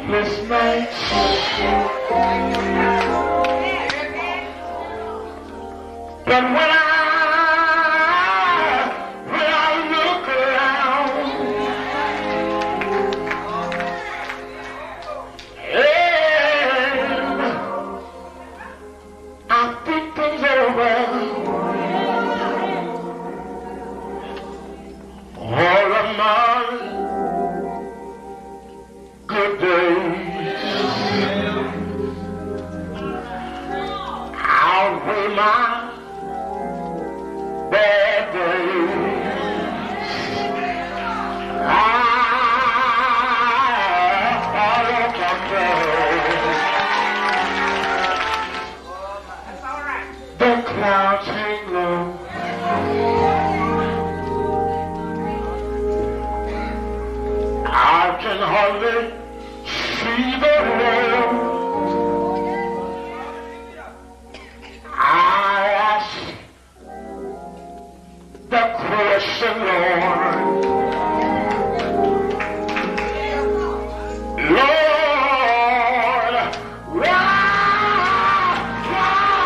sleepless nights. But when I look around, and I think things over, all of my good days outweigh my bad days. I don't compare. The clouds hang low. I can hardly see the road. I ask the question, Lord. Lord, why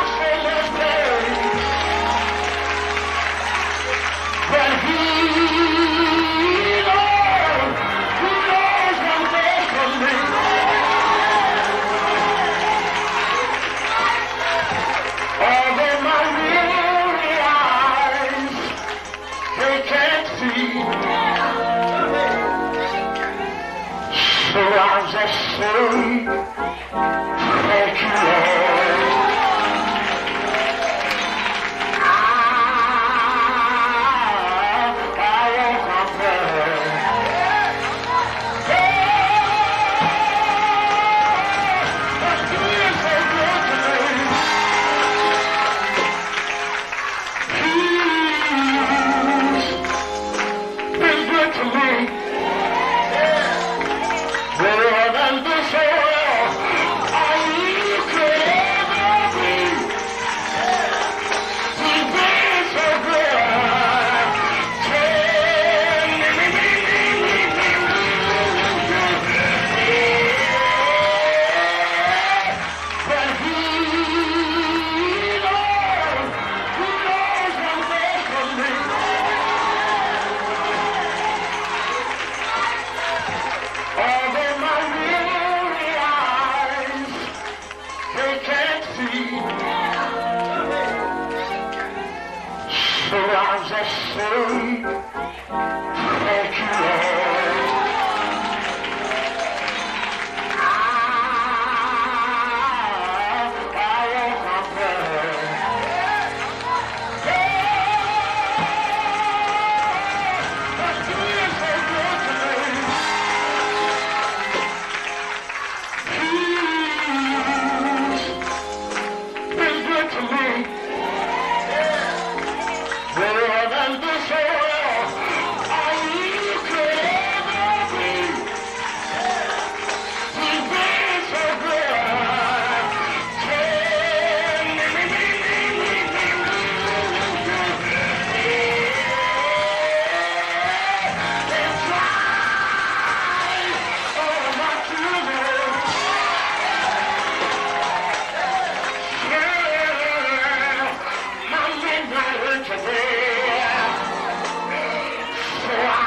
so much pain? But He knows what's best for me. Although my weary eyes, they can't see, so I'll just say, thank you, Lord. I won't compare. But He is so good to me. He's been good to me. Better than this world all you could ever be. He's been so good. But He knows what's best for me. Although my weary eyes, they can't see, so I'll just say, thank you, Lord. I won't compare. But He is so good to me. He's been good to me. Better than this world all you could ever be. He's been so good. They've tried all my children. My midnight hurt today. So I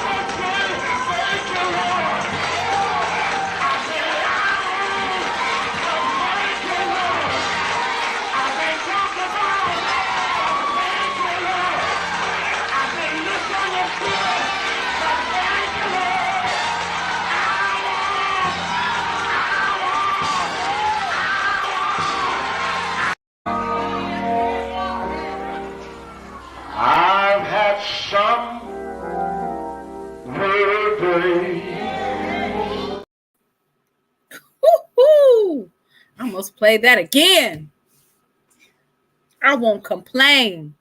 just say thank you, Lord. I've been out, thank you, Lord. I've been talked about, thank you, Lord. I've been misunderstood, but thank you, Lord. I've had some weary days. Woo-hoo! I almost played that again. I won't complain.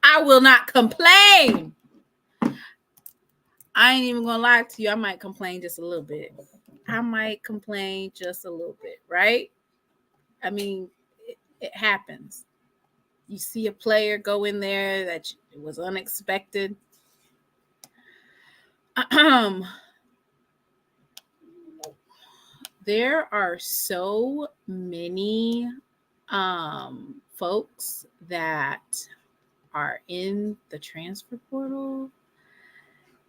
I will not complain. I ain't even gonna lie to you. I might complain just a little bit. Right? I mean, it happens. You see a player go in there that was unexpected. there are so many folks that are in the transfer portal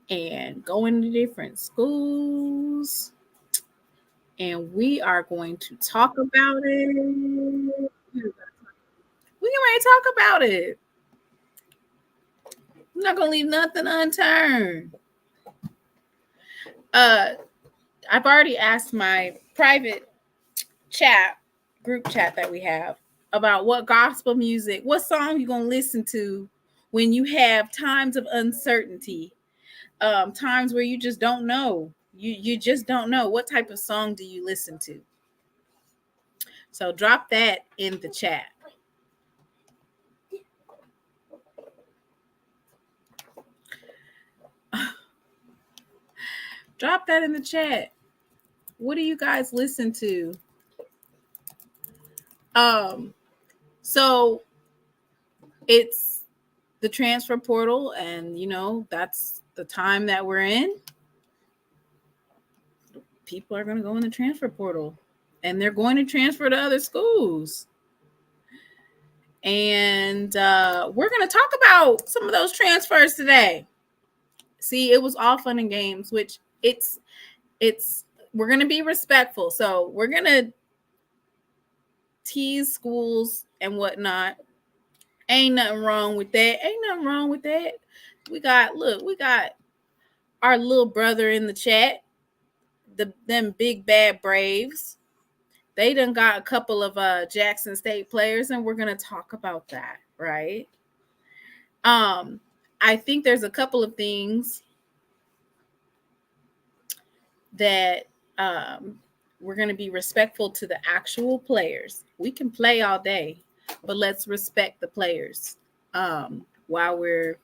and going to different schools, and we are going to talk about it. We can ready to talk about it. I'm not gonna leave nothing unturned. I've already asked my private group chat that we have about what gospel music, what song you gonna listen to when you have times of uncertainty, times where you just don't know. You just don't know. What type of song do you listen to? So drop that in the chat. Drop that in the chat. What do you guys listen to? So it's the transfer portal, and that's the time that we're in. People are going to go in the transfer portal, and they're going to transfer to other schools. And we're going to talk about some of those transfers today. See, it was all fun and games, which we're going to be respectful. So we're going to tease schools and whatnot. Ain't nothing wrong with that. We got our little brother in the chat, them big bad Braves. They done got a couple of Jackson State players, and we're going to talk about that, right? I think there's a couple of things that we're going to be respectful to the actual players. We can play all day, but let's respect the players while we're,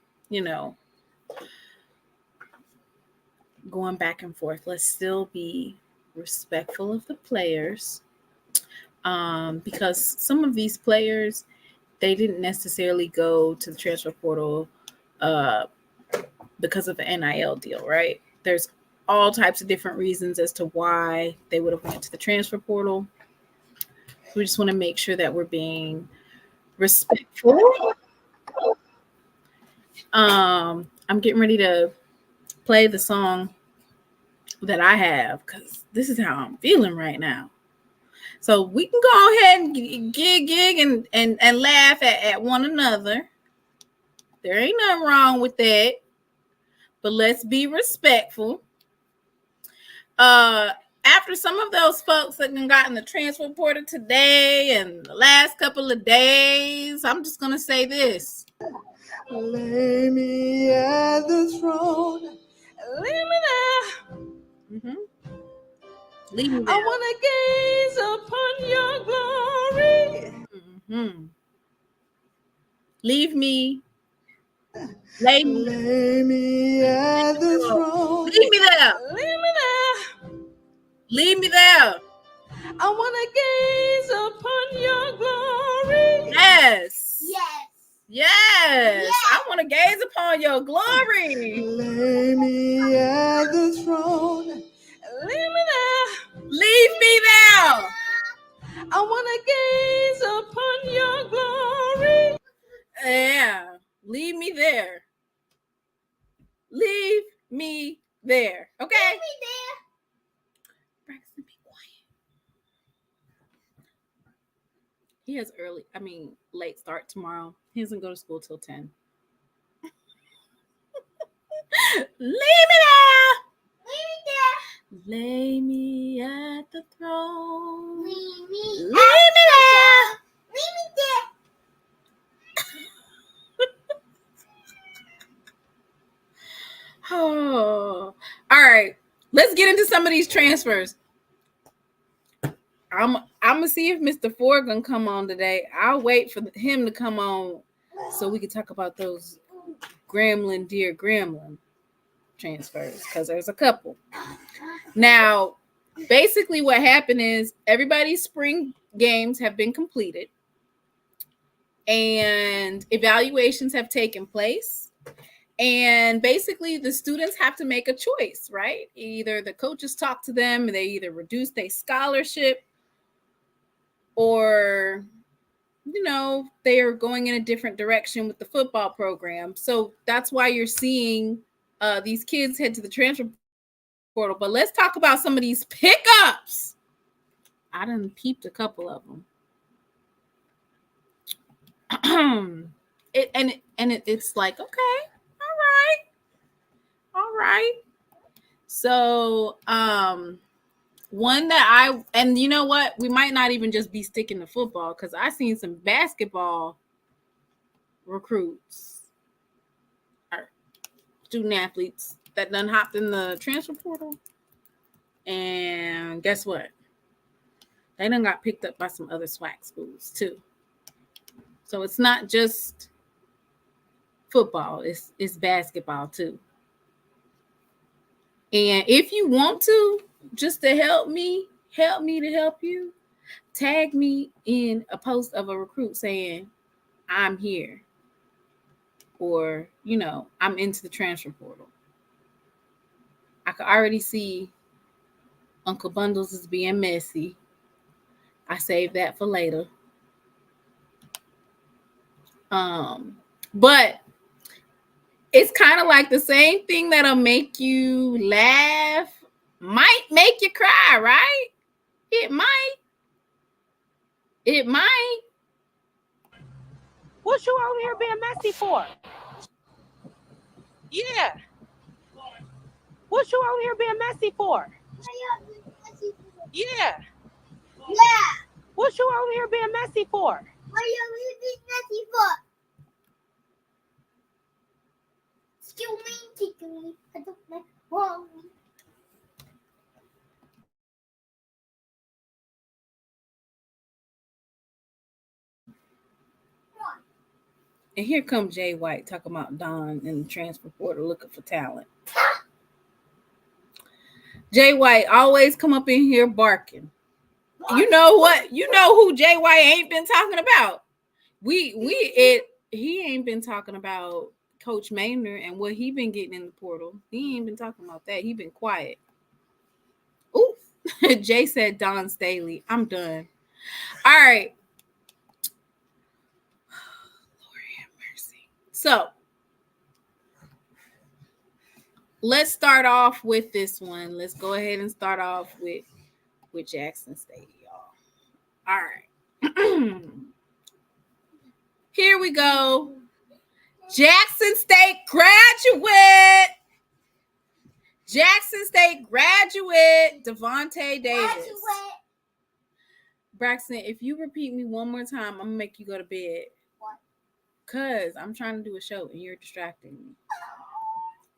going back and forth. Let's still be respectful of the players because some of these players, they didn't necessarily go to the transfer portal because of the NIL deal, right? There's all types of different reasons as to why they would have went to the transfer portal. We just want to make sure that we're being respectful. I'm getting ready to play the song that I have because this is how I'm feeling right now. So we can go ahead and gig and laugh at one another. There ain't nothing wrong with that, but let's be respectful. After some of those folks that got in the transfer portal today and the last couple of days, I'm just gonna say this. Lay me at the throne. Leave me there. Mm-hmm. Leave me there. I want to gaze upon your glory. Mm-hmm. Leave me. Lay me at the throne. Leave me there. Leave me there. Leave me there. I want to gaze upon your glory. Yes. Yes. Yes. I want to gaze upon your glory. Lay me at the throne. Leave me there. Leave me there. I want to gaze upon your glory. Yeah. Leave me there. Leave me there. Okay? Leave me there. Braxton, be quiet. He has late start tomorrow. He doesn't go to school till 10. Leave me there. Lay me at the throne. Leave me Leave me there. Leave me there. Oh, all right. Let's get into some of these transfers. I'm gonna see if Mr. Ford gonna come on today. I'll wait for him to come on so we can talk about those Dear Grambling transfers because there's a couple. Now, basically what happened is everybody's spring games have been completed and evaluations have taken place. And basically the students have to make a choice, right? Either the coaches talk to them and they either reduce their scholarship, or they are going in a different direction with the football program. So that's why you're seeing these kids head to the transfer portal. But let's talk about some of these pickups. I done peeped a couple of them. It's like, okay, all right. So one that and you know what, we might not even just be sticking to football, because I seen some basketball recruits or student athletes that done hopped in the transfer portal, and guess what, they done got picked up by some other SWAC schools too. So it's not just football, it's basketball too. And if you want to, just to help me to help you, tag me in a post of a recruit saying, I'm here, or, I'm into the transfer portal. I could already see Uncle Bundles is being messy. I saved that for later. But it's kind of like the same thing that'll make you laugh might make you cry, right? It might. What you over here being messy for? Yeah. What you over here being messy for? Yeah. What you over here being messy for? What you over here being messy for? Excuse me, tickle me. I don't like wrong. And here comes Jay White talking about Don in the transfer portal looking for talent. Jay White always come up in here barking. You know what? You know who Jay White ain't been talking about. He ain't been talking about Coach Maynard and what he been getting in the portal. He ain't been talking about that. He been quiet. Ooh, Jay said Don Staley. I'm done. All right. Lord have mercy. So let's start off with this one. Let's go ahead and start off with Jackson State, y'all. All right. Here we go. Jackson State graduate. Devontae Davis. Braxton, if you repeat me one more time, I'm going to make you go to bed. What? Because I'm trying to do a show and you're distracting me.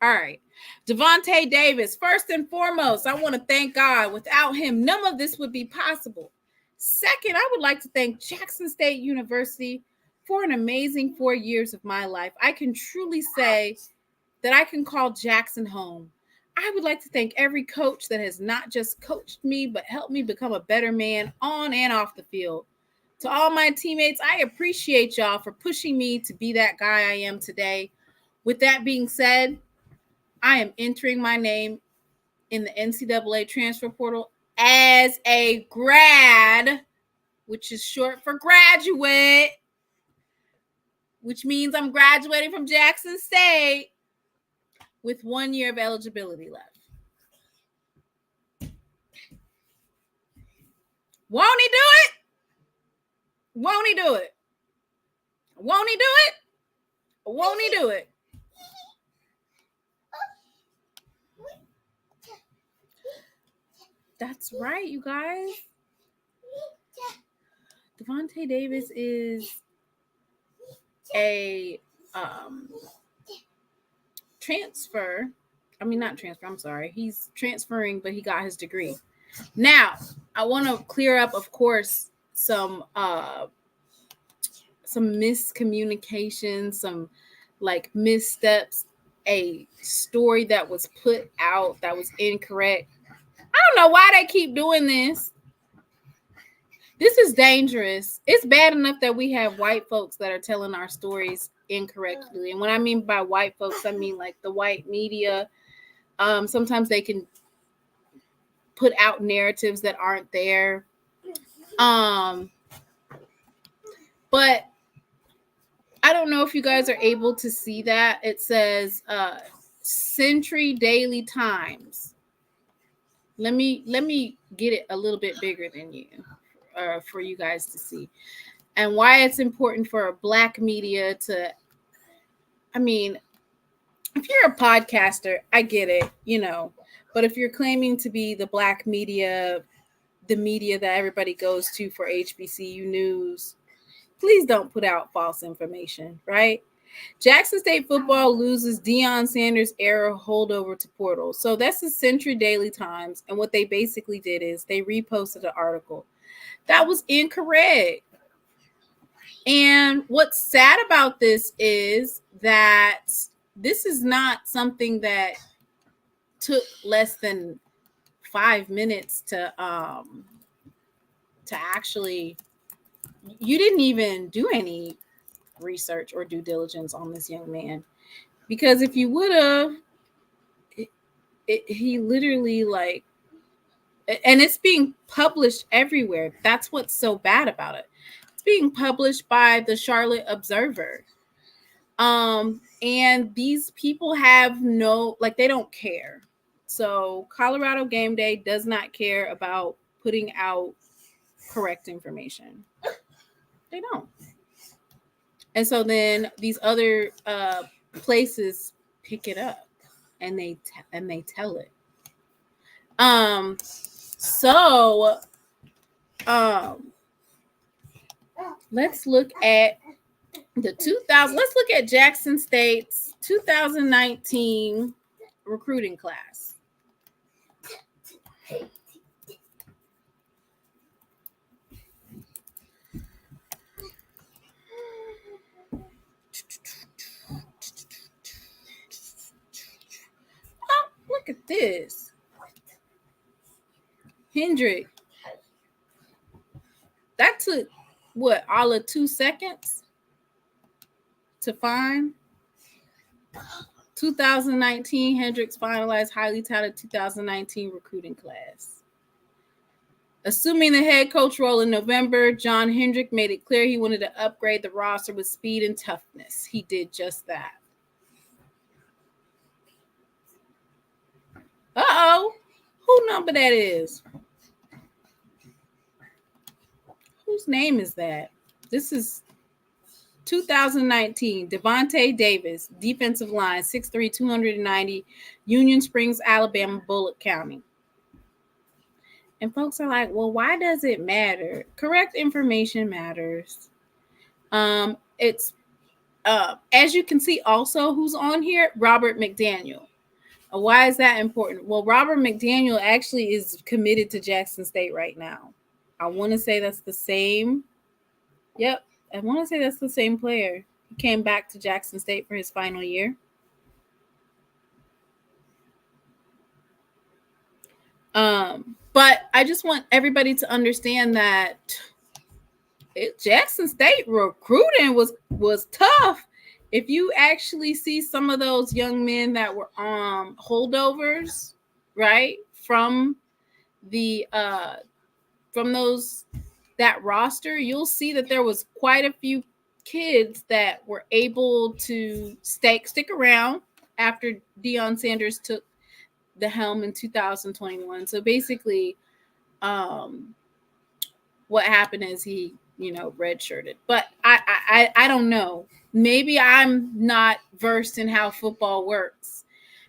All right. Devontae Davis, first and foremost, I want to thank God. Without him, none of this would be possible. Second, I would like to thank Jackson State University for an amazing 4 years of my life. I can truly say that I can call Jackson home. I would like to thank every coach that has not just coached me, but helped me become a better man on and off the field. To all my teammates, I appreciate y'all for pushing me to be that guy I am today. With that being said, I am entering my name in the NCAA transfer portal as a grad, which is short for graduate, which means I'm graduating from Jackson State with 1 year of eligibility left. Won't he do it? Won't he do it? Won't he do it? Won't he do it? That's right, you guys. Devontae Davis is a transfer. I mean, not transfer. I'm sorry. He's transferring, but he got his degree. Now, I want to clear up, of course, some miscommunication, some like missteps, a story that was put out that was incorrect. I don't know why they keep doing this. This is dangerous. It's bad enough that we have white folks that are telling our stories incorrectly. And when I mean by white folks, I mean like the white media. Sometimes they can put out narratives that aren't there. But I don't know if you guys are able to see that. It says Century Daily Times. Let me get it a little bit bigger than you, for you guys to see, and why it's important for a Black media to. I mean, if you're a podcaster, I get it, but if you're claiming to be the Black media, the media that everybody goes to for HBCU news, please don't put out false information, right? Jackson State football loses Deion Sanders era holdover to portal. So that's the Century Daily Times. And what they basically did is they reposted an article that was incorrect. And what's sad about this is that this is not something that took less than 5 minutes to actually. You didn't even do any research or due diligence on this young man, because if you would have, he literally and it's being published everywhere. That's what's so bad about it. It's being published by the Charlotte Observer. And these people have they don't care. So Colorado Game Day does not care about putting out correct information. They don't. And so then these other places pick it up and they tell it. Let's look at let's look at Jackson State's 2019 recruiting class. Look at this. Hendrick. That took all of 2 seconds to find. 2019 Hendricks finalized highly touted 2019 recruiting class. Assuming the head coach role in November, John Hendrick made it clear he wanted to upgrade the roster with speed and toughness. He did just that. Uh-oh. Who number that is? Whose name is that? This is 2019. Devontae Davis, defensive line, 6'3", 290, Union Springs, Alabama, Bullock County. And folks are like, well, why does it matter? Correct information matters. It's as you can see also who's on here, Robert McDaniel. Why is that important? Well, Robert McDaniel actually is committed to Jackson State right now. I want to say that's the same. Yep. I want to say that's the same player. He came back to Jackson State for his final year. But I just want everybody to understand that Jackson State recruiting was tough. If you actually see some of those young men that were holdovers, right, from that roster, you'll see that there was quite a few kids that were able to stick around after Deion Sanders took the helm in 2021. So basically, what happened is he, redshirted. But I don't know. Maybe I'm not versed in how football works.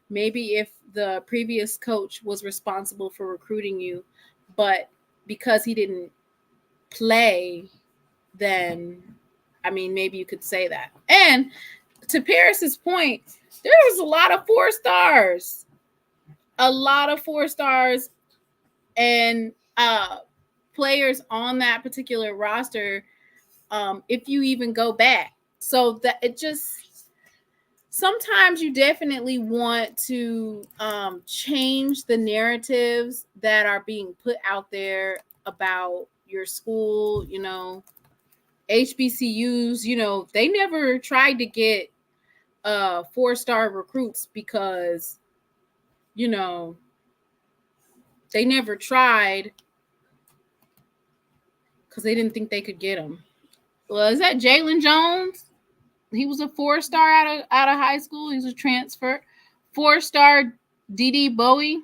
Maybe if the previous coach was responsible for recruiting you, but because he didn't play, then, maybe you could say that. And to Paris's point, there was a lot of 4 stars. A lot of 4 stars and players on that particular roster, if you even go back. So that it just, sometimes you definitely want to change the narratives that are being put out there about your school, HBCUs, you know, they never tried to get 4-star recruits because, you know, they never tried because they didn't think they could get them. Well, is that Jalen Jones? He was a 4-star out of high school. He was a transfer. 4-star D.D. Bowie.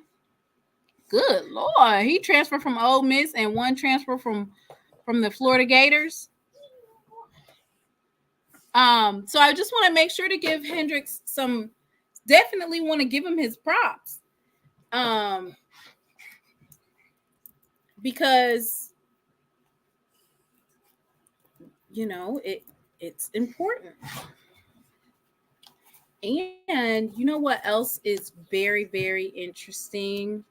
Good Lord. He transferred from Ole Miss and one transfer from the Florida Gators. So I just want to make sure to give Hendrix definitely want to give him his props. Because, you know, it's important. And you know what else is very, very interesting?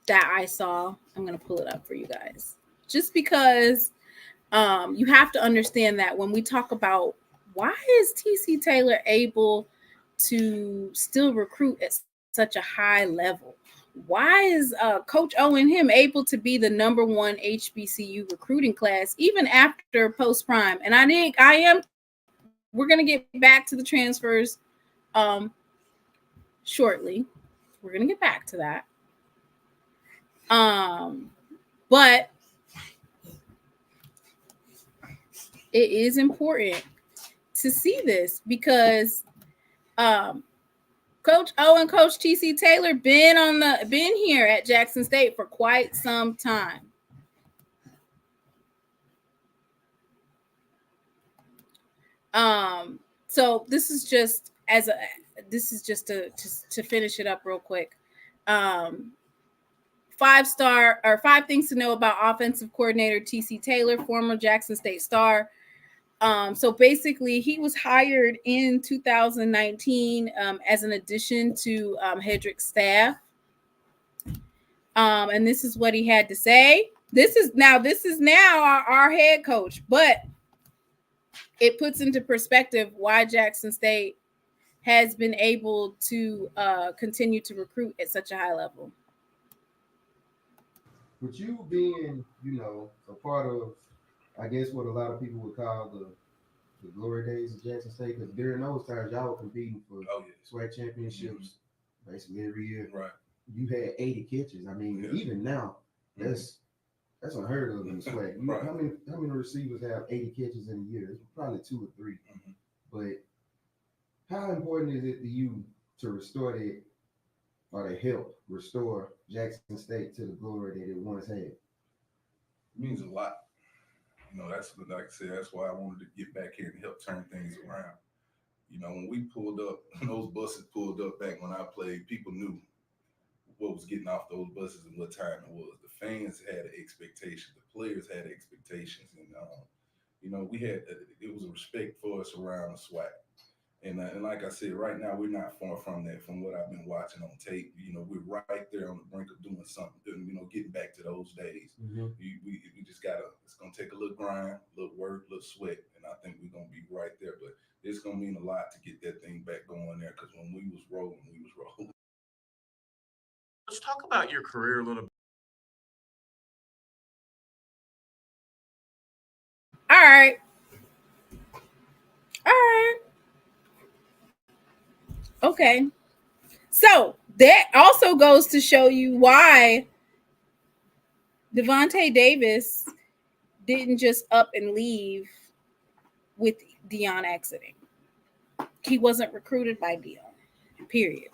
That I saw. I'm going to pull it up for you guys. Just because you have to understand that when we talk about why is TC Taylor able to still recruit at such a high level? Why is Coach O and him able to be the number one HBCU recruiting class even after post prime? And we're going to get back to the transfers shortly. We're going to get back to that. But it is important to see this because Coach O and Coach TC Taylor been here at Jackson State for quite some time. So this is just to finish it up real quick. 5-star or 5 things to know about offensive coordinator TC Taylor, former Jackson State star. So basically, he was hired in 2019 as an addition to Hendrix's staff. And this is what he had to say. This is now our head coach, but it puts into perspective why Jackson State has been able to continue to recruit at such a high level. With you being, you know, a part of, I guess, what a lot of people would call the glory days of Jackson State, because during those times, y'all were competing for SWAC championships basically every year. Right. You had 80 catches. I mean, even now, that's unheard of in the SWAC. Right. How many receivers have 80 catches in a year? It's probably 2 or 3. But how important is it to you to restore that, or to help restore Jackson State to the glory that it once had? It means a lot. You know, that's like I said, that's why I wanted to get back here and help turn things around. You know, when we pulled up, when those buses pulled up back when I played, people knew what was getting off those buses and what time it was. The fans had an expectation, the players had expectations, and you know, it was a respect for us around the SWAC. And like I said, right now we're not far from that. From what I've been watching on tape, you know, we're right there on the brink of doing something. You know, getting back to those days. We just it's gonna take a little grind, a little work, a little sweat, and I think we're gonna be right there. But it's gonna mean a lot to get that thing back going there, because when we was rolling, we was rolling. Let's talk about your career a little bit. All right. Okay. So that also goes to show you why Devontae Davis didn't just up and leave with Dion exiting. He wasn't recruited by Dion, period.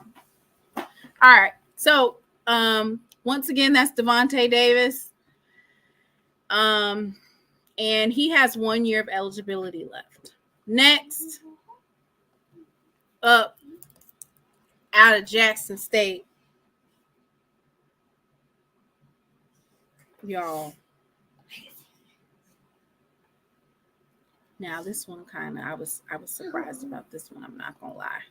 All right. So once again, that's Devontae Davis. And he has 1 year of eligibility left. Next up, out of Jackson State, y'all. Now this one I was surprised about this one, I'm not gonna lie.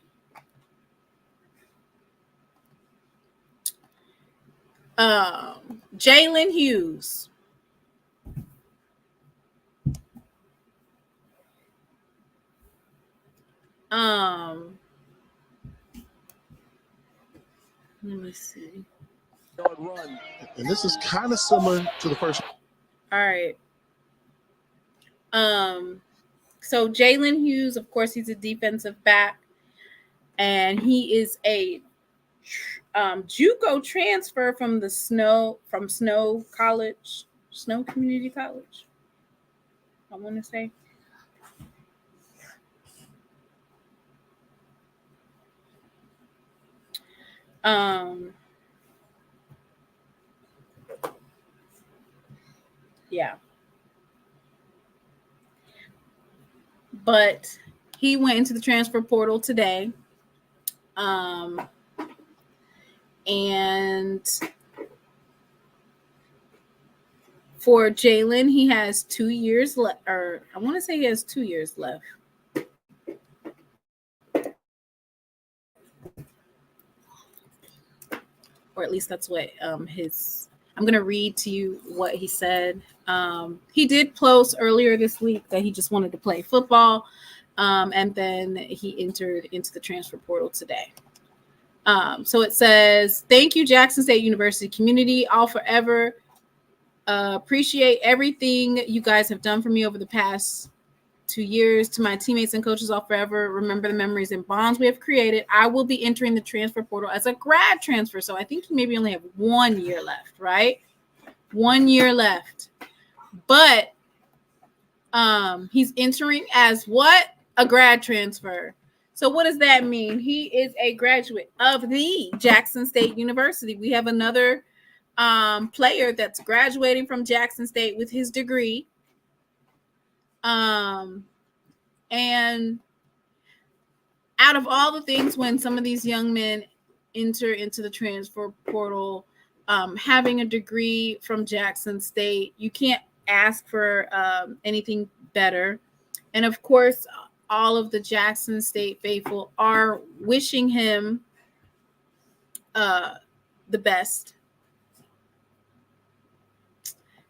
Jalen Hughes. Let me see. And this is kind of similar to the first. All right. So Jalen Hughes, of course, he's a defensive back, and he is a JUCO transfer from Snow Community College. I want to say. Yeah. But he went into the transfer portal today. And for Jalen, he has 2 years left, or I want to say he has 2 years left. Or at least that's what I'm going to read to you what he said. He did post earlier this week that he just wanted to play football. And then he entered into the transfer portal today. So it says, thank you, Jackson State University community. I'll forever appreciate everything you guys have done for me over the past 2 years. To my teammates and coaches, I'll forever remember the memories and bonds we have created. I will be entering the transfer portal as a grad transfer. So I think he maybe only have 1 year left, right? 1 year left. But he's entering as what? A grad transfer. So what does that mean? He is a graduate of the Jackson State University. We have another player that's graduating from Jackson State with his degree. And out of all the things, when some of these young men enter into the transfer portal, having a degree from Jackson State, you can't ask for anything better. And of course, all of the Jackson State faithful are wishing him the best.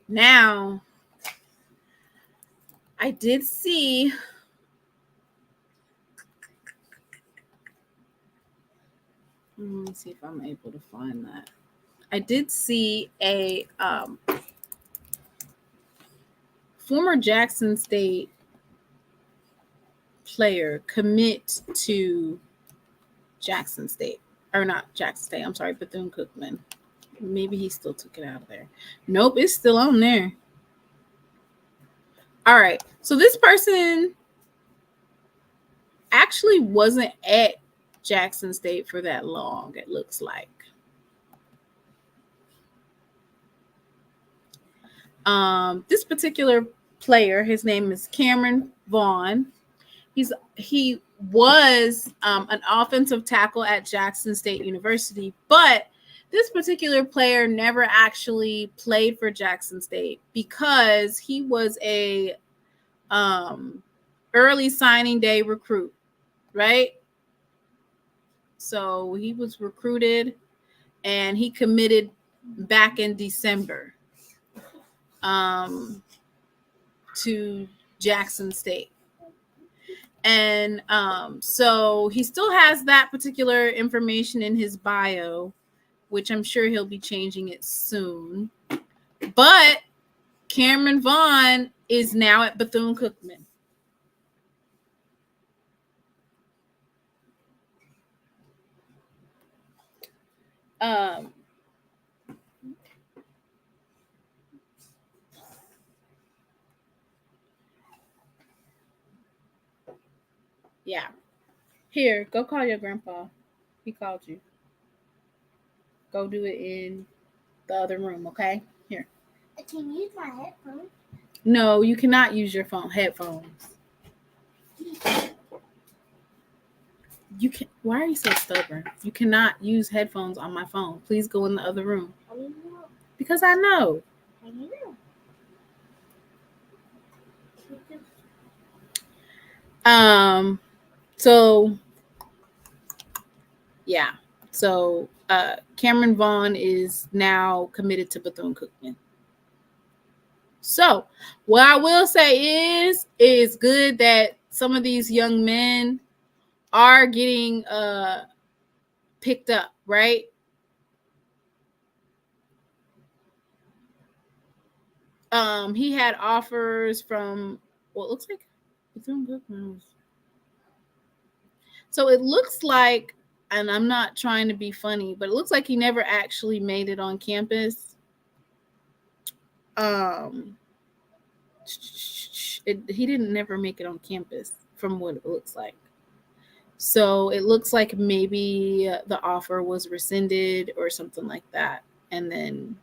Now, I did see let me see if I'm able to find that. I did see a former Jackson State player commit to Jackson State, or not Jackson State. I'm sorry, Bethune-Cookman. Maybe he still took it out of there. Nope, it's still on there. All right. So this person actually wasn't at Jackson State for that long, it looks like. This particular player, his name is Cameron Vaughn. He was an offensive tackle at Jackson State University, but this particular player never actually played for Jackson State because he was a early signing day recruit, right? So he was recruited and he committed back in December to Jackson State. And so he still has that particular information in his bio, which I'm sure he'll be changing it soon. But Cameron Vaughn is now at Bethune-Cookman. Yeah. Here, go call your grandpa. He called you. Go do it in the other room, okay? Here. I can use my headphones. No, you cannot use your headphones. You can. Why are you so stubborn? You cannot use headphones on my phone. Please go in the other room. How do you know? Because I know. How do you know? So yeah. So Cameron Vaughn is now committed to Bethune-Cookman. So what I will say is good that some of these young men are getting picked up, right? He had offers from what looks like Bethune-Cookman. So it looks like, and I'm not trying to be funny, but it looks like he never actually made it on campus. He didn't never make it on campus from what it looks like. So it looks like maybe the offer was rescinded or something like that. And then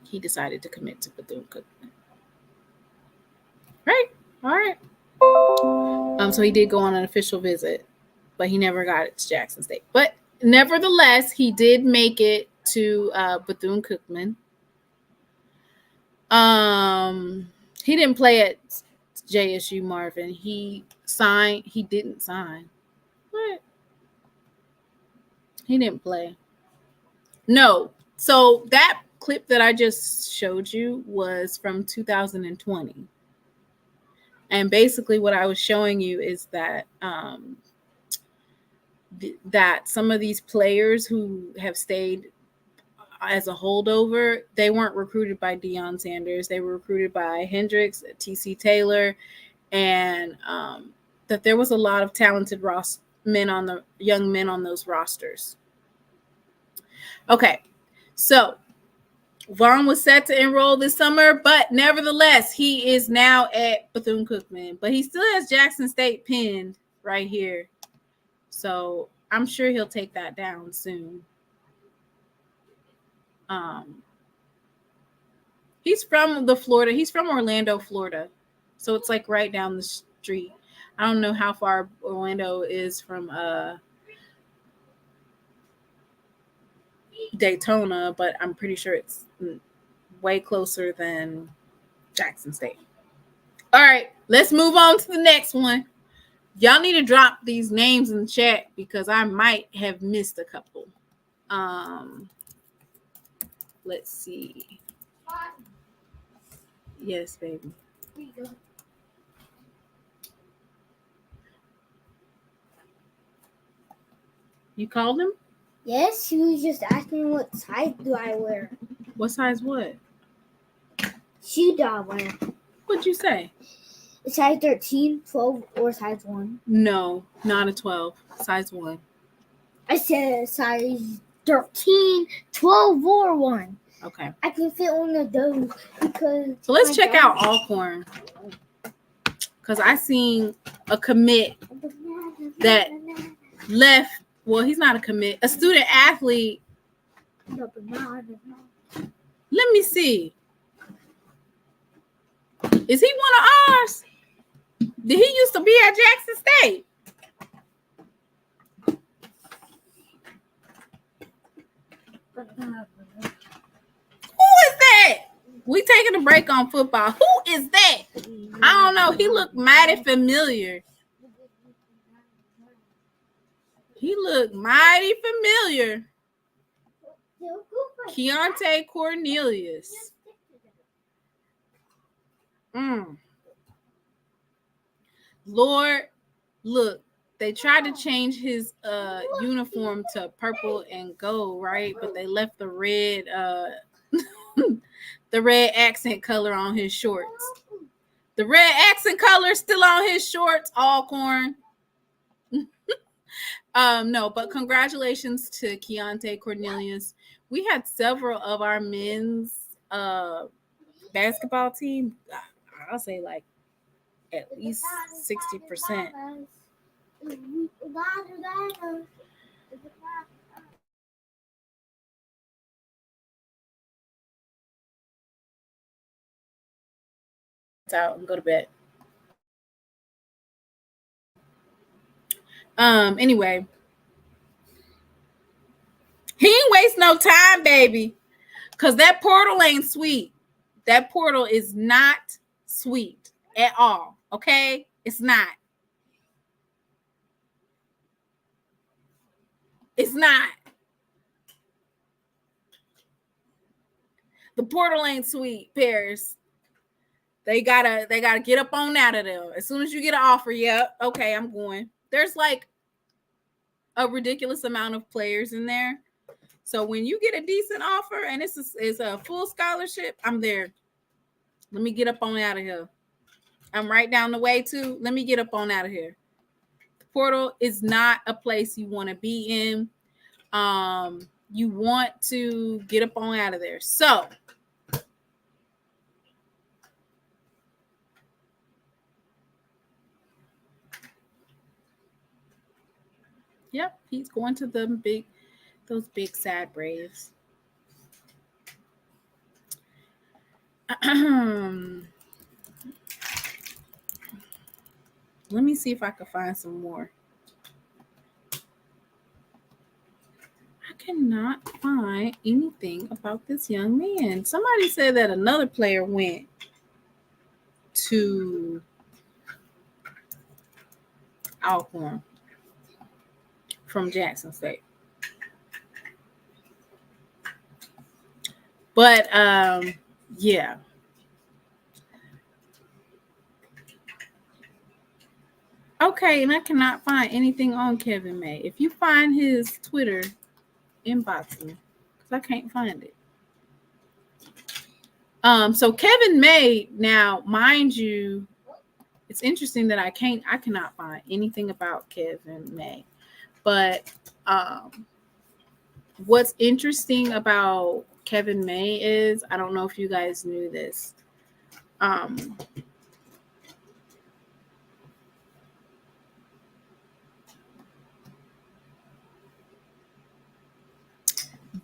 he decided to commit to Bethune-Cookman. Right? All right. So he did go on an official visit, but he never got it to Jackson State. But nevertheless, he did make it to Bethune-Cookman. He didn't play at JSU, Marvin. He didn't sign. What? He didn't play. No. So that clip that I just showed you was from 2020. And basically what I was showing you is that that some of these players who have stayed as a holdover, they weren't recruited by Deion Sanders. They were recruited by Hendricks, T.C. Taylor, and that there was a lot of talented young men on those rosters. Okay, so Vaughn was set to enroll this summer, but nevertheless, he is now at Bethune-Cookman. But he still has Jackson State pinned right here. So I'm sure he'll take that down soon. He's from he's from Orlando, Florida. So it's like right down the street. I don't know how far Orlando is from Daytona, but I'm pretty sure it's way closer than Jackson State. All right, let's move on to the next one. Y'all need to drop these names in the chat because I might have missed a couple. Let's see. Yes, baby. Here you go. You called him? Yes, he was just asking what size do I wear. What size what? Shoe do I wear? What'd you say? Size 13, 12, or size 1? No, not a 12. Size 1. I said size 13, 12, or 1. Okay. I can fit one of those because... So let's check out Alcorn. Because I seen a commit that left. Well, he's not a commit. A student athlete. Let me see. Is he one of ours? Did he used to be at Jackson State? Who is that? We taking a break on football. Who is that? I don't know. He looked mighty familiar. Keontae Cornelius. Lord, look, they tried to change his uniform to purple and gold, right? But they left the red the red accent color on his shorts. The red accent color is still on his shorts, Alcorn. No, but congratulations to Keontae Cornelius. We had several of our men's basketball team. I'll say like at least 60%. Out and go to bed. Anyway, he ain't waste no time, baby, because that portal ain't sweet. That portal is not sweet at all. Okay, it's not. It's not. The portal ain't sweet, Paris. They gotta get up on out of there. As soon as you get an offer, yep, okay, I'm going. There's like a ridiculous amount of players in there. So when you get a decent offer and it's a full scholarship, I'm there. Let me get up on out of here. I'm right down the way too. Let me get up on out of here. The portal is not a place you want to be in. You want to get up on out of there. So yep, he's going to those big sad Braves. Let me see if I can find some more. I cannot find anything about this young man. Somebody said that another player went to Alcorn from Jackson State. But yeah. Okay, and I cannot find anything on Kevin May. If you find his Twitter, inbox me because I can't find it. So Kevin May, now, mind you, it's interesting that I cannot find anything about Kevin May. But what's interesting about Kevin May is, I don't know if you guys knew this.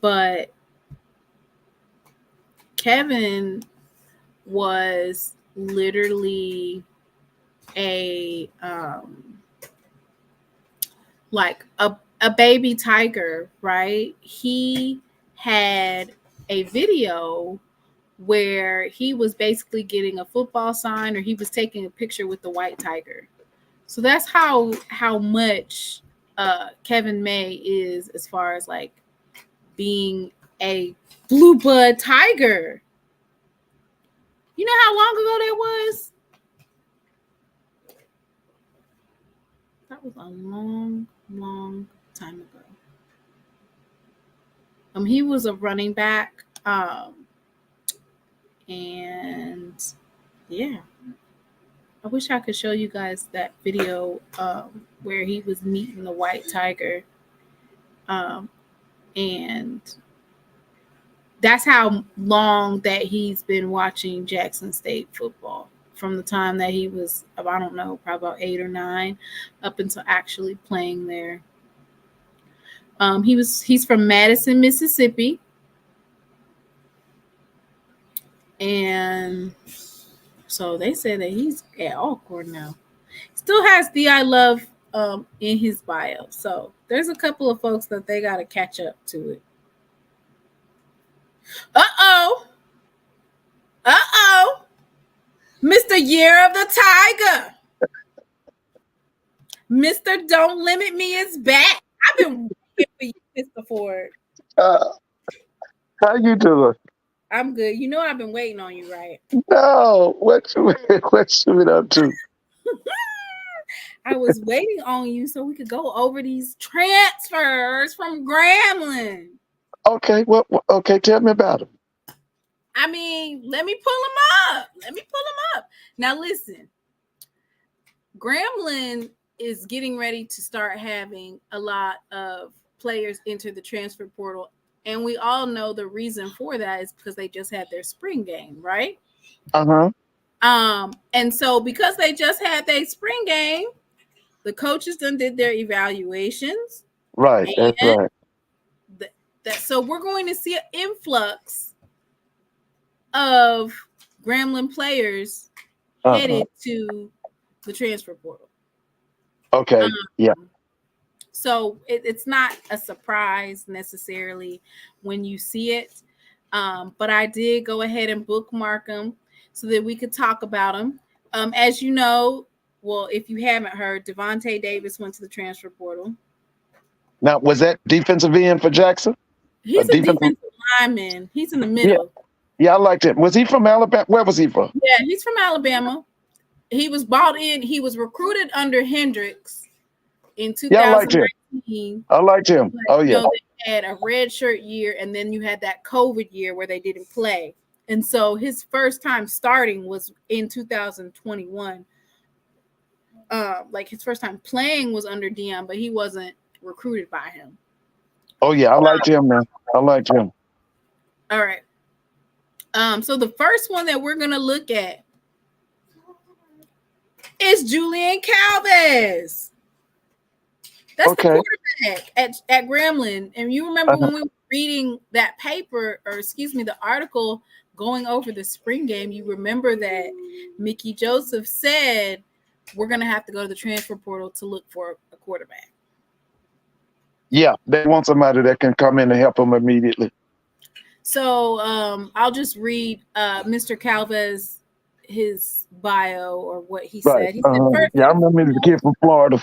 But Kevin was literally a baby tiger, right? He had a video where he was basically getting a football sign, or he was taking a picture with the white tiger. So that's how much Kevin May is as far as like being a blue blood tiger. You know how long ago that was? That was a long, long time ago. He was a running back. And yeah, I wish I could show you guys that video where he was meeting the white tiger. And that's how long that he's been watching Jackson State football, from the time that he was, I don't know, probably about 8 or 9, up until actually playing there. He's from Madison, Mississippi. And so they said that he's at Alcorn now. Still has the I love in his bio. So there's a couple of folks that they got to catch up to it. Uh-oh. Mr. Year of the Tiger. Mr. Don't Limit Me is back. I've been waiting for you, Mr. Ford. How you doing? I'm good. You know I've been waiting on you, right? No. What you been up to? I was waiting on you so we could go over these transfers from Grambling. Okay. Okay. Tell me about them. I mean, let me pull them up. Now, listen. Grambling is getting ready to start having a lot of players enter the transfer portal. And we all know the reason for that is because they just had their spring game, right? Uh-huh. And so because they just had their spring game, the coaches done did their evaluations. Right, that's right. So we're going to see an influx of Grambling players headed to the transfer portal. Okay, yeah. So it's not a surprise necessarily when you see it. But I did go ahead and bookmark them so that we could talk about them. As you know, well, if you haven't heard, Devontae Davis went to the transfer portal. Now, was that defensive end for Jackson? He's a defensive lineman. He's in the middle. Yeah, I liked him. Was he from Alabama? Where was he from? Yeah, he's from Alabama. He was bought in. He was recruited under Hendricks in 2019. Yeah, I liked him. Oh, yeah. had a red shirt year, and then you had that COVID year where they didn't play. And so his first time starting was in 2021. Like his first time playing was under Dion, but he wasn't recruited by him. Oh yeah, I liked him, man. I liked him. All right. So the first one that we're gonna look at is Julian Calves. That's Okay. the quarterback at Grambling. And you remember when we were reading that paper, or excuse me, the article going over the spring game, you remember that Mickey Joseph said we're going to have to go to the transfer portal to look for a quarterback. Yeah, they want somebody that can come in and help them immediately. So I'll just read Mr. Calves, his bio, or what he said. He said, first, yeah, I remember the kid from Florida.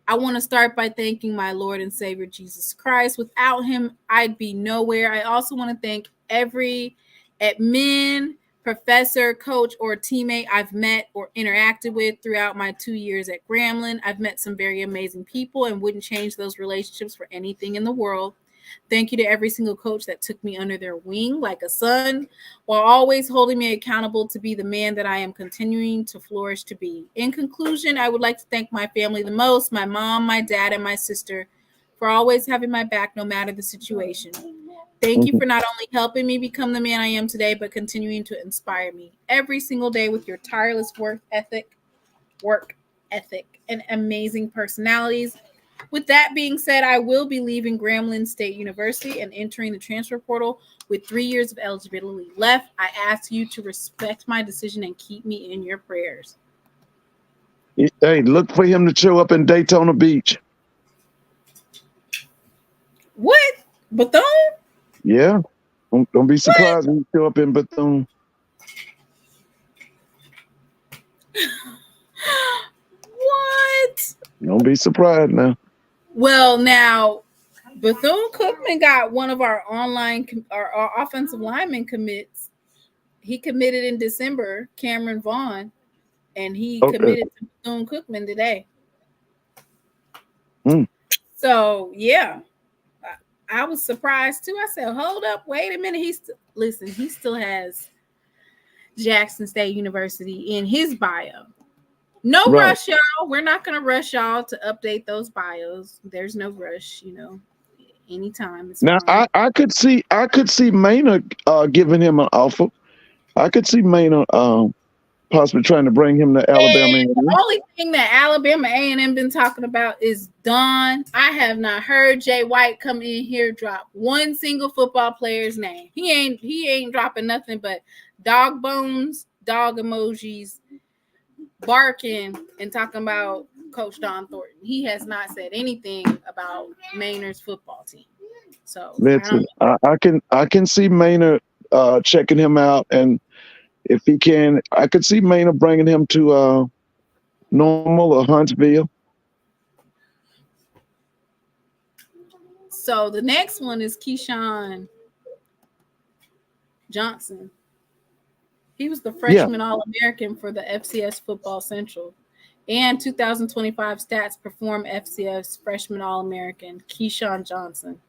I want to start by thanking my Lord and Savior Jesus Christ. Without him, I'd be nowhere. I also want to thank every admin, professor, coach, or teammate I've met or interacted with throughout my 2 years at Grambling. I've met some very amazing people and wouldn't change those relationships for anything in the world. Thank you to every single coach that took me under their wing like a son, while always holding me accountable to be the man that I am continuing to flourish to be. In conclusion, I would like to thank my family the most, my mom, my dad, and my sister, for always having my back no matter the situation. Thank you for not only helping me become the man I am today, but continuing to inspire me every single day with your tireless work ethic, and amazing personalities. With that being said, I will be leaving Grambling State University and entering the transfer portal with 3 years of eligibility left. I ask you to respect my decision and keep me in your prayers. Hey, look for him to show up in Daytona Beach. What? Bethune? Yeah. Don't be surprised when you show up in Bethune. What? Don't be surprised now. Well, now Bethune-Cookman got one of our our offensive lineman commits. He committed in December, Cameron Vaughn, and he committed to Bethune-Cookman today. So yeah, I was surprised too. I said, "Hold up, wait a minute." He still has Jackson State University in his bio. No rush, y'all. We're not going to rush y'all to update those bios. There's no rush, anytime. It's now, fine. I could see Maynard giving him an offer. I could see Maynard possibly trying to bring him to Alabama. The only thing that Alabama A&M been talking about is Don. I have not heard Jay White come in here drop one single football player's name. He ain't dropping nothing but dog bones, dog emojis, barking, and talking about Coach Don Thornton. He has not said anything about Maynard's football team. So listen, I can see Maynard checking him out, and if he can, I could see Maynard bringing him to Normal or Huntsville. So the next one is Keyshawn Johnson. He was the freshman All-American for the FCS Football Central and 2025 Stats Perform FCS Freshman All-American, Keyshawn Johnson.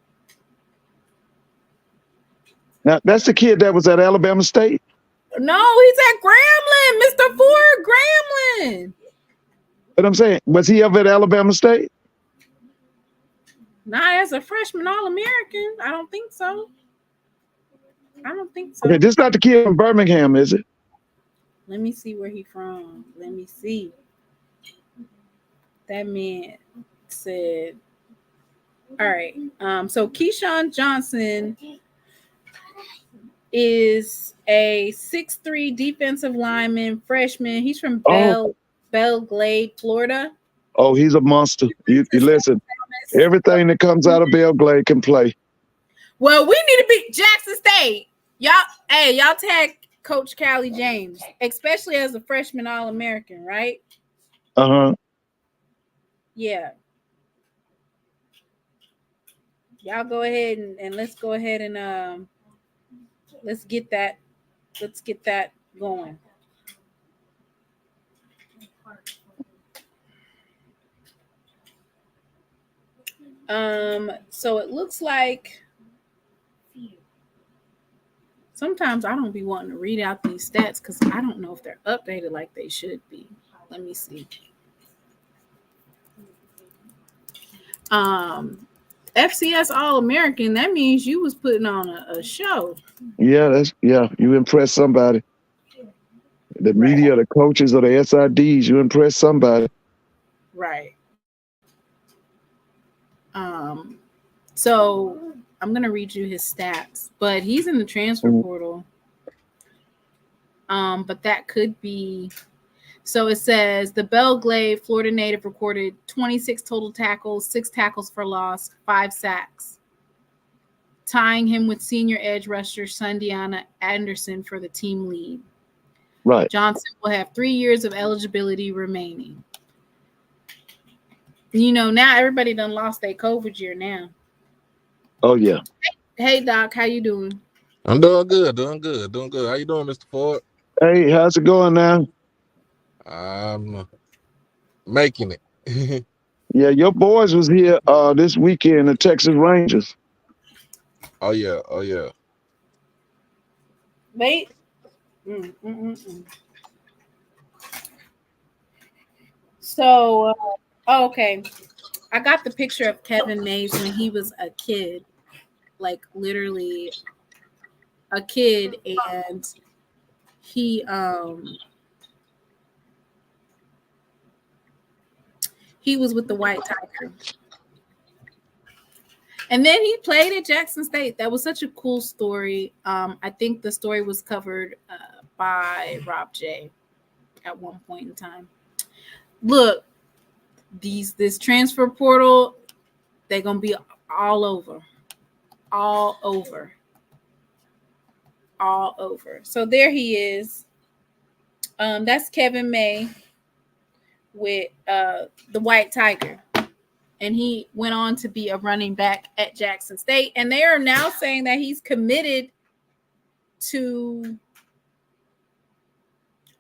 Now, that's the kid that was at Alabama State? No, he's at Grambling, Mr. Ford Grambling. But I'm saying, was he ever at Alabama State? Not as a freshman All-American. I don't think so. Okay, this is not the kid from Birmingham, is it? Let me see where he from. Let me see. That man said, all right. So Keyshawn Johnson is a 6'3" defensive lineman, freshman. He's from Belle Glade, Florida. Oh, he's a monster. You listen, everything that comes out of Belle Glade can play. Well, we need to beat Jackson State. Y'all tag Coach Callie James, especially as a freshman All-American, right? Uh-huh. Yeah. Y'all go ahead and let's go ahead and let's get that going. So it looks like sometimes I don't be wanting to read out these stats because I don't know if they're updated like they should be. Let me see. FCS All-American, that means you was putting on a show. Yeah, you impress somebody. The media, the coaches, or the SIDs, you impress somebody. Right. So I'm gonna read you his stats, but he's in the transfer portal. But that could be. So it says the Belgrade, Florida native, recorded 26 total tackles, 6 tackles for loss, 5 sacks, tying him with senior edge rusher Sundiana Anderson for the team lead. Right. Johnson will have 3 years of eligibility remaining. You know, now everybody done lost their COVID year now. Oh, yeah. Hey, Doc, how you doing? I'm doing good. How you doing, Mr. Ford? Hey, how's it going now? I'm making it. Yeah, your boys was here this weekend, the Texas Rangers. Oh yeah. Wait. So, okay. I got the picture of Kevin Mays when he was a kid, like literally a kid, and he was with the White Tiger. And then he played at Jackson State. That was such a cool story. I think the story was covered by Rob J at one point in time. Look, this transfer portal, they're gonna be all over. So there he is. That's Kevin May with the White Tiger. And he went on to be a running back at Jackson State. And they are now saying that he's committed to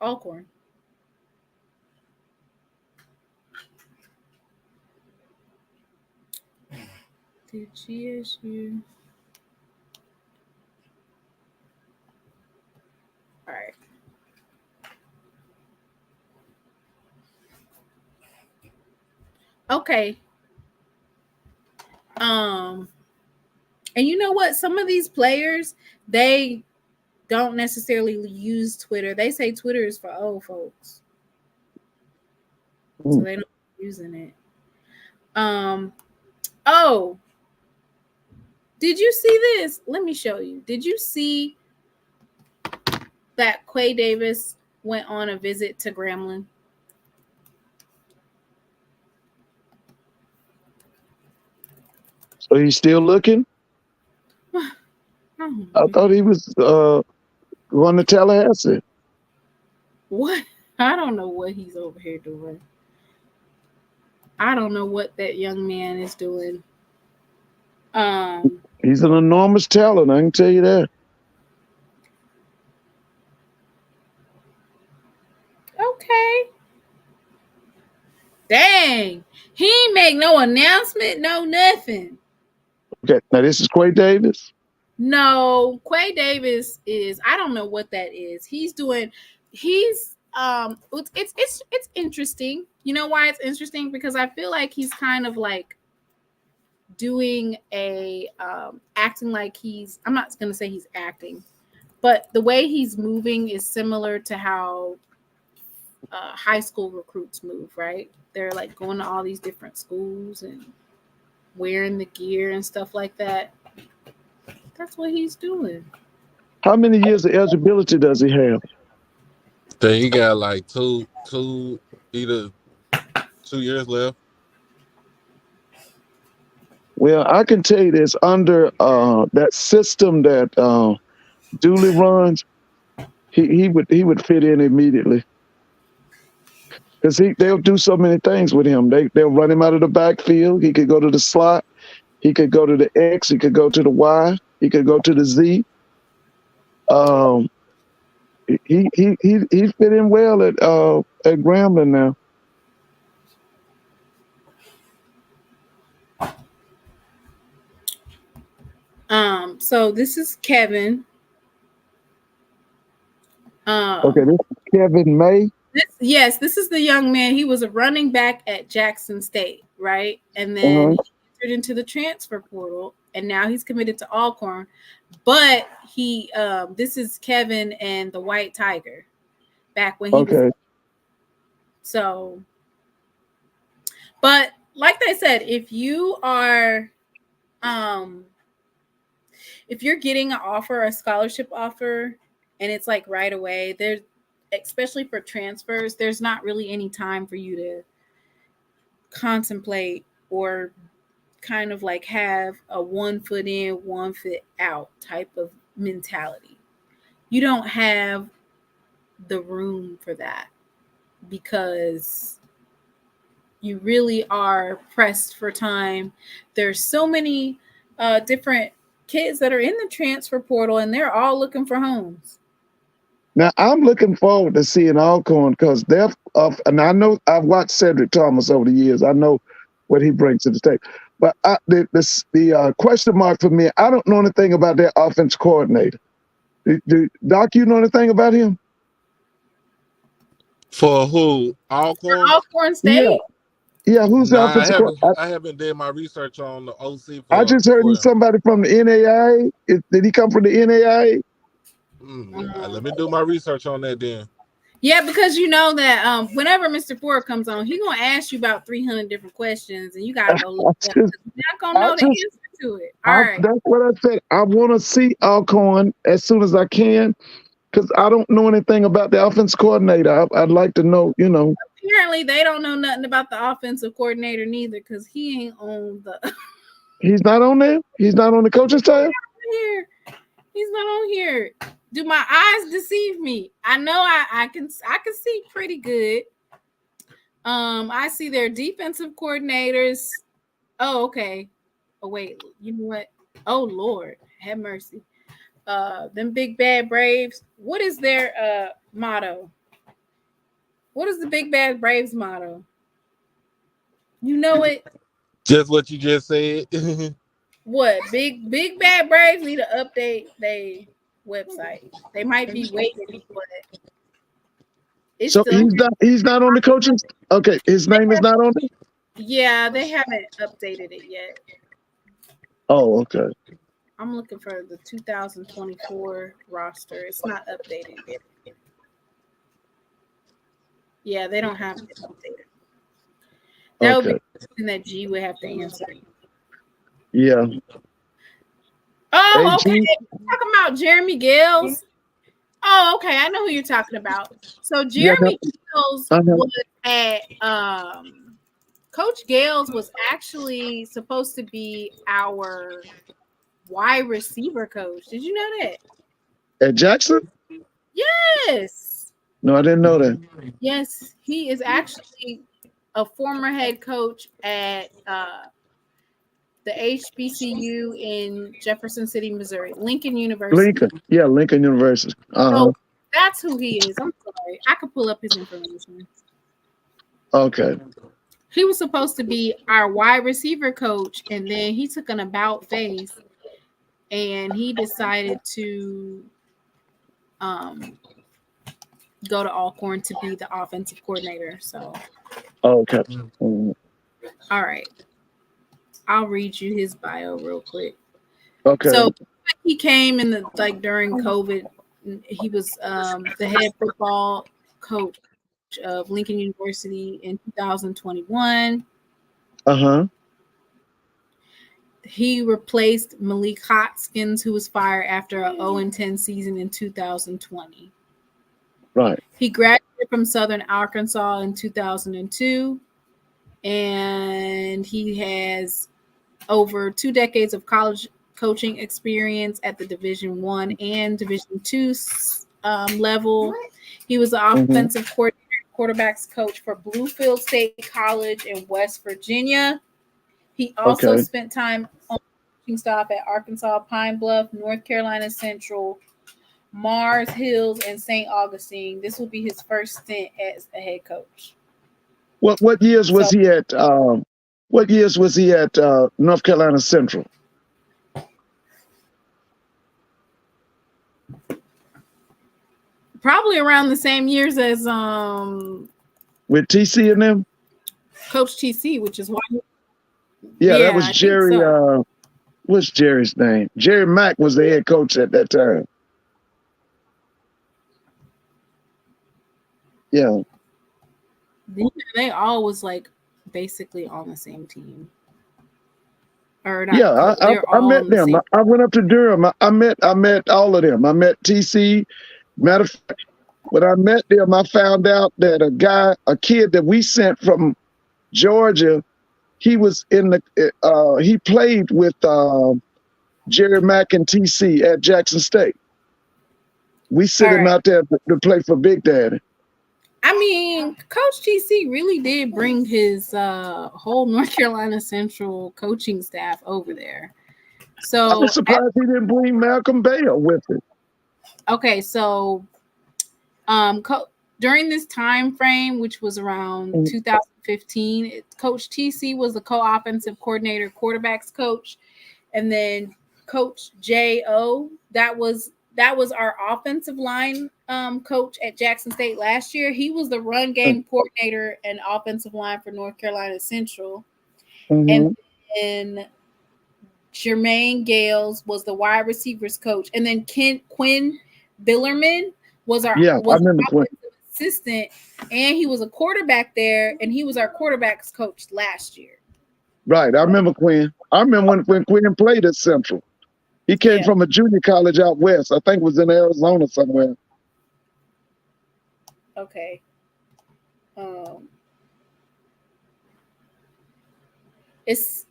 Alcorn. Did GSU? All right. Okay. And you know what? Some of these players, they don't necessarily use Twitter. They say Twitter is for old folks. So they're not using it. Oh, did you see this? Let me show you. Did you see that Quay Davis went on a visit to Grambling? So he's still looking? I thought he was going to Tallahassee. What? I don't know what he's over here doing. I don't know what that young man is doing. He's an enormous talent, I can tell you that. Okay. Dang. He ain't make no announcement, no nothing. Okay, now this is Quay Davis? No, Quay Davis is, I don't know what that is. It's interesting. You know why it's interesting? Because I feel like he's kind of like doing a acting like I'm not going to say he's acting, but the way he's moving is similar to how high school recruits move, right? They're like going to all these different schools and wearing the gear and stuff like that. That's what he's doing. How many years of eligibility does he have? So he got like either 2 years left. Well, I can tell you this, under that system that Dooley runs, he would fit in immediately. Because they'll do so many things with him. They'll run him out of the backfield. He could go to the slot. He could go to the X. He could go to the Y. He could go to the Z. He fit in well at Grambling now. So this is Kevin. Okay, this is Kevin May. This is the young man. He was a running back at Jackson State, right? And then he entered into the transfer portal, and now he's committed to Alcorn. But this is Kevin and the White Tiger back when he was. So, but like they said, if you are, if you're getting an offer, a scholarship offer, and it's like right away, there's, especially for transfers, there's not really any time for you to contemplate or kind of like have a 1 foot in, 1 foot out type of mentality. You don't have the room for that because you really are pressed for time. There's so many different kids that are in the transfer portal, and they're all looking for homes. Now, I'm looking forward to seeing Alcorn because they're and I know I've watched Cedric Thomas over the years. I know what he brings to the table. But the question mark for me, I don't know anything about their offense coordinator. Doc, you know anything about him? For who? Alcorn? Alcorn State? Yeah, who's the offensive coordinator? I haven't done my research on the OC. I just heard he's somebody from the NAIA. Did he come from the NAIA? Let me do my research on that then. Yeah, because you know that whenever Mr. Ford comes on, he's gonna ask you about 300 different questions, and you gotta go look up. You're not gonna know the answer to it. All right. That's what I said. I want to see Alcorn as soon as I can because I don't know anything about the offense coordinator. I'd like to know, you know. Apparently, they don't know nothing about the offensive coordinator neither because he ain't on the. He's not on there. He's not on the coaching staff. He's not on here. Do my eyes deceive me? I know I can see pretty good. I see their defensive coordinators. Oh, okay. Oh, wait. You know what? Oh, Lord. Have mercy. Them Big Bad Braves. What is their motto? What is the Big Bad Braves motto? You know it? Just what you just said. What? Big Bad Braves need to update their website. They might be waiting, but it's so he's not on the coaching. Okay, his name is not on it. Yeah, they haven't updated it yet. Oh, okay. I'm looking for the 2024 roster. It's not updated yet. Yeah, they don't have it updated. That would be something that G would have to answer. Yeah. Oh, okay. You're talking about Jeremy Gales. Oh, okay. I know who you're talking about. So Jeremy Gales was at Coach Gales was actually supposed to be our wide receiver coach. Did you know that? At Jackson? Yes. No, I didn't know that. Yes, he is actually a former head coach at the HBCU in Jefferson City, Missouri, Lincoln University. Lincoln University. So that's who he is. I'm sorry. I could pull up his information. Okay. He was supposed to be our wide receiver coach, and then he took an about face, and he decided to go to Alcorn to be the offensive coordinator. So. Okay. All right. I'll read you his bio real quick. Okay. So he came in during COVID. He was the head football coach of Lincoln University in 2021. He replaced Malik Hoskins, who was fired after an 0-10 season in 2020. Right. He graduated from Southern Arkansas in 2002, and he has over 2 decades of college coaching experience at the Division I and Division II level. He was the offensive quarterbacks coach for Bluefield State College in West Virginia. He also spent time on coaching staff at Arkansas, Pine Bluff, North Carolina Central, Mars Hills, and St. Augustine. This will be his first stint as a head coach. What years was he at? What years was he at North Carolina Central? Probably around the same years as with TC and them. Coach TC, which is why. Yeah, that was I think Jerry. so. What's Jerry's name? Jerry Mack was the head coach at that time. Yeah. They all was like basically on the same team. Or not, Yeah, I met them. I went up to Durham. I met all of them. I met TC. Matter of fact, when I met them, I found out that a kid that we sent from Georgia, he was in the he played with Jerry Mack and TC at Jackson State. We sent him out there to play for Big Daddy. I mean, Coach TC really did bring his whole North Carolina Central coaching staff over there. So I was surprised he didn't bring Malcolm Bale with it. Okay, so during this time frame, which was around 2015, Coach TC was the co-offensive coordinator, quarterbacks coach, and then Coach J.O. that was our offensive line coach at Jackson State last year. He was the run game coordinator and offensive line for North Carolina Central. And then Jermaine Gales was the wide receivers coach. And then Quinn Billerman was our offensive assistant, and he was a quarterback there, and he was our quarterbacks coach last year. Right. I remember Quinn. I remember when Quinn played at Central. He came from a junior college out west. I think it was in Arizona somewhere. Okay. It's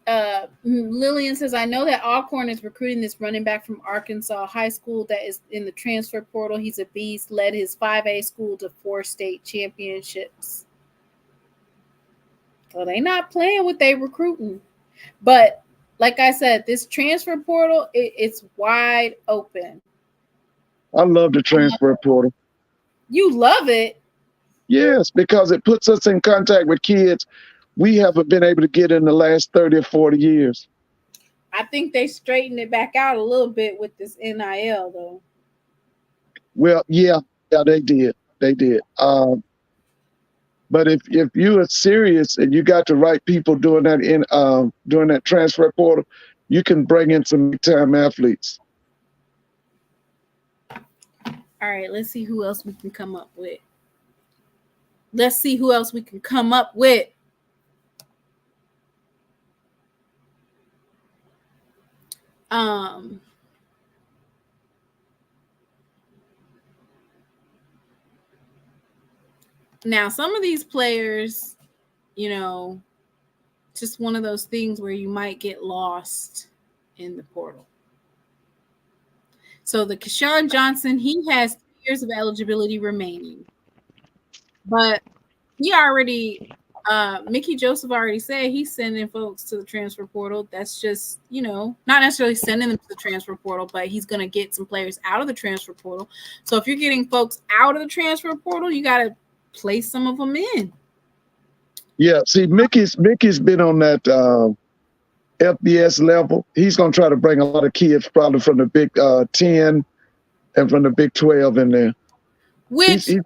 Lillian says, I know that Alcorn is recruiting this running back from Arkansas High School that is in the transfer portal. He's a beast, led his 5A school to 4 state championships. So they not playing with they recruiting. But like I said, this transfer portal, it's wide open. I love the transfer portal. You love it? Yes, because it puts us in contact with kids we haven't been able to get in the last 30 or 40 years. I think they straightened it back out a little bit with this NIL, though. Well, yeah, they did. They did. But if you are serious and you got the right people doing that transfer portal, you can bring in some big-time athletes. All right, let's see who else we can come up with. Now, some of these players, just one of those things where you might get lost in the portal. So the Keshawn Johnson, he has 2 years of eligibility remaining. But he already, Mickey Joseph already said he's sending folks to the transfer portal. That's just, not necessarily sending them to the transfer portal, but he's going to get some players out of the transfer portal. So if you're getting folks out of the transfer portal, you got to place some of them in. Yeah, see, Mickey's been on that FBS level. He's going to try to bring a lot of kids probably from the Big 10 and from the Big 12 in there. Which he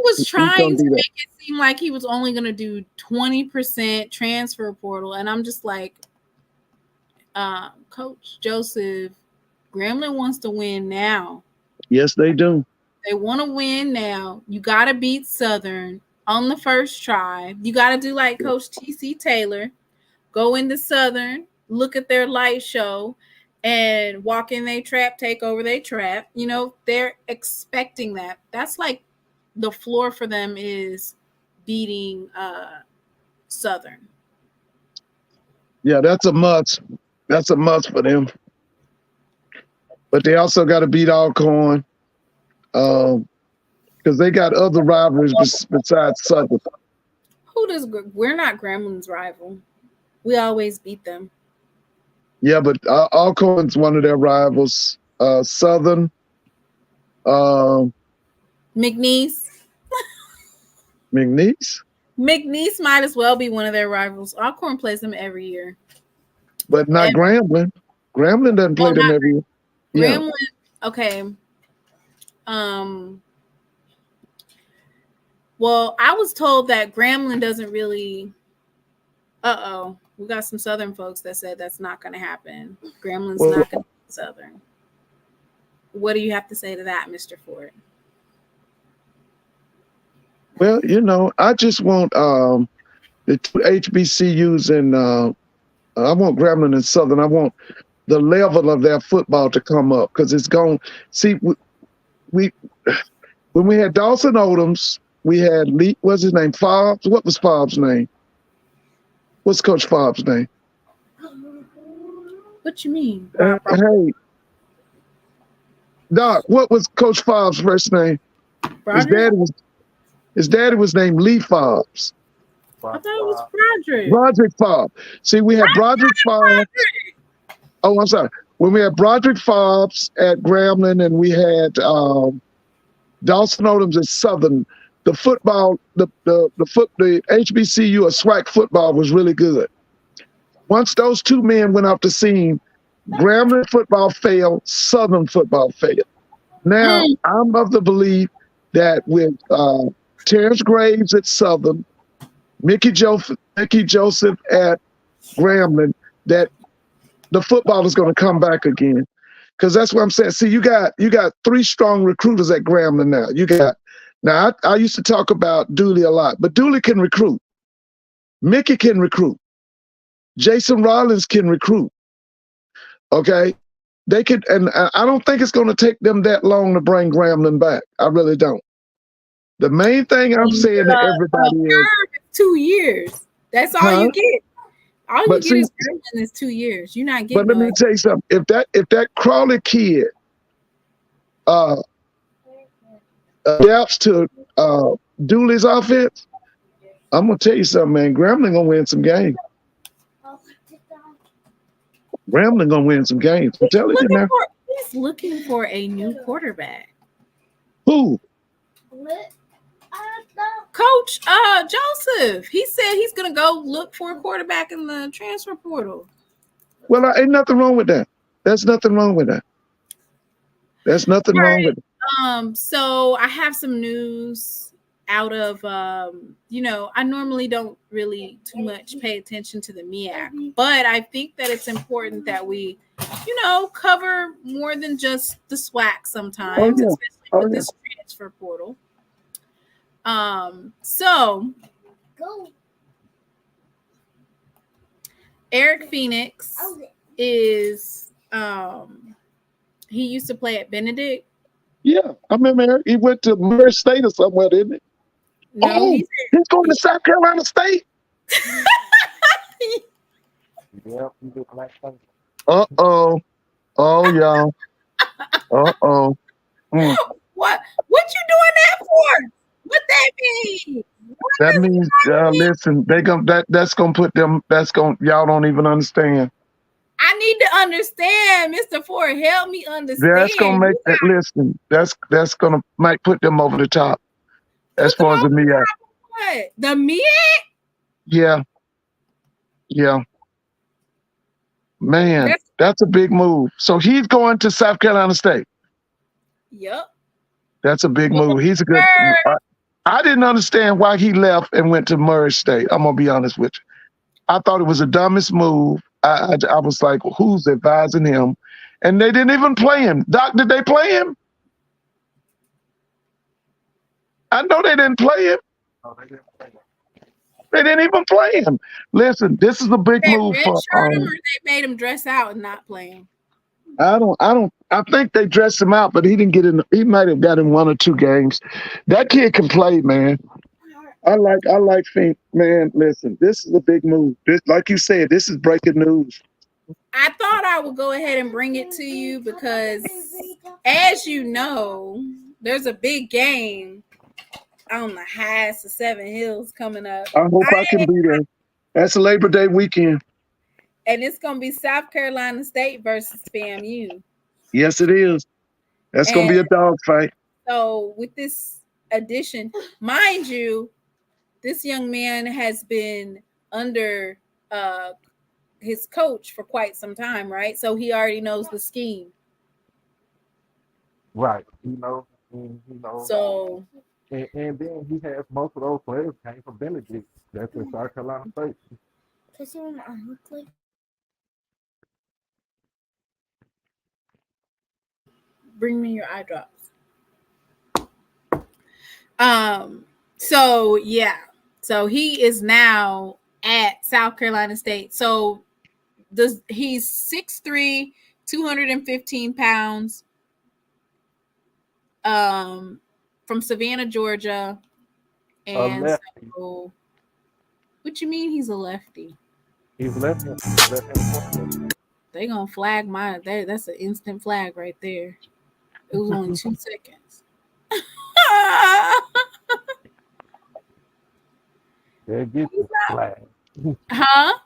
was trying to make it seem like he was only going to do 20% transfer portal. And I'm just like, Coach Joseph, Grambling wants to win now. Yes, they do. They want to win now. You got to beat Southern on the first try. You got to do like Coach T.C. Taylor, go into Southern, look at their light show, and walk in their trap, take over their trap. They're expecting that. That's like the floor for them is beating Southern. Yeah, that's a must. That's a must for them. But they also got to beat Alcorn because they got other rivalries besides Southern. We're not Grambling's rival. We always beat them. Yeah, but Alcorn's one of their rivals. Southern. McNeese. McNeese might as well be one of their rivals. Alcorn plays them every year. But not Grambling. Grambling doesn't play them every year. Grambling, okay. Well, I was told that Grambling doesn't really. We got some Southern folks that said that's not going to happen. Grambling's Well, not going to be Southern. What do you have to say to that, Mr. Ford? well, I just want the two HBCUs and I want Grambling and Southern. I want the level of their football to come up because it's going. See, we when we had Dawson Odoms, we had Lee. What's his name? Fobbs. What was Fobbs' name? What's Coach Fobbs' name? What you mean? Hey, Doc. What was Coach Fobbs' first name? His daddy was named Lee Fobbs. I thought it was Broderick. Broderick Fobbs. See, we had Broderick Fobbs. Oh, I'm sorry. When we had Broderick Fobbs at Grambling and we had Dawson Odoms at Southern, the football, the HBCU or SWAC football was really good. Once those two men went off the scene, Grambling football failed, Southern football failed. Now, I'm of the belief that with Terrence Graves at Southern, Mickey Joseph at Grambling, that the football is going to come back again. Because that's what I'm saying. See, you got three strong recruiters at Grambling now. I used to talk about Dooley a lot, but Dooley can recruit. Mickey can recruit. Jason Rollins can recruit. Okay? They could, and I don't think it's going to take them that long to bring Grambling back. I really don't. The main thing I'm saying to everybody is 2 years. That's all you get. All you get is Grambling is 2 years. You're not getting. But let me tell you something. If that Crawley kid adapts to Dooley's offense, I'm gonna tell you something, man. Grambling gonna win some games. Grambling gonna win some games. I'm telling you now. He's looking for a new quarterback. Who? Coach Joseph. He said he's gonna go look for a quarterback in the transfer portal. Well, ain't nothing wrong with that. There's nothing wrong with that. There's nothing wrong with it. So I have some news out of I normally don't really too much pay attention to the MEAC, but I think that it's important that we, cover more than just the SWAC sometimes, especially with this transfer portal. So Eric Phoenix is he used to play at Benedict. Yeah, I remember Eric. He went to Murray State or somewhere, didn't he? No, he's going to South Carolina State. Uh-oh. Oh, y'all. Uh-oh. What you doing that for? What that mean? That means, listen, that's gonna put them. Y'all don't even understand. I need to understand, Mr. Ford. Help me understand. That's gonna make that. Listen, that's gonna might put them over the top. As far as the MEAC. What? The MEAC? Yeah. Man, that's a big move. So he's going to South Carolina State. Yep. That's a big move. He's a good. I didn't understand why he left and went to Murray State. I'm gonna be honest with you. I thought it was the dumbest move. I was like, who's advising him? And they didn't even play him. Doc, did they play him? I know they didn't play him. They didn't even play him. Listen, this is a big move for. Or they made him dress out and not play him. I think they dressed him out, but he didn't get in. He might have got in 1 or 2 games. That kid can play, man. I like Fink, man. Listen, this is a big move. This, like you said, this is breaking news. I thought I would go ahead and bring it to you because, as you know, there's a big game on the highest of 7 Hills coming up. I hope I can be there. That's Labor Day weekend. And it's going to be South Carolina State versus FAMU. Yes, it is. That's going to be a dogfight. So with this addition, mind you, this young man has been under his coach for quite some time, right? So he already knows the scheme. Right. He knows. So And then he has most of those players came from Benedict. That's in South Carolina State. Bring me your eye drops. So yeah. So he is now at South Carolina State. So he's 6'3", 215 pounds. From Savannah, Georgia. And so, what you mean he's a lefty? He's lefty. They gonna flag that's an instant flag right there. It was only 2 seconds. They'll get the flag. Huh?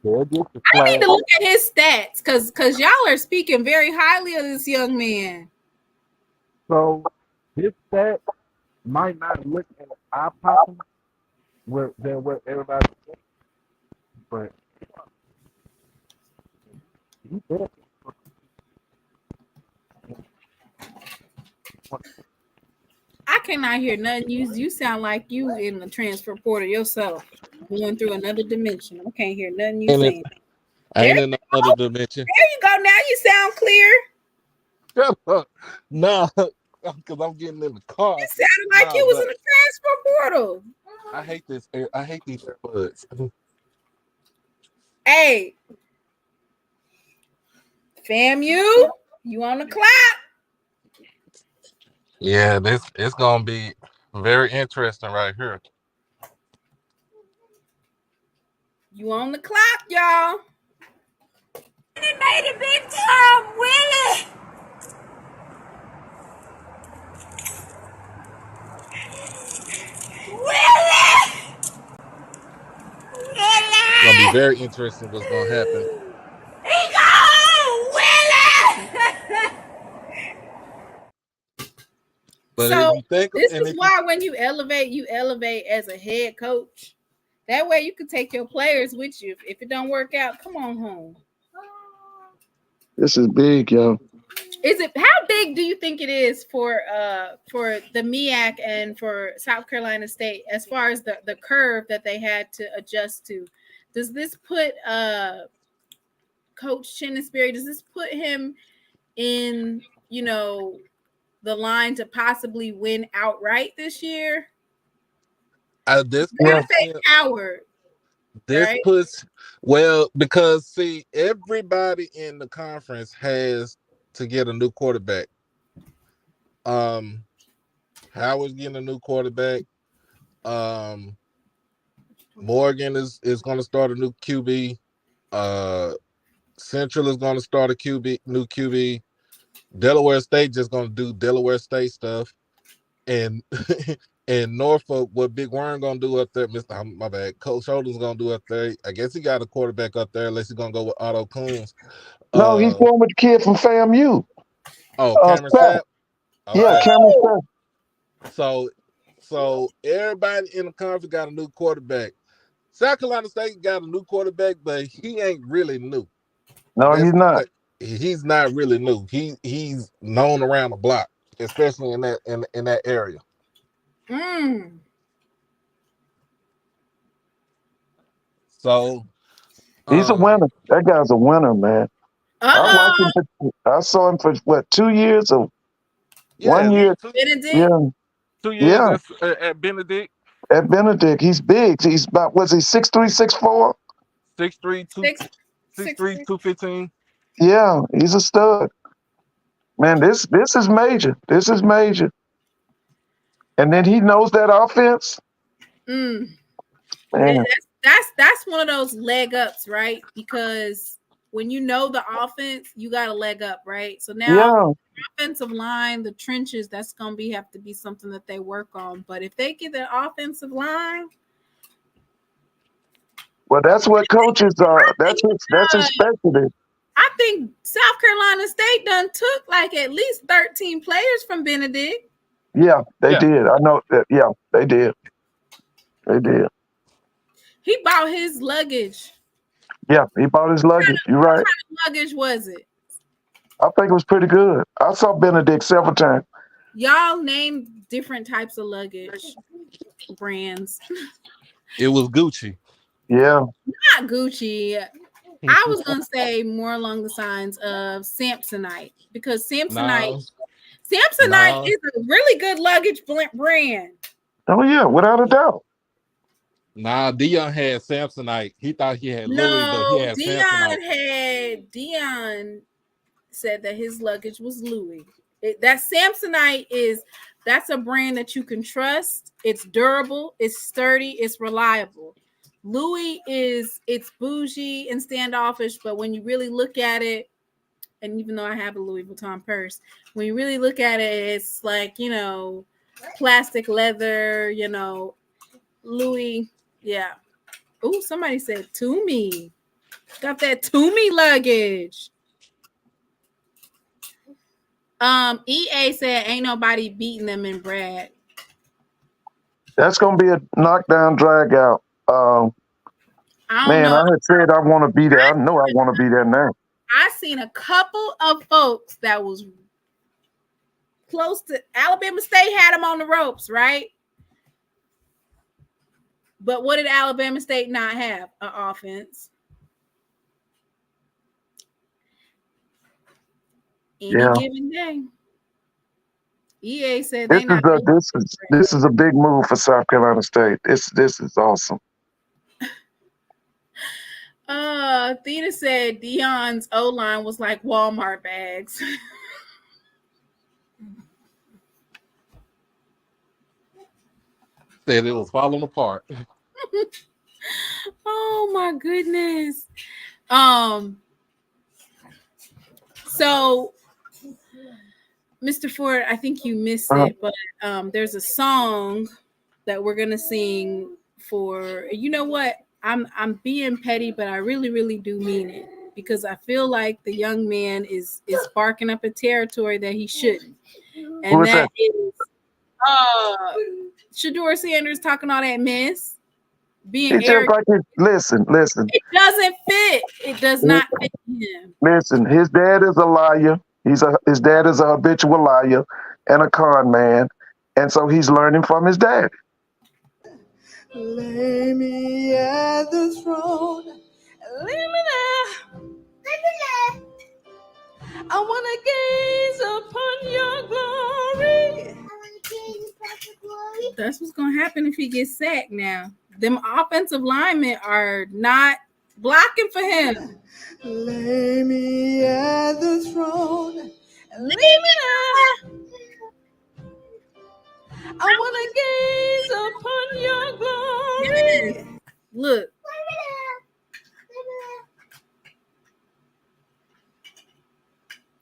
They'll get the I flag. need to look at his stats because y'all are speaking very highly of this young man. So his stats might not look as eye-popping than what everybody thinks, but he better. I cannot hear nothing. You sound like you in the transfer portal yourself, going through another dimension. I can't hear nothing you saying. I ain't in another dimension. There you go. Now you sound clear. Shut up. No, because I'm getting in the car. You sounded like you was in the transfer portal. I hate this. I hate these AirPods. Hey, FAMU, you on the clock? Yeah, it's gonna be very interesting right here. You on the clock, y'all? It made it big time, Willie. It's gonna be very interesting what's gonna happen. He gone, Willie. But So if you think, this is why when you elevate as a head coach. That way you can take your players with you. If it don't work out, come on home. This is big, yo. How big do you think it is for the MEAC and for South Carolina State as far as the curve that they had to adjust to? Does this put Coach Chinnisberry, does this put him in, the line to possibly win outright this year? This Howard. This right? puts because see, everybody in the conference has to get a new quarterback. Howard's getting a new quarterback. Morgan is going to start a new QB. Central is going to start a new QB. Delaware State just going to do Delaware State stuff, and and Norfolk, what Big Worm going to do up there? My bad. Coach Holden's going to do up there. I guess he got a quarterback up there, unless he's going to go with Otto Coons. No, he's going with the kid from FAMU. Oh, Cameron Sapp. Okay. Yeah, Cameron Sapp. So everybody in the conference got a new quarterback. South Carolina State got a new quarterback, but he ain't really new. No, he's not. He's not really new. He's known around the block, especially in that area. So he's a winner. That guy's a winner, man. I saw him for 2 years or 1 year. Benedict? 2 years at Benedict. At Benedict, he's big. He's about 6'3", 6'4"? 6'3", 215. Yeah, he's a stud. Man, this is major. This is major. And then he knows that offense. Man. That's one of those leg ups, right? Because when you know the offense, you got a leg up, right? So now the offensive line, the trenches, that's gonna have to be something that they work on. But if they get the offensive line, well, that's what coaches are. That's expected. I think South Carolina State done took like at least 13 players from Benedict. Yeah, they did. I know that. Yeah, they did. They did. He bought his luggage. Yeah, he bought his luggage. You're right. What kind of luggage was it? I think it was pretty good. I saw Benedict several times. Y'all name different types of luggage brands. It was Gucci. Yeah. Not Gucci. I was gonna say more along the lines of Samsonite because Samsonite is a really good luggage brand. Oh yeah, without a doubt. Nah, Dion had Samsonite. He thought he had Louis, but he had Samsonite. Dion said that his luggage was Louis. That Samsonite that's a brand that you can trust. It's durable, it's sturdy, it's reliable. Louis it's bougie and standoffish, but when you really look at it, and even though I have a Louis Vuitton purse, when you really look at it, it's like, plastic leather, Louis. Yeah. Oh, somebody said Toomey. Got that Toomey luggage. EA said ain't nobody beating them in Brad. That's gonna be a knockdown drag out. I had said I want to be there. I know I want to be there now. I seen a couple of folks that was close to Alabama State had them on the ropes, right? But what did Alabama State not have? An offense. Given day. EA said this is a big move for South Carolina State. This is awesome. Theta said Dion's O-line was like Walmart bags. Said it was falling apart. Oh my goodness. So Mr. Ford, I think you missed it, but there's a song that we're gonna sing for. You know what? I'm being petty, but I really, really do mean it because I feel like the young man is barking up a territory that he shouldn't, and that is Shador Sanders talking all that mess, being arrogant. Listen. It doesn't fit. It does not fit him. Listen, his dad is a liar. His dad is a habitual liar and a con man, and so he's learning from his dad. Lay me at the throne, leave me there. I want to gaze upon your glory. That's what's gonna happen if he gets sacked now. Them offensive linemen are not blocking for him. Lay me at the throne, leave me there. I want to gaze upon your glory. Yes. Look.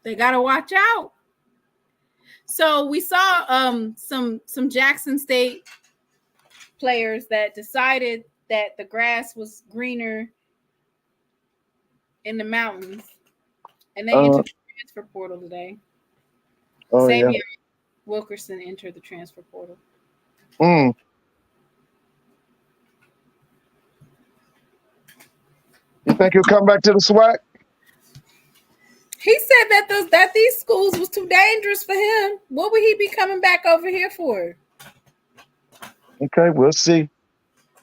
They gotta watch out. So we saw some Jackson State players that decided that the grass was greener in the mountains, and they entered the transfer portal today. Savion Wilkerson entered the transfer portal. You think he'll come back to the SWAC? He said that these schools was too dangerous for him. What would he be coming back over here for? Okay, we'll see.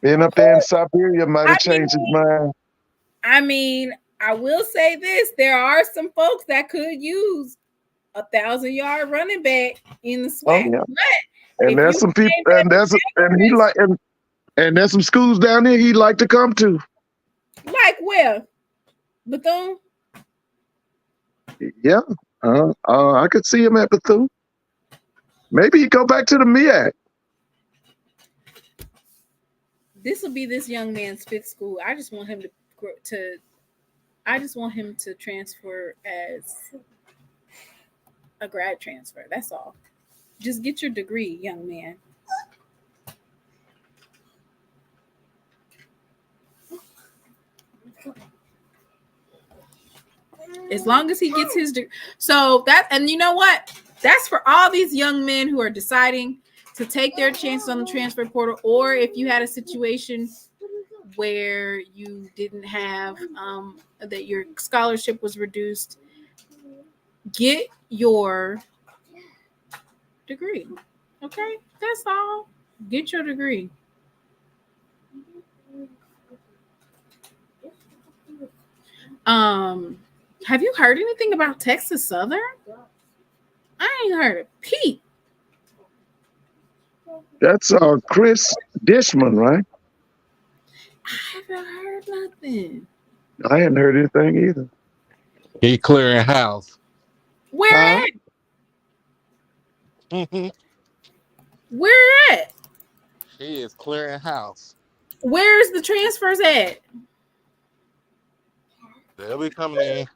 Being up there in Siberia might have changed his mind. I mean, I will say this: there are some folks that could use a 1,000-yard running back in the SWAC. Oh, yeah. And there's some people, and there's some schools down there he'd like to come to. Like where? Bethune? Yeah, I could see him at Bethune. Maybe he'd go back to the MEAC. This will be this young man's fifth school. I just want him to transfer as a grad transfer. That's all. Just get your degree, young man. As long as he gets his degree. So that, and you know what? That's for all these young men who are deciding to take their chances on the transfer portal, or if you had a situation where you didn't have that your scholarship was reduced, get your degree. Okay, that's all. Get your degree. Have you heard anything about Texas Southern? I ain't heard of Pete. That's Chris Dishman, right? I haven't heard nothing. I hadn't heard anything either. He clearing house. Where at? Where at? He is clearing house. Where's the transfers at? They'll be coming in.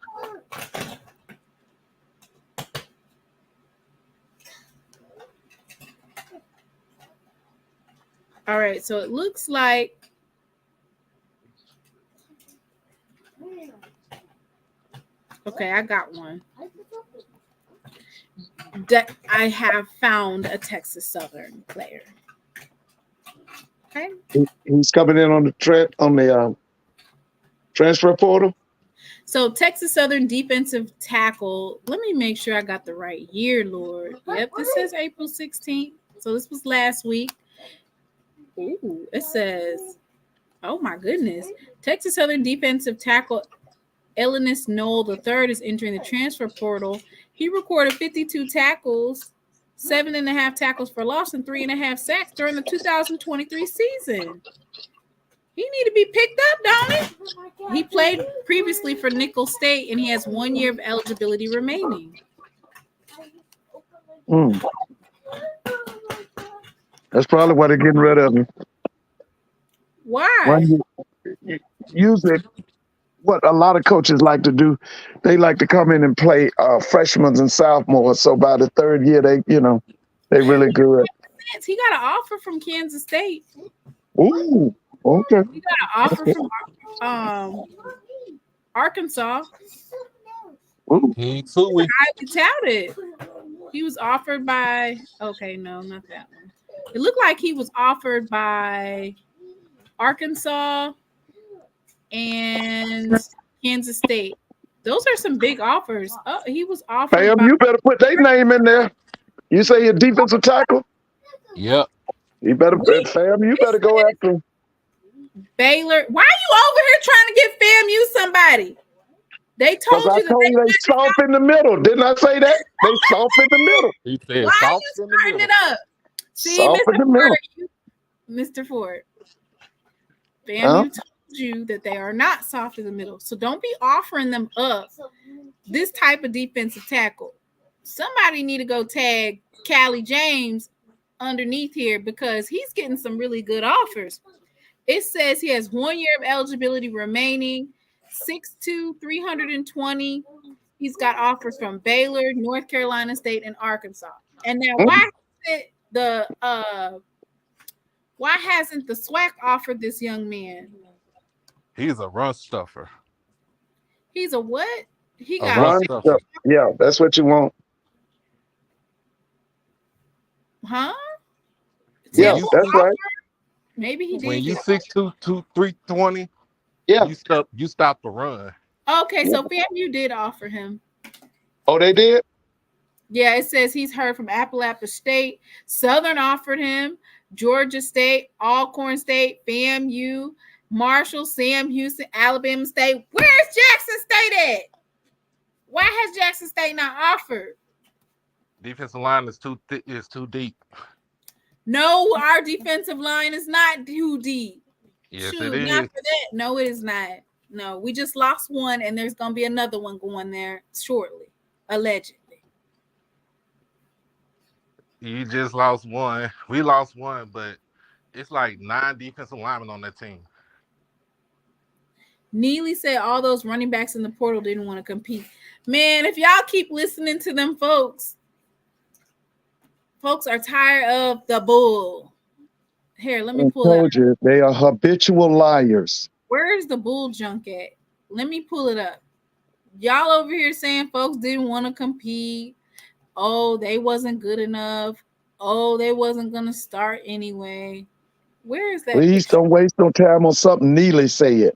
All right, so it looks like okay, I got one. I have found a Texas Southern player. Okay. He's coming in on the transfer portal. So Texas Southern defensive tackle. Let me make sure I got the right year, Lord. Yep, this says April 16th. So this was last week. Ooh, it says, oh my goodness. Texas Southern defensive tackle Ellis Knoll III is entering the transfer portal. He recorded 52 tackles, 7.5 tackles for loss, and 3.5 sacks during the 2023 season. He need to be picked up, don't he? He played previously for Nickel State, and he has 1 year of eligibility remaining. That's probably why they're getting rid of him. Why? Usually, what a lot of coaches like to do, they like to come in and play freshmen and sophomores. So by the third year, they really good. He got an offer from Kansas State. Ooh, okay. He got an offer from Arkansas. Ooh. He's highly touted. He was offered by. Okay, no, not that one. It looked like he was offered by Arkansas and Kansas State. Those are some big offers. Oh, he was offered. Fam, you better put their name in there. You say you're defensive tackle? Yep. You better, Fam, you better go after him. Baylor. Why are you over here trying to get FAMU somebody? They told you they soft in the middle. Didn't I say that? They soft in the middle. He said why soft are you in the starting middle. it up? See, Soft in the middle. Mr. Ford. FAMU told you that they are not soft in the middle. So don't be offering them up this type of defensive tackle. Somebody need to go tag Callie James underneath here because he's getting some really good offers. It says he has 1 year of eligibility remaining, 6'2", 320. He's got offers from Baylor, North Carolina State, and Arkansas. And now why hasn't the SWAC offered this young man? He's a run stuffer. He's a what? He A got run stuffer. Yeah, that's what you want. Huh? Yeah, that's right. Maybe he did. When you 6'2", 320, yeah, you stop the run. Okay, so FAMU did offer him. Oh, they did? Yeah, it says he's heard from Appalachia State. Southern offered him. Georgia State, Alcorn State, FAMU, Marshall, Sam Houston, Alabama State. Where's Jackson State at? Why has Jackson State not offered? Defensive line is too thick. It's too deep. No, our defensive line is not too deep. Yes, Shoot, it is. not for that. No, it is not. No, we just lost one, and there's going to be another one going there shortly, allegedly. You just lost one. We lost one, but it's like 9 defensive linemen on that team. Neely said all those running backs in the portal didn't want to compete. Man, if y'all keep listening to them folks are tired of the bull. Here, let me pull it up. They are habitual liars. Where's the bull junk at? Let me pull it up. Y'all over here saying folks didn't want to compete. Oh, they wasn't good enough. Oh, they wasn't going to start anyway. Where is that? Please don't waste no time on something Neely said.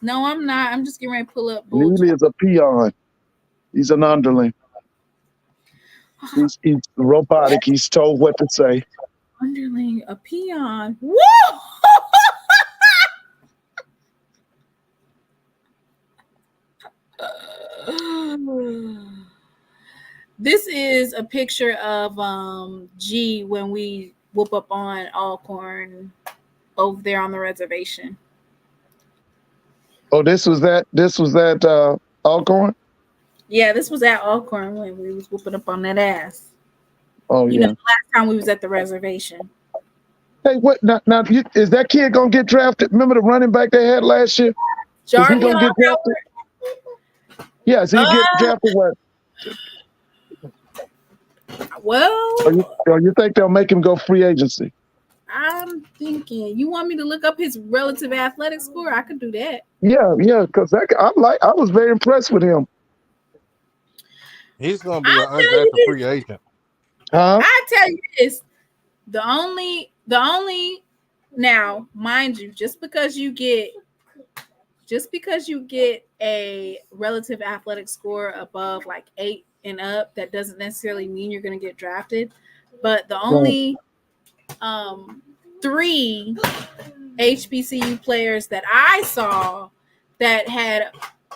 No, I'm not. I'm just getting ready to pull up bull Neely junk. is a peon. He's an underling. He's robotic. He's told what to say. Underling, a peon. Woo! This is a picture of G when we whoop up on Alcorn over there on the reservation. Oh, this was at Alcorn? Yeah, this was at Alcorn when we was whooping up on that ass. Oh, You yeah. know, the last time we was at the reservation. Hey, what now is that kid gonna get drafted? Remember the running back they had last year? Is he Jarvis gonna get drafted? Yeah, is he get drafted what? Well, Or you think they'll make him go free agency? I'm thinking, you want me to look up his relative athletic score? I could do that. Yeah, because I was very impressed with him. He's gonna be an undrafted free agent. Huh? I tell you this, the only now, mind you, just because you get a relative athletic score above like 8 and up, that doesn't necessarily mean you're going to get drafted. But the only 3 HBCU players that I saw that had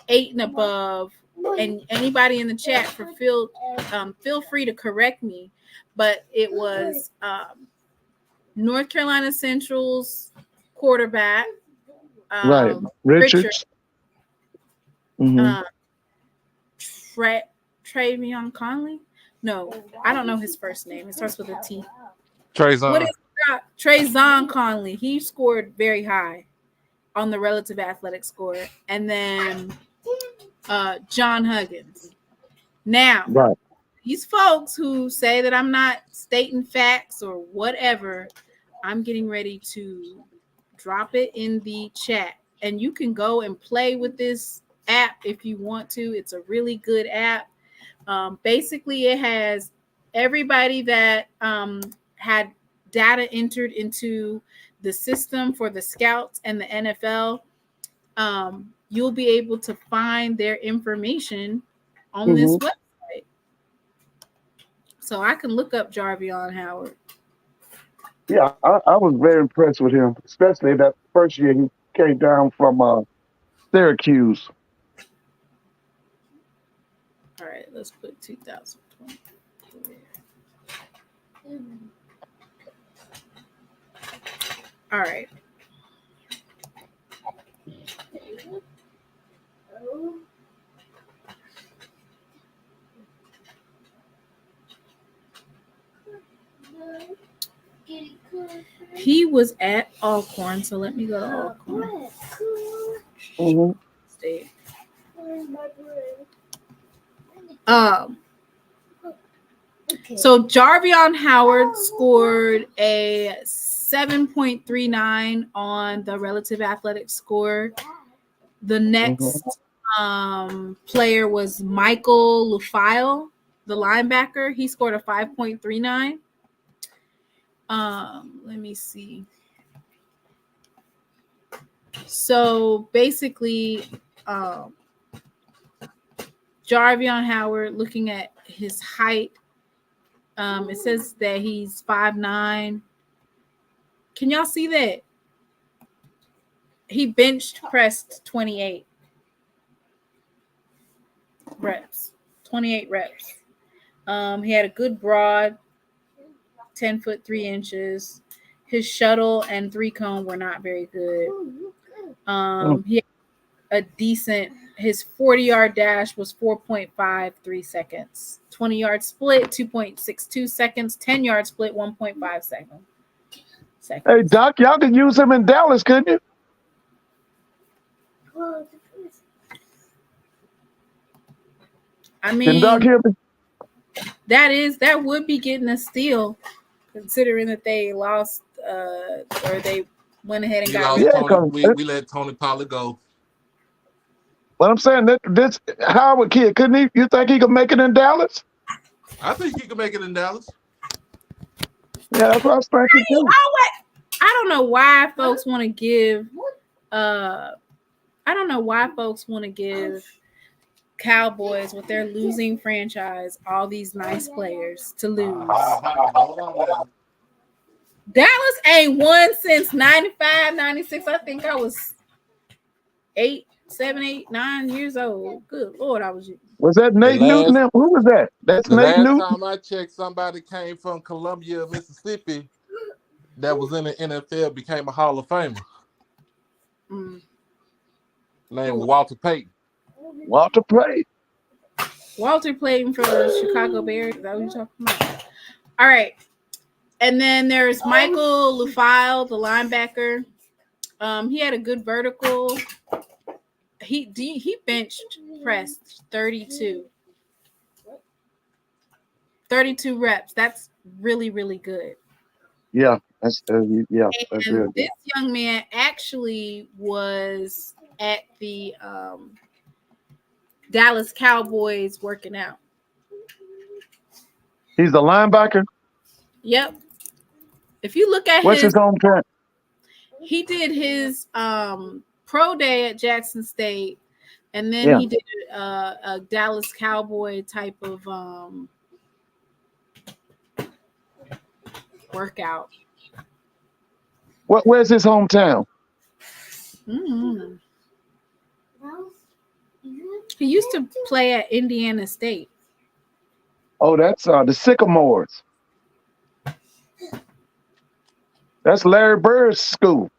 8 and above, and anybody in the chat feel free to correct me, but it was North Carolina Central's quarterback, Right, Richards. Mm-hmm. Travion Conley. No, I don't know his first name. It starts with a T. Trayvon. Trayvon Conley. He scored very high on the relative athletic score, and then John Huggins. Now, right. These folks who say that I'm not stating facts or whatever, I'm getting ready to drop it in the chat. And you can go and play with this app if you want to. It's a really good app. Basically, it has everybody that had data entered into the system for the scouts and the NFL. You'll be able to find their information on this website. So I can look up Jarvion Howard. Yeah, I was very impressed with him, especially that first year he came down from Syracuse. All right, let's put 2020. All right. He was at Alcorn, so let me go to Alcorn State. So Jarvion Howard scored a 7.39 on the relative athletic score. The next player was Michael Lufile, the linebacker. He scored a 5.39. Let me see. So basically, Jarvion Howard, looking at his height, it says that he's 5'9". Can y'all see that? He bench pressed 28 reps. 28 reps. He had a good broad, 10 foot 3 inches. His shuttle and 3-cone were not very good. He had a decent. His 40-yard dash was 4.53 seconds. 20-yard split, 2.62 seconds. 10-yard split, 1.5 seconds. Hey, Doc, y'all could use him in Dallas, couldn't you? I mean, can Doc hear me? That would be getting a steal, considering that they lost or they went ahead and got rid of Tony. We let Tony Pollard go. But I'm saying that this Howard kid, couldn't he? You think he could make it in Dallas? I think he could make it in Dallas. Yeah, that's what I was thinking too. I don't know why folks want to give Cowboys with their losing franchise, all these nice players to lose. Hold on now. Dallas ain't won since 95, 96. I think I was 8, 7, 8, 9 years old. Good Lord, I was. Was that Nate Newton? Who was that? That's The Nate last Newton. time I checked, somebody came from Columbia, Mississippi, that was in the NFL, became a Hall of Famer. Named Walter Payton. Walter Payton. Walter played for the Chicago Bears. Is that what you're talking about? All right. And then there's Michael Lufile, the linebacker. He had a good vertical. He bench pressed 32 reps. That's really, really good. Yeah, that's really good. This young man actually was at the Dallas Cowboys working out. He's the linebacker? Yep. If you look at what's his hometown? He did his pro day at Jackson State, and then he did a Dallas Cowboy type of workout. Where's his hometown? Mm-hmm. He used to play at Indiana State. Oh, that's the Sycamores. That's Larry Bird's school.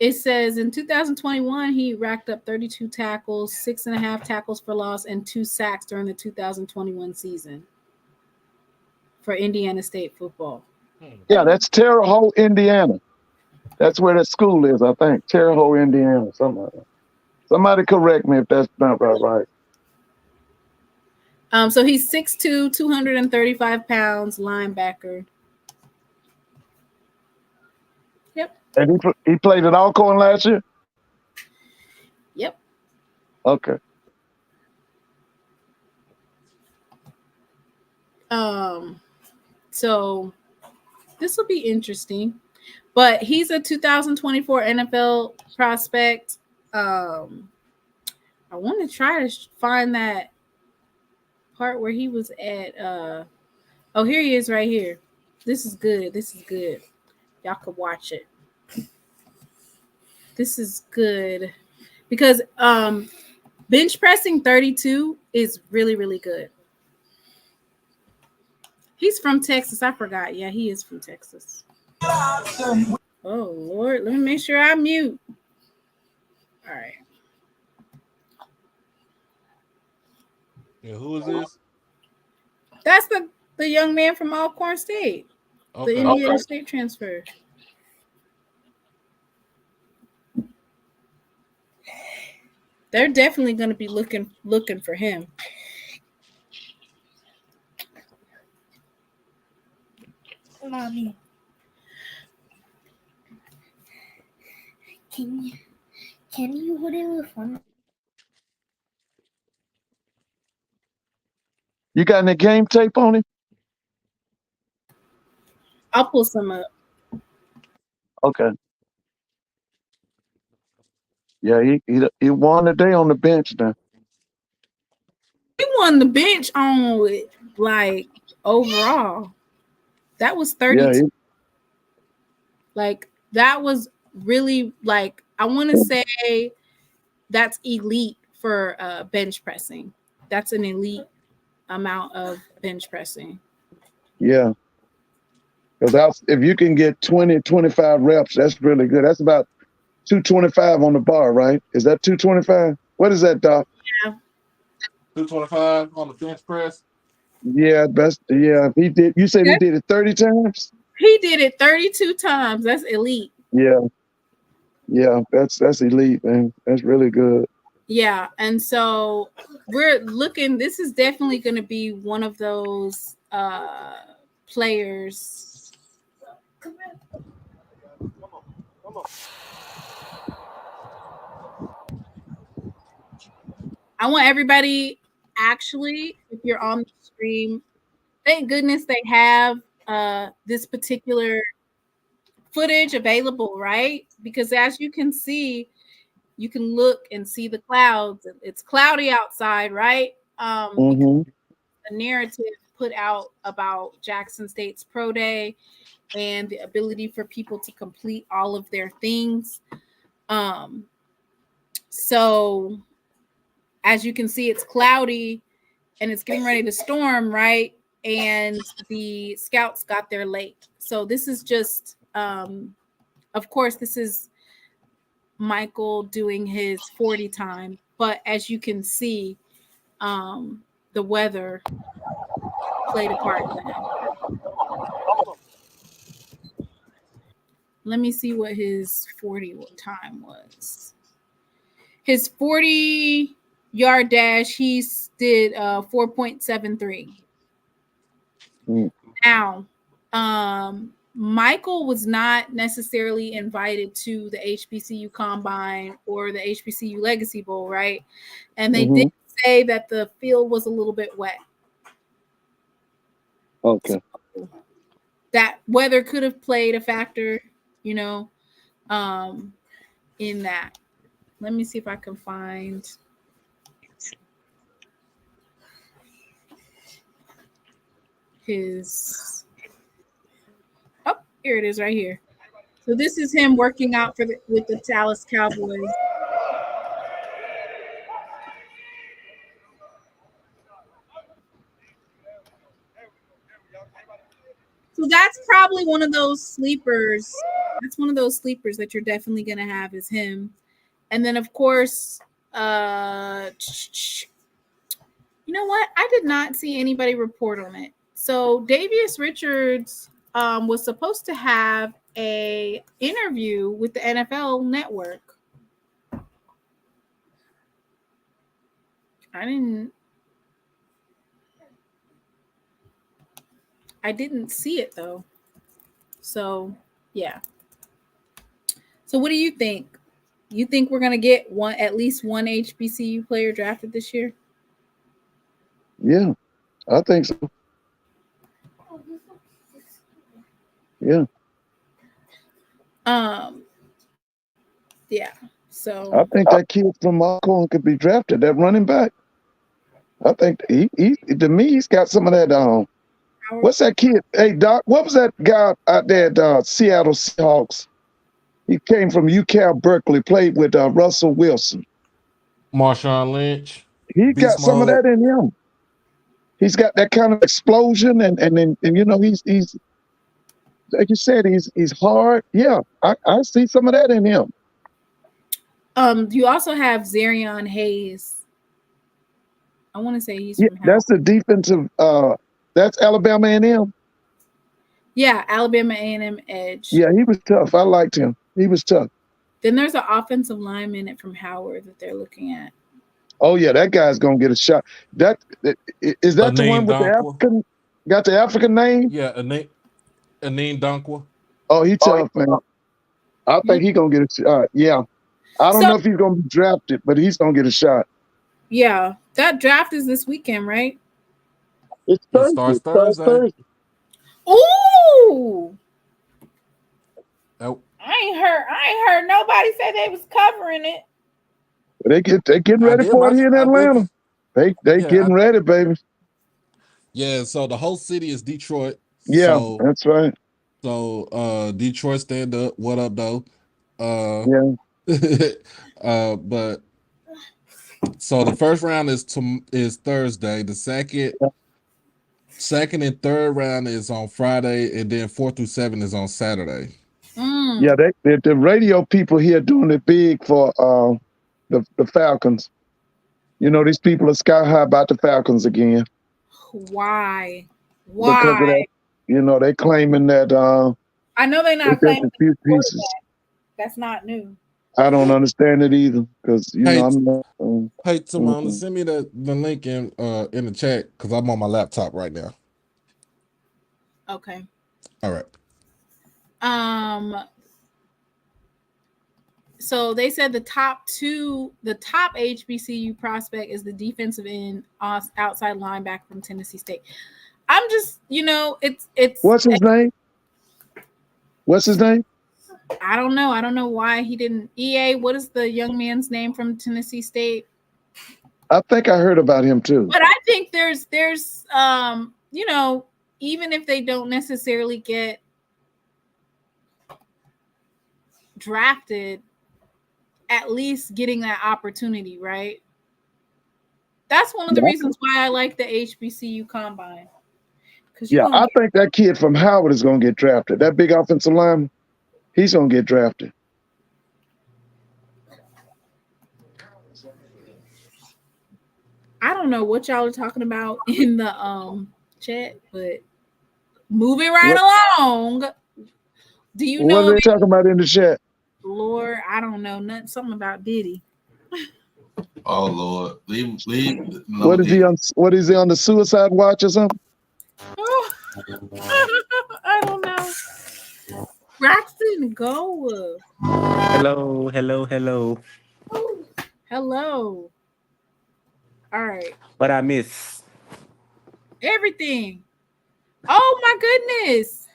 It says in 2021, he racked up 32 tackles, 6.5 tackles for loss, and 2 sacks during the 2021 season for Indiana State football. Yeah, that's Terre Haute, Indiana. That's where that school is, I think. Terre Haute, Indiana, something like that. Somebody correct me if that's not right. So he's 6'2", 235 pounds, linebacker. Yep. And he played at Alcorn last year? Yep. Okay. So this will be interesting. But he's a 2024 NFL prospect. I want to try to find that part where he was at. Oh, here he is right here. This is good. Y'all could watch it. This is good because bench pressing 32 is really, really good. He's from Texas. I forgot. Yeah, he is from Texas. Oh, Lord. Let me make sure I mute. All right. Yeah, who is this? That's the young man from Alcorn State. Okay. The Indiana State transfer. They're definitely going to be looking for him. Mommy, can you put it with one? You got any game tape on him? I'll pull some up. Okay. Yeah, he won today on the bench now. He won the bench on like overall. That was 32. Yeah, that was really like I want to say that's elite for bench pressing. That's an elite amount of bench pressing. Yeah. Because if you can get 20, 25 reps, that's really good. That's about 225 on the bar, right? Is that 225? What is that, Doc? Yeah. 225 on the bench press. Yeah, he did. You said he did it 30 times? He did it 32 times. That's elite. Yeah. Yeah, that's elite, man. That's really good. Yeah, and so we're looking. This is definitely going to be one of those players. Come on. I want everybody, actually, if you're on the stream, thank goodness they have this particular footage available, right? Because as you can see, you can look and see the clouds. It's cloudy outside, right? Mm-hmm. A narrative put out about Jackson State's pro day and the ability for people to complete all of their things. So as you can see, it's cloudy and it's getting ready to storm, right? And the scouts got there late. So this is just, of course, this is Michael doing his 40 time. But as you can see, the weather played a part in that. Let me see what his 40 time was. His 40-yard dash, he did 4.73. Now, Michael was not necessarily invited to the HBCU Combine or the HBCU Legacy Bowl, right? And they did say that the field was a little bit wet. Okay. So that weather could have played a factor, in that. Let me see if I can find his. Oh, here it is right here. So this is him working out with the Dallas Cowboys. So that's probably one of those sleepers. That's one of those sleepers that you're definitely going to have is him. And then, of course, you know what? I did not see anybody report on it. So Davius Richards was supposed to have a interview with the NFL Network. I didn't see it though. So yeah. So what do you think? You think we're gonna get at least one HBCU player drafted this year? Yeah, I think so. Yeah. Yeah. So I think that kid from Alcorn could be drafted. That running back. I think he to me he's got some of that. What's that kid? Hey Doc, what was that guy out there at Seattle Seahawks? He came from UCal Berkeley, played with Russell Wilson. Marshawn Lynch. He got some of that in him. He's got that kind of explosion, and he's like you said, he's hard. Yeah, I see some of that in him. You also have Zarion Hayes. I want to say he's from that's the defensive. That's Alabama A&M. Yeah, Alabama A&M edge. Yeah, he was tough. I liked him. He was tough. Then there's an offensive lineman from Howard that they're looking at. Oh yeah, that guy's gonna get a shot. Is that the one with the African? Got the African name? Yeah, Anin Dankwa. Oh, he tough, man. I think he's gonna get a shot. Yeah, I don't know if he's gonna be drafted, but he's gonna get a shot. Yeah, that draft is this weekend, right? It starts Thursday. Ooh. Oh. I ain't heard nobody say they was covering it. They getting ready for it here in Atlanta. They getting ready, baby. Yeah, so the whole city is Detroit. Yeah, that's right. So Detroit stand up. What up, though? Yeah. But so the first round is Thursday. The second and third round is on Friday, and then 4 through 7 is on Saturday. Yeah, the radio people here doing it big for the Falcons. You know, these people are sky high about the Falcons again. Why? Because of that, they claiming that. I know they're not claiming a few pieces. That's not new. I don't understand it either, because I'm not. Hey, Timon, send me the link in the chat because I'm on my laptop right now. Okay. All right. So they said the top HBCU prospect is the defensive end outside linebacker from Tennessee State. I'm just, it's What's his name? I don't know. I don't know why he didn't. EA, what is the young man's name from Tennessee State? I think I heard about him too. But I think there's you know, even if they don't necessarily get drafted, at least getting that opportunity, right? That's one of the reasons why I like the HBCU combine. Yeah, I think that kid from Howard is going to get drafted. That big offensive lineman, he's going to get drafted. I don't know what y'all are talking about in the chat, but moving right along. Do you know what are they talking about in the chat? Lord, I don't know. Nothing. Something about Diddy. Oh Lord, leave. What is he on? What is he on the suicide watch or something? Oh, I don't know. Braxton, go. Hello. Hello. All right. What I miss? Everything. Oh my goodness.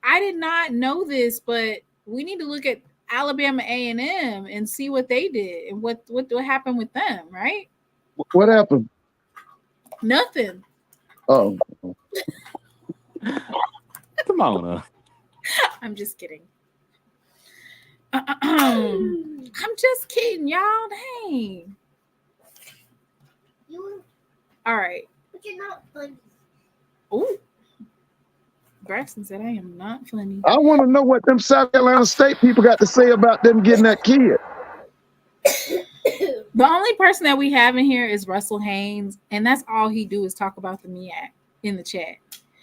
I did not know this, but we need to look at Alabama A&M and see what they did and what happened with them, right? What happened? Nothing. Oh. Come on. I'm just kidding. I'm just kidding, y'all. Dang. All right. But you're not funny. Ooh. Braxton said, I am not funny. I want to know what them South Carolina State people got to say about them getting that kid. The only person that we have in here is Russell Haynes, and that's all he do is talk about the MEAC in the chat.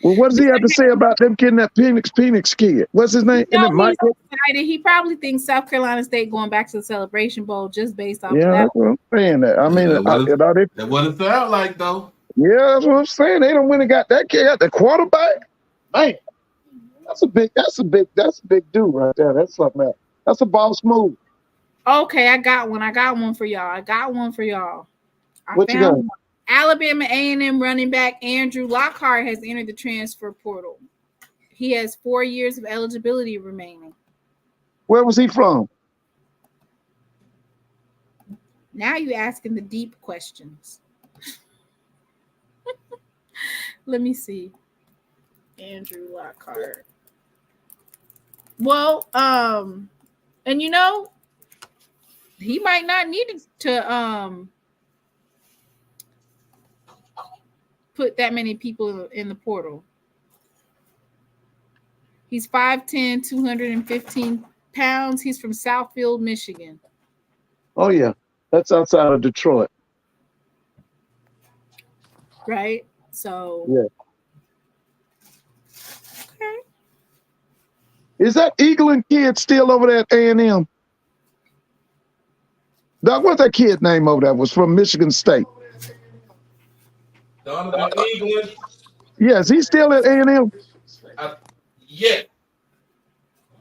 Well, what does he have to say about them getting that Penix kid? What's his name? No, he's excited. He probably thinks South Carolina State going back to the Celebration Bowl just based off of that. That's what I'm saying. I mean, that what it sound like though. Yeah, that's what I'm saying. They don't win and got that kid, got the quarterback. Man, that's a big dude right there. That's something else. That's a boss move. Okay, I got one for y'all. What you got? One. Alabama A&M running back Andrew Lockhart has entered the transfer portal. He has 4 years of eligibility remaining. Where was he from? Now you asking the deep questions. Let me see. Andrew Lockhart. Well, and you know, he might not need to put that many people in the portal. He's 5'10", 215 pounds. He's from Southfield, Michigan. Oh yeah, that's outside of Detroit. Right? So yeah. Okay. Is that Eaglin kid still over there at A&M? Doc, what's that kid name over there? Was from Michigan State. Donovan Eaglin. Yes, he's still at A&M. Yeah.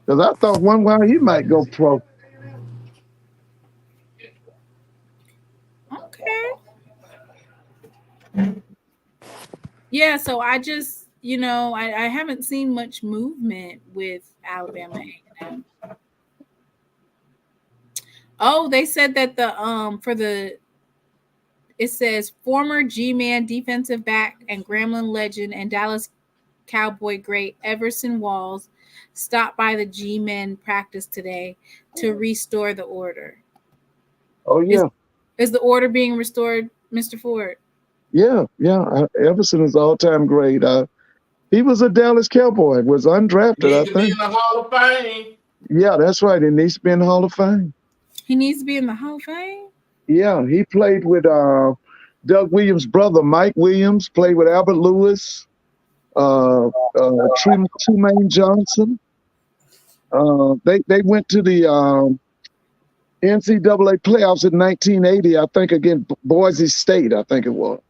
Because I thought one while he might go pro. Okay. Yeah, so I just, you know, I haven't seen much movement with Alabama A&M. Oh, they said that it says former G-Man defensive back and Grambling legend and Dallas Cowboy great Everson Walls stopped by the G-Men practice today to restore the order. Oh, yeah. Is the order being restored, Mr. Ford? Yeah. Everson is all-time great. He was a Dallas Cowboy, was undrafted, I think. Be in the Hall of Fame. Yeah, that's right. He needs to be in the Hall of Fame. He needs to be in the Hall of Fame? Yeah, he played with Doug Williams' brother, Mike Williams, played with Albert Lewis, Trumaine Johnson. They went to the NCAA playoffs in 1980, I think, against Boise State, I think it was.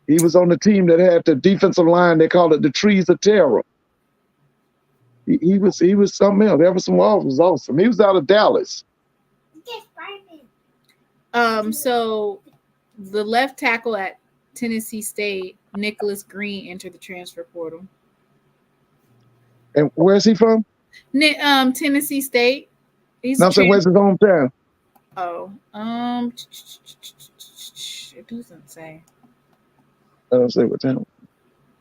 He was on the team that had the defensive line. They called it the Trees of Terror. He was something else. Everson Walls was awesome. He was out of Dallas. So the left tackle at Tennessee State, Nicholas Green, entered the transfer portal. And where's he from? Tennessee State. He's Now I'm saying, where's his hometown? Oh, it doesn't say. I don't say what town.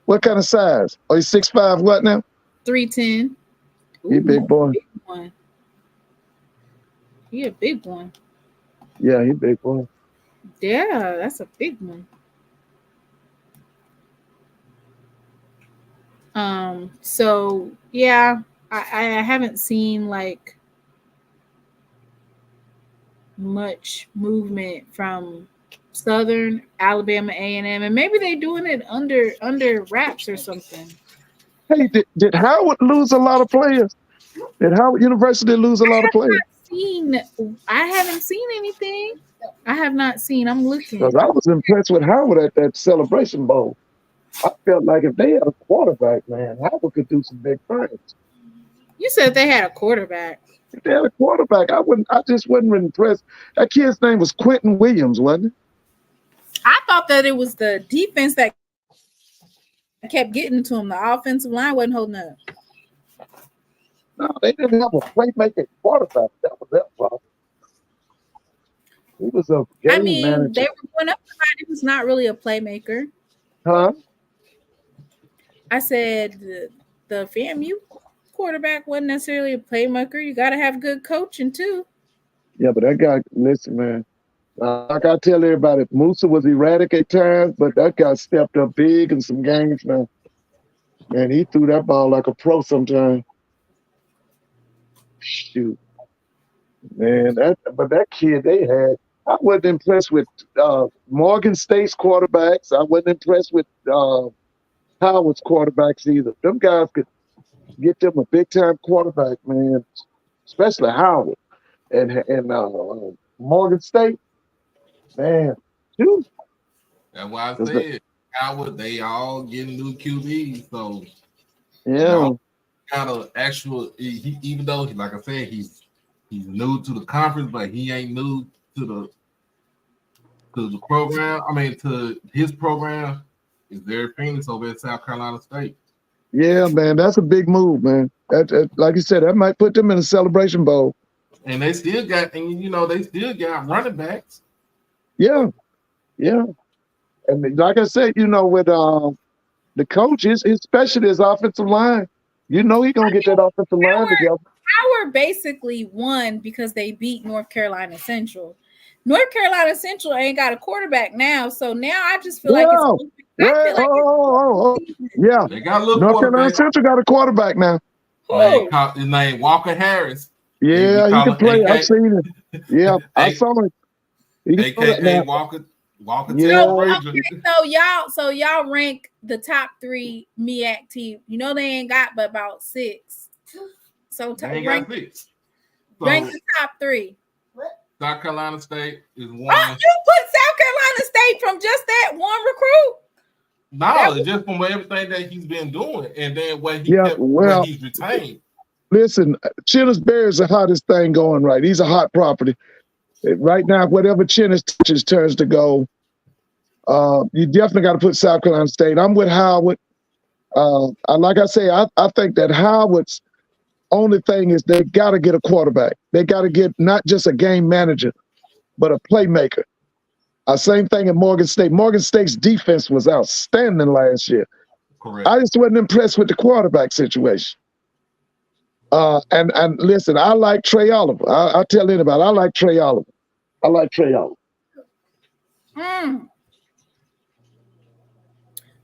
What kind of size? Oh, he's 6'5", what now? 310. He a big boy. Big one. He a big one. Yeah, he a big boy. Yeah, that's a big one. So yeah, I haven't seen like much movement from Southern Alabama A&M, and maybe they're doing it under wraps or something. Hey, did Howard lose a lot of players? Did Howard University lose a lot of players? I haven't seen anything. I have not seen. I'm looking. Because I was impressed with Howard at that Celebration Bowl. I felt like if they had a quarterback, man, Howard could do some big things. You said they had a quarterback. If they had a quarterback, I just wasn't impressed. That kid's name was Quentin Williams, wasn't it? I thought that it was the defense that kept getting to him. The offensive line wasn't holding up. No, they didn't have a playmaking quarterback. That was their problem. He was a game manager. They were going up somebody who's not really a playmaker. Huh? I said the FAMU quarterback wasn't necessarily a playmaker. You got to have good coaching too. Yeah, but that guy, listen, man. Like I tell everybody, Musa was erratic at times, but that guy stepped up big in some games, man. Man, he threw that ball like a pro sometimes. Shoot. Man, that kid they had, I wasn't impressed with Morgan State's quarterbacks. I wasn't impressed with Howard's quarterbacks either. Them guys could get them a big-time quarterback, man, especially Howard and Morgan State. Man, shoot. That's why I said Howard, they all getting new QBs. So yeah, got an actual. Even though, like I said, he's new to the conference, but he ain't new to the program. I mean, to his program is Derek Phoenix over at South Carolina State. Yeah, man, that's a big move, man. That like you said, that might put them in a Celebration Bowl. And they still got, running backs. Yeah, yeah. And like I said, with the coaches, especially his offensive line, he's gonna get that offensive line together. Howard basically won because they beat North Carolina Central. North Carolina Central ain't got a quarterback now, so now I just feel like it's. Yeah. They got a little North Carolina Central got a quarterback now. His name Walker Harris. Yeah, he can play. I've seen it. Yeah, I saw it. AKA Walker. So y'all rank the top 3 MEAC team. They ain't got but about 6. So rank the top 3. South Carolina State is one. Oh, you put South Carolina State from just that one recruit? No, just from everything that he's been doing, and then what he's retained. Listen, Chenna's Bear is the hottest thing going right. He's a hot property. Right now, whatever Chenna's touches turns to gold. You definitely got to put South Carolina State. I'm with Howard. Like I say, I think that Howard's only thing is they got to get a quarterback. They got to get not just a game manager, but a playmaker. Same thing at Morgan State. Morgan State's defense was outstanding last year. Correct. I just wasn't impressed with the quarterback situation. And listen, I like Trey Oliver. I tell anybody, I like Trey Oliver. All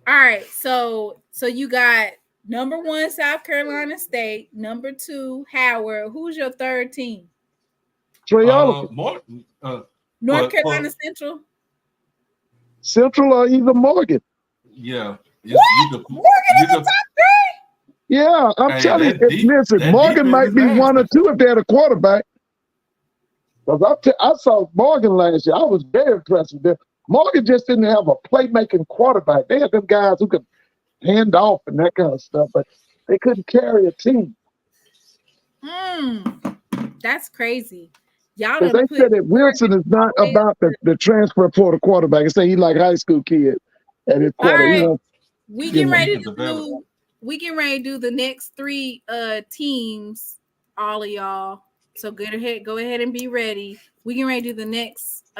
right, so you got number 1 South Carolina State, number 2 Howard. Who's your third team? Trey Oliver. North Carolina Central. Central or even Morgan. Yeah. What? Morgan in the top 3? Yeah, I'm telling you. Listen, Morgan might be 1 or 2 if they had a quarterback. Because I saw Morgan last year. I was very impressed with them. Morgan just didn't have a playmaking quarterback. They had them guys who could hand off and that kind of stuff, but they couldn't carry a team. That's crazy. Y'all they said that Wilson is not about the transfer portal quarterback. They say he like high school kids at his quarter. All right. We get ready to we getting ready to do the next 3 teams, all of y'all. So go ahead and be ready. We getting ready to do the next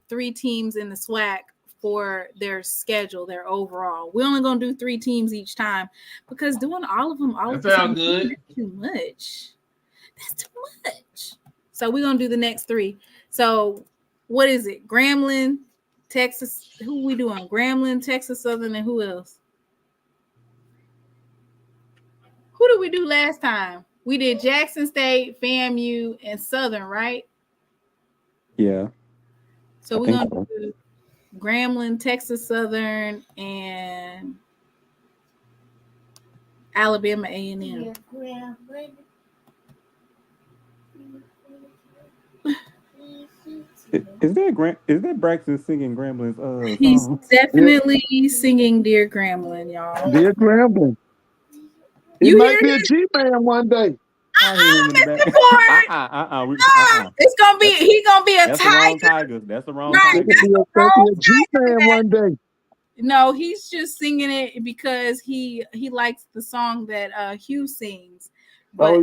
3 teams in the SWAC for their schedule, their overall. We're only gonna do 3 teams each time because doing all of them all That sounds good. That's too much. That's too much. So we're gonna do the next 3. So what is it? Grambling, Texas. Who we doing? Grambling, Texas Southern, and who else? Who did we do last time? We did Jackson State, FAMU, and Southern, right? Yeah. So we're gonna do Grambling, Texas Southern, and Alabama A&M. Is that Braxton singing Grambling's He's song? definitely singing Dear Grambling, y'all. Dear Grambling. He You might hear be a G-man one day. Mr. Ford. It's gonna be he's gonna be a That's the wrong tiger. Tigers. That's the wrong Right, Tigers. He'll be a G-man one day. No, he's just singing it because he likes the song that Hugh sings. But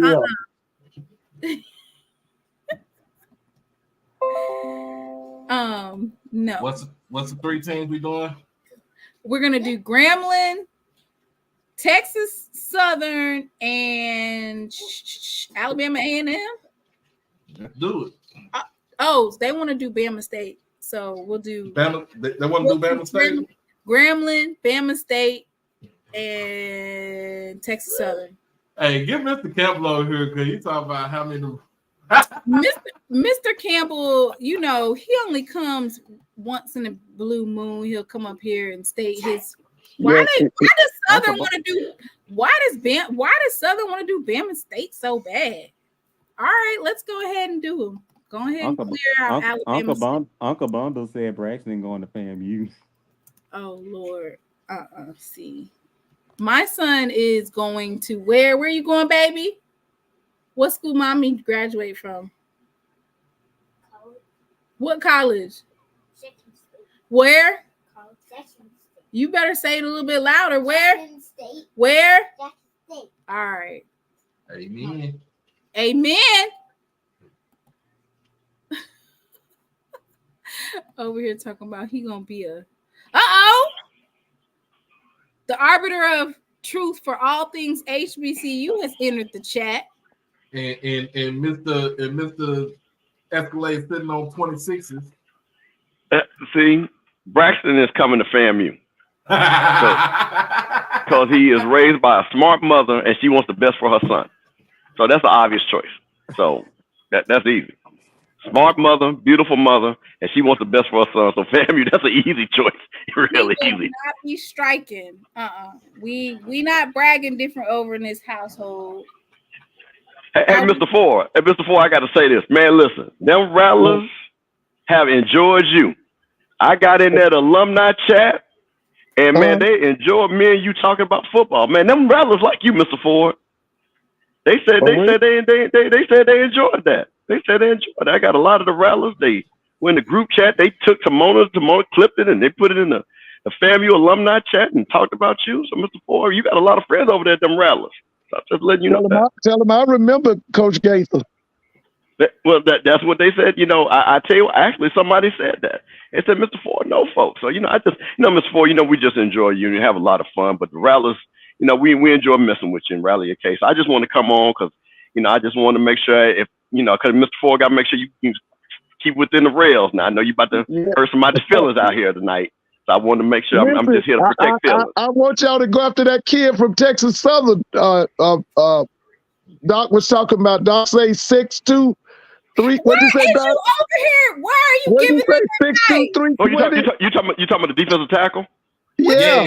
Oh, no. What's the 3 teams we doing? We're gonna do Grambling, Texas Southern, and Alabama A&M. Let's do it. Oh, they want to do Bama State, so we'll do Bama. They want to do Bama State. Grambling, Bama State, and Texas Southern. Hey, get Mr. Campbell over here because he's talking about how many. Mr. Campbell, you know, he only comes once in a blue moon. He'll come up here and state his. Why does Southern want to do? Why does Southern want to do Bama State so bad? All right, let's go ahead and do them. Go ahead and clear out Alabama. Uncle Bundle said Braxton going to FAMU. Oh Lord, see, my son is going to where? Where are you going, baby? What school mommy graduate from? College. What college? Jackson State. Where? College. Jackson State. You better say it a little bit louder. Where? Jackson State. Where? Jackson State. All right. Amen. Amen. Over here talking about he gonna be a the arbiter of truth for all things HBCU has entered the chat. And Mr. Escalade sitting on 26s. See, Braxton is coming to FAMU because he is raised by a smart mother and she wants the best for her son. So that's an obvious choice. So that's easy. Smart mother, beautiful mother, and she wants the best for her son. So FAMU, that's an easy choice. Really easy. Not be striking. We not bragging different over in this household. Hey, Mr. Ford, I got to say this, man. Listen, them Rattlers have enjoyed you. I got in that alumni chat, and man, they enjoyed me and you talking about football. Man, them Rattlers like you, Mr. Ford. They said they said they enjoyed that. They said they enjoyed it. I got a lot of the Rattlers. They went in the group chat. They took Timona clipped it, and they put it in the FAMU alumni chat and talked about you. So, Mr. Ford, you got a lot of friends over there at them Rattlers. So I'm just letting you know that. Tell them I remember Coach Gaither. That's what they said. You know, I tell you, actually, somebody said that. They said, Mr. Ford, no, folks. So, you know, Mr. Ford, we just enjoy you and you have a lot of fun. But the Rattlers, we enjoy messing with you and rally your case. I just want to come on because, I just want to make sure because Mr. Ford got to make sure you keep within the rails. Now, I know you about to hurt somebody's feelings out here tonight. So I want to make sure I'm just here to protect feelings. I want y'all to go after that kid from Texas Southern. Doc was talking about. Doc say 6'2", 3. What you say, Doc? You over here? Why are you what giving you say? 6'2", 3. Oh, you talking about the defensive tackle? Yeah.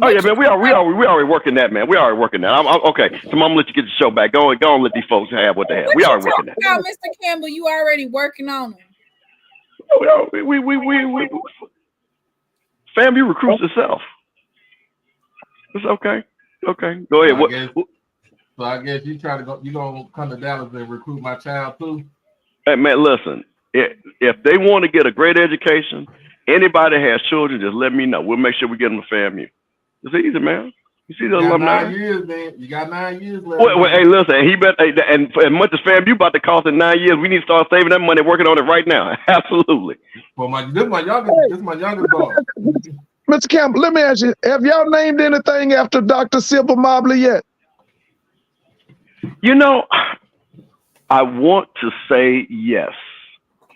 Oh yeah, man. We already working that, man. We already working that. I'm okay. So I'm gonna let you get the show back. Go and let these folks have what they have. We already working that. About Mr. Campbell, you already working on him. We FAMU recruits itself. It's okay. Okay, go ahead. So I guess you gonna come to Dallas and recruit my child too. Hey man, listen. If they want to get a great education, anybody that has children, just let me know. We'll make sure we get them to FAMU. It's easy, man. You see the You got alumni? 9 years, man. You got 9 years left. Well, hey, listen, he bet, and as much as FAMU about to cost in 9 years, we need to start saving that money, working on it right now. Absolutely. Well, this is my youngest boy. Mr. Campbell, let me ask you, have y'all named anything after Dr. Sybil Mobley yet? You know, I want to say yes.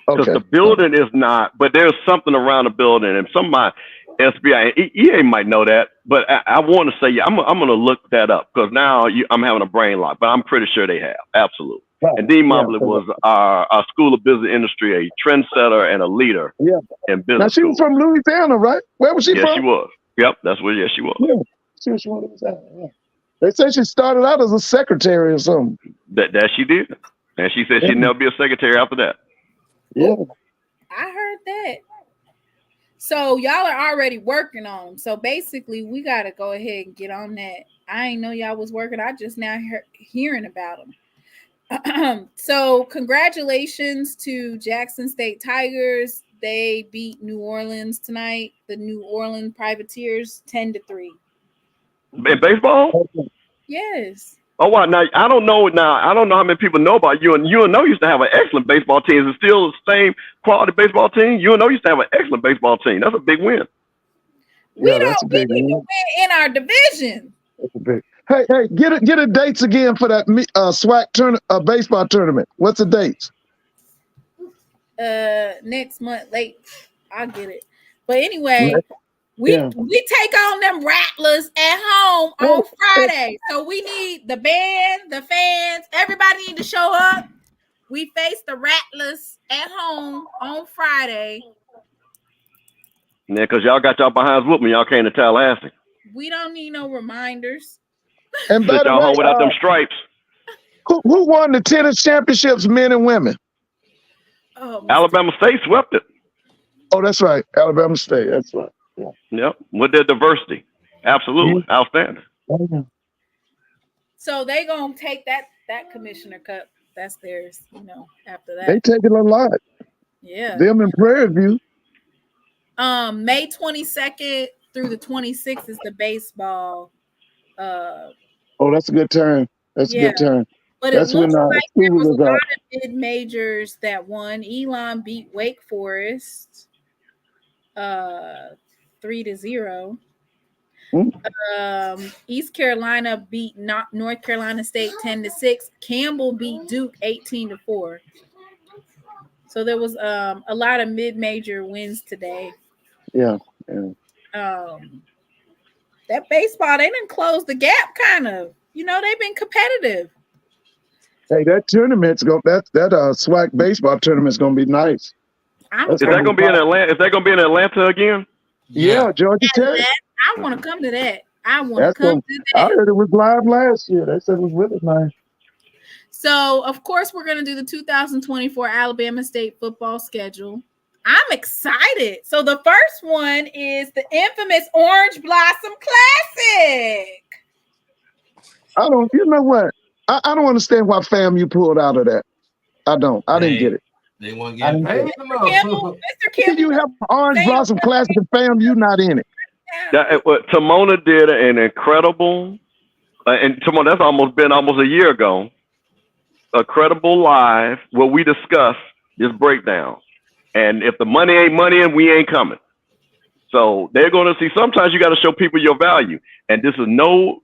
Because Okay. the building is not, but there's something around the building, and some of my SBI, EA might know that, but I want to say, yeah, I'm going to look that up, because now I'm having a brain lock, but I'm pretty sure they have, absolutely. Right. And Dean Mobley was our School of Business Industry, a trendsetter and a leader in business. Now, she was from Louisiana, right? Where was she from? Yes, she was. Yep, that's where, yes, she was. Yeah, she was from Louisiana. Yeah. They said she started out as a secretary or something. That she did. And she said she'd never be a secretary after that. Yeah. I heard that. So y'all are already working on them. So basically, we got to go ahead and get on that. I ain't know y'all was working. I just now hearing about them. So congratulations to Jackson State Tigers. They beat New Orleans tonight. The New Orleans Privateers 10-3. In baseball? Yes. Oh wow! Now I don't know how many people know about UNO. UNO used to have an excellent baseball team. Is it still the same quality baseball team? UNO used to have an excellent baseball team. That's a big win. We need to win in our division. That's a big. Hey, get a dates again for that SWAC baseball tournament. What's the dates? Next month, late. I'll get it. But anyway. We take on them Rattlers at home on Friday. So we need the band, the fans, everybody need to show up. We face the Rattlers at home on Friday. Yeah, because y'all got y'all behinds whooping. Y'all came to Tallahassee. We don't need no reminders. And Sit y'all home without them stripes. Who won the tennis championships, men and women? Oh, Alabama State swept it. Oh, that's right. Alabama State. That's right. Yeah. Yep, with their diversity. Absolutely. Outstanding. So they gonna take that Commissioner Cup. That's theirs, after that. They take it a lot. Yeah. Them in Prairie View. May 22nd through the 26th is the baseball. Oh, that's a good turn. That's a good turn. But that's it looks when like there was a was lot of mid-majors that won. Elon beat Wake Forest 3-0. East Carolina beat North Carolina State 10-6. Campbell beat Duke 18-4. So there was a lot of mid-major wins today. Yeah. That baseball, they didn't close the gap, kind of. They've been competitive. Hey, that tournament's that SWAC baseball tournament's gonna be nice. Is that gonna be in Atlanta? Is that gonna be in Atlanta again? Yeah, Georgia Tech. I want to come to that. I heard it was live last year. They said it was really nice. So, of course, we're going to do the 2024 Alabama State football schedule. I'm excited. So, the first one is the infamous Orange Blossom Classic. You know what? I don't understand why FAMU pulled out of that. I didn't get it. They want to get paid. Mr. Campbell, you have Orange Blossom Classic and FAMU not in it. Tamona did an incredible, and Tamona, that's been almost a year ago, a credible live where we discussed this breakdown. And if the money ain't money, and we ain't coming. So they're going to see. Sometimes you got to show people your value, and this is no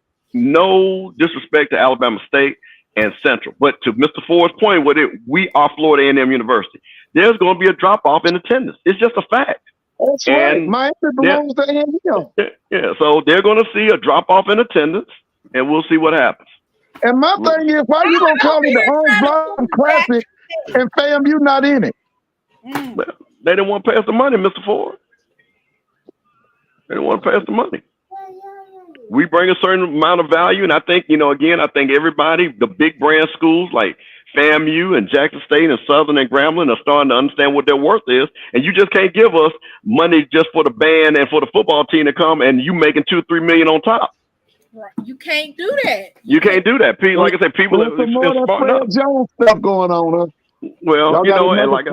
disrespect to Alabama State and Central, but to Mr. Ford's point, we are Florida A&M University. There's going to be a drop off in attendance. It's just a fact. That's right. Miami belongs to A&M. Yeah, so they're going to see a drop off in attendance, and we'll see what happens. And my thing is, why are you going to call it the Orange Blossom Classic and FAMU not in it? Well, they didn't want to pay us the money, Mr. Ford. They didn't want to pay us the money. We bring a certain amount of value, and I think, I think everybody, the big brand schools like FAMU and Jackson State and Southern and Grambling are starting to understand what their worth is, and you just can't give us money just for the band and for the football team to come, and you making $2-3 million on top. Right. You can't do that. You can't do that. Like I said, people are smart enough. Jones stuff going on, huh? Well, and like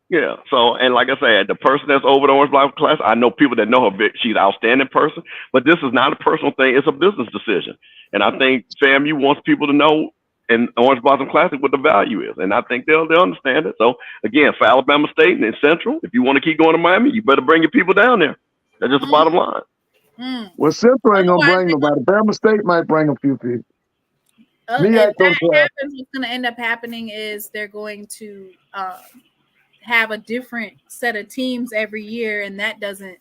Yeah. So, and like I said, the person that's over the Orange Blossom class, I know people that know her. She's an outstanding person, but this is not a personal thing. It's a business decision. And I think FAMU wants people to know in Orange Blossom Classic what the value is. And I think they'll understand it. So again, for Alabama State and Central, if you want to keep going to Miami, you better bring your people down there. That's just the bottom line. Well, Central ain't gonna bring nobody. Alabama State might bring a few people. If that happens, what's going to end up happening is they're going to have a different set of teams every year, and that doesn't.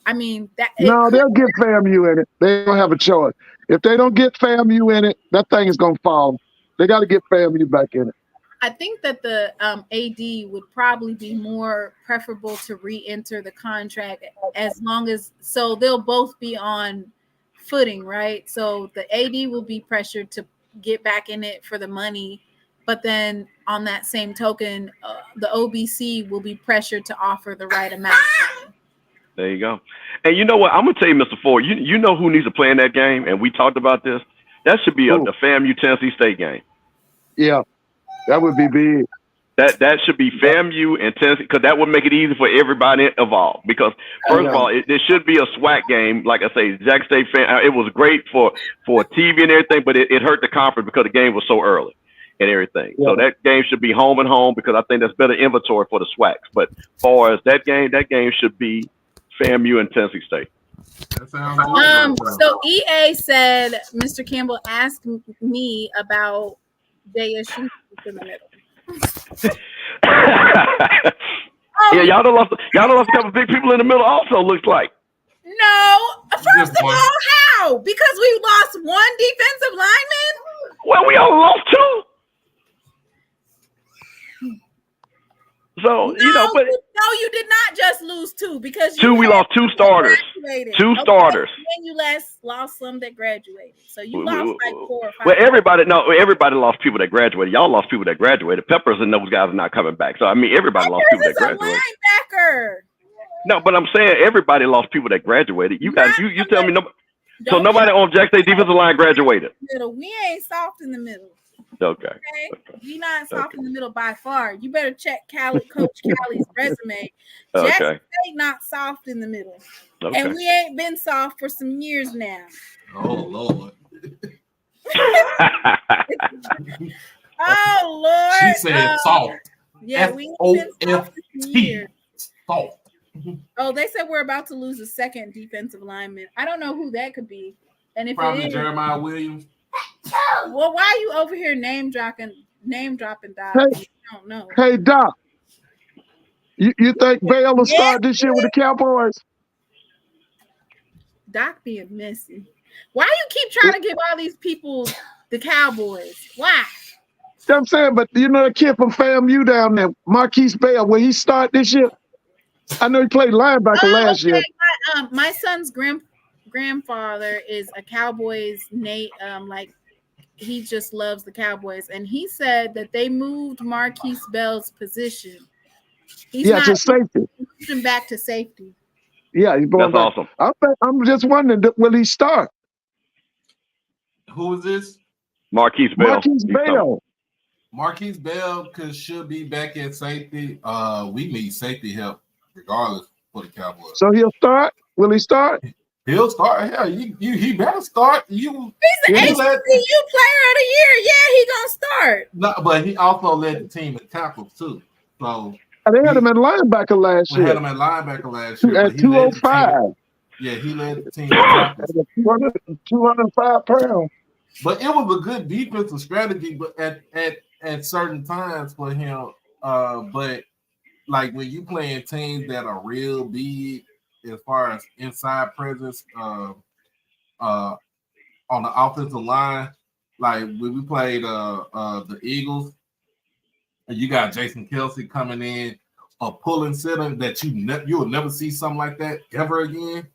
I mean, that no, they'll get FAMU in it. They don't have a choice. If they don't get FAMU in it, that thing is going to fall. They got to get FAMU back in it. I think that the AD would probably be more preferable to re-enter the contract as long as so they'll both be on footing, right? So the AD will be pressured to get back in it for the money, but then on that same token, the OBC will be pressured to offer the right amount of money. There you go. And you know what? I'm gonna tell you, Mr. Ford. You know who needs to play in that game, and we talked about this. That should be the FAMU Tennessee State game. Yeah, that would be big. That should be FAMU and Tennessee, because that would make it easy for everybody involved. Because first of all, there should be a SWAC game. Like I say, Jack State fan. It was great for TV and everything, but it hurt the conference because the game was so early and everything. Yeah. So that game should be home and home because I think that's better inventory for the SWACs. But as far as that game should be FAMU and Tennessee State. So EA said, Mr. Campbell asked me about JSU in the middle. Yeah, y'all done lost a couple big people in the middle also, looks like. No. First of all, how? Because we lost one defensive lineman? Well, we only lost two. So, but no, you did not just lose two because we lost two starters. Starters. And you lost some that graduated. So you lost like 4 or 5. Well, everybody lost people that graduated. Y'all lost people that graduated. Peppers and those guys are not coming back. So I mean, everybody lost people that graduated. Linebacker. No, but I'm saying everybody lost people that graduated. You guys, you tell me nobody. So nobody on Jack State defensive line graduated. We ain't soft in the middle. Okay. We not soft in the middle by far. You better check Coach Callie's resume. Okay. Jack State not soft in the middle. Okay. And we ain't been soft for some years now. Oh Lord. Oh Lord. She said soft. Yeah, we ain't been soft for some years. Soft. Oh, they said we're about to lose a second defensive lineman. I don't know who that could be. And if probably it is, Jeremiah Williams. Well, why are you over here name dropping Doc? Hey, I don't know. Hey Doc, you think Bale will start this year with the Cowboys? Doc being messy. Why you keep trying to give all these people the Cowboys? Why? I'm saying, but you know the kid from FAMU down there, Marquise Bale, will he start this year? I know he played linebacker last year. My son's grandfather is a Cowboys he just loves the Cowboys, and he said that they moved Marquise Bell's position. To safety. He moved him back to safety. Yeah, he's going back. Awesome. I'm just wondering, will he start? Who is this? Marquise Bell. Marquise Bell should be back at safety. We need safety help regardless for the Cowboys. So he'll start? Will he start? He'll start. Hell, he better start. He's an HBCU player of the year. Yeah, he gonna start. No, but he also led the team in tackles too. So they had him at linebacker last year. Had him at linebacker last year. At 205. Yeah, he led the team in tackles. 205 pounds. But it was a good defensive strategy, but at certain times for him. But like when you playing teams that are real big as far as inside presence on the offensive line, like when we played the Eagles, and you got Jason Kelsey coming in, a pulling center that you will never see something like that ever again.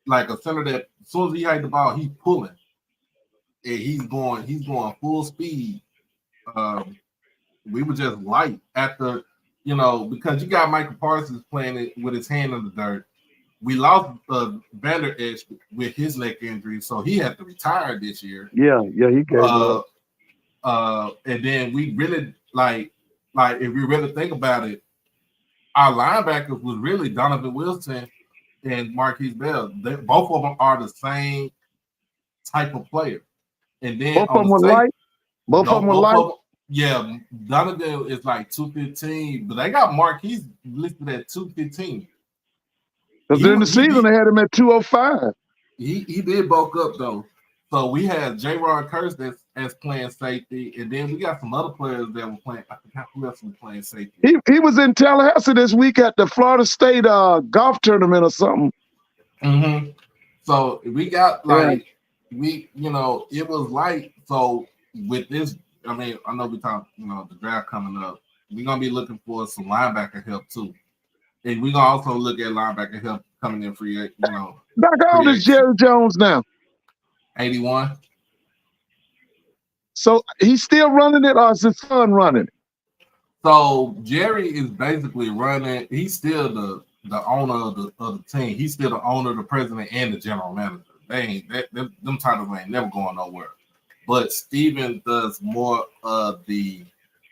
Like a center that as soon as he had the ball, he's pulling. And he's going full speed. We were just light at the, because you got Michael Parsons playing it with his hand in the dirt. We lost Vander Esch with his neck injury, so he had to retire this year. Yeah, he gave up. And then we really like if we really think about it, our linebackers was really Donovan Wilson and Marquise Bell. Both of them are the same type of player. And then both of them were light. Both of them were light. Yeah, Donovan is like 215, but they got Marquise listed at 215. Because during the season they had him at 205. He did bulk up though. So we had J-Ron Curse that's playing safety, and then we got some other players that were playing. I forgot who else was playing safety. He was in Tallahassee this week at the Florida State golf tournament or something. Mm-hmm. So we got like it was light. So with this, I mean, I know we talk, the draft coming up. We're gonna be looking for some linebacker help too, and we're gonna also look at linebacker help coming in free. Doc, how old is Jerry Jones now? 81. So he's still running it, or is his son running it? So Jerry is basically running. He's still the owner of the team. He's still the owner, the president, and the general manager. Them titles ain't never going nowhere. But Steven does more of the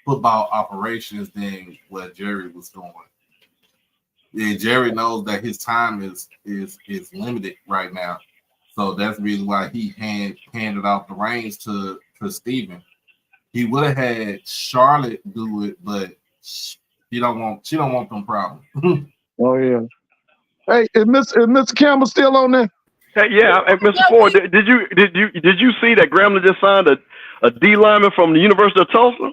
football operations than what Jerry was doing. Yeah, Jerry knows that his time is limited right now. So that's the reason why he handed off the reins to Steven. He would have had Charlotte do it, but she don't want them problems. Oh yeah. Hey, is Mr. Campbell still on there? Hey, yeah, Mr. Ford, did you see that Grambling just signed a D lineman from the University of Tulsa?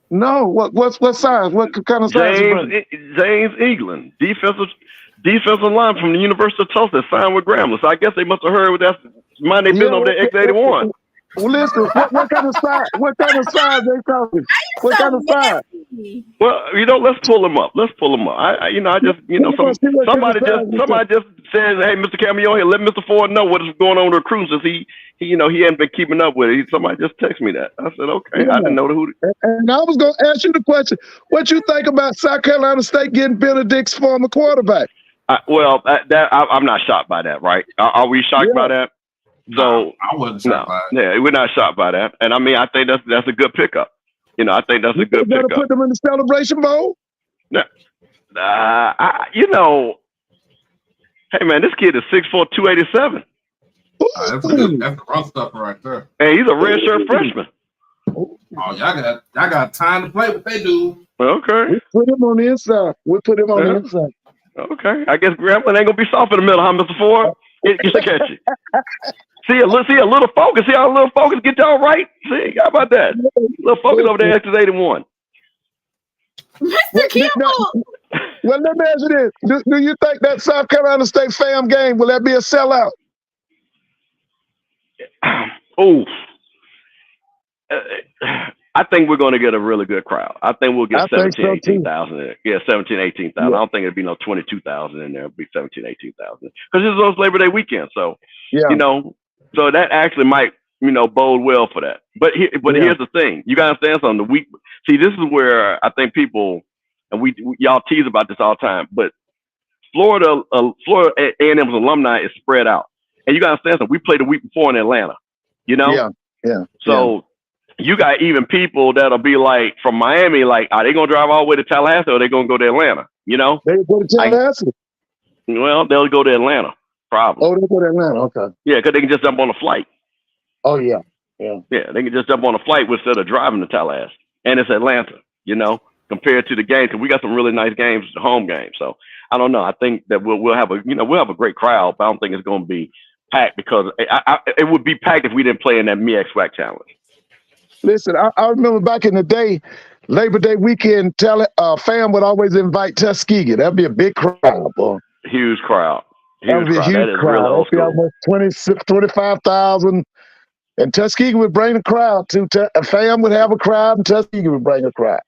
No. What size? What kind of size? James England, defensive line from the University of Tulsa, signed with Grambling. So I guess they must have heard that's mine. They've been over there X81. Well, listen, what kind of size? What kind of size they talking? What kind of size? Well, let's pull them up. Somebody just says, "Hey, Mr. Cameron, here, let Mr. Ford know what is going on with recruiting since he hadn't been keeping up with it." Somebody just texted me that. I said, "Okay, I didn't know who." And I was going to ask you the question: what you think about South Carolina State getting Benedict's former quarterback? I'm not shocked by that, right? Are we shocked by that? So I wasn't shocked by it. Yeah, we're not shocked by that. And I mean, I think that's a good pickup. I think that's a good pickup. Put them in the Celebration Bowl? No. Hey man, this kid is 6'4", 287. That's the rough stuff right there. Hey, he's a redshirt freshman. Oh, y'all got time to play what they do. Okay. We put him on the inside. The inside. Okay. I guess Grambling ain't gonna be soft in the middle, huh, Mr. Ford? Get you catch it. See a little focus. See how a little focus get y'all right. See, how about that? A little focus over there, X81. Mr. Campbell. Well, let me ask you this: do you think that South Carolina State fam game will that be a sellout? Oh, I think we're going to get a really good crowd. I think we'll get 17,000, 18,000. Yeah, 17,000, 18,000. Yeah. I don't think it'll be no 22,000 in there. It'll be 17,000, 18,000 because this is Labor Day weekend. So so that actually might bode well for that. But here's the thing: you gotta understand something. See, this is where I think people and y'all tease about this all the time. But Florida A&M's alumni is spread out, and you gotta understand something. We played the week before in Atlanta. Yeah. So. You got even people that'll be like from Miami, like, are they gonna drive all the way to Tallahassee or are they gonna go to Atlanta? They go to Tallahassee. Well, they'll go to Atlanta, probably. Oh, they go to Atlanta, okay. Yeah, because they can just jump on a flight. Oh yeah. Yeah, they can just jump on a flight instead of driving to Tallahassee. And it's Atlanta, compared to the games, because we got some really nice games, the home games. So I don't know. I think that we'll have a great crowd, but I don't think it's gonna be packed because it would be packed if we didn't play in that MEAC SWAC challenge. Listen, I remember back in the day, Labor Day weekend, fam would always invite Tuskegee. That'd be a big crowd, boy. Huge crowd. That would be a huge crowd. That'd be almost 25,000. And Tuskegee would bring a crowd too. A fam would have a crowd, and Tuskegee would bring a crowd.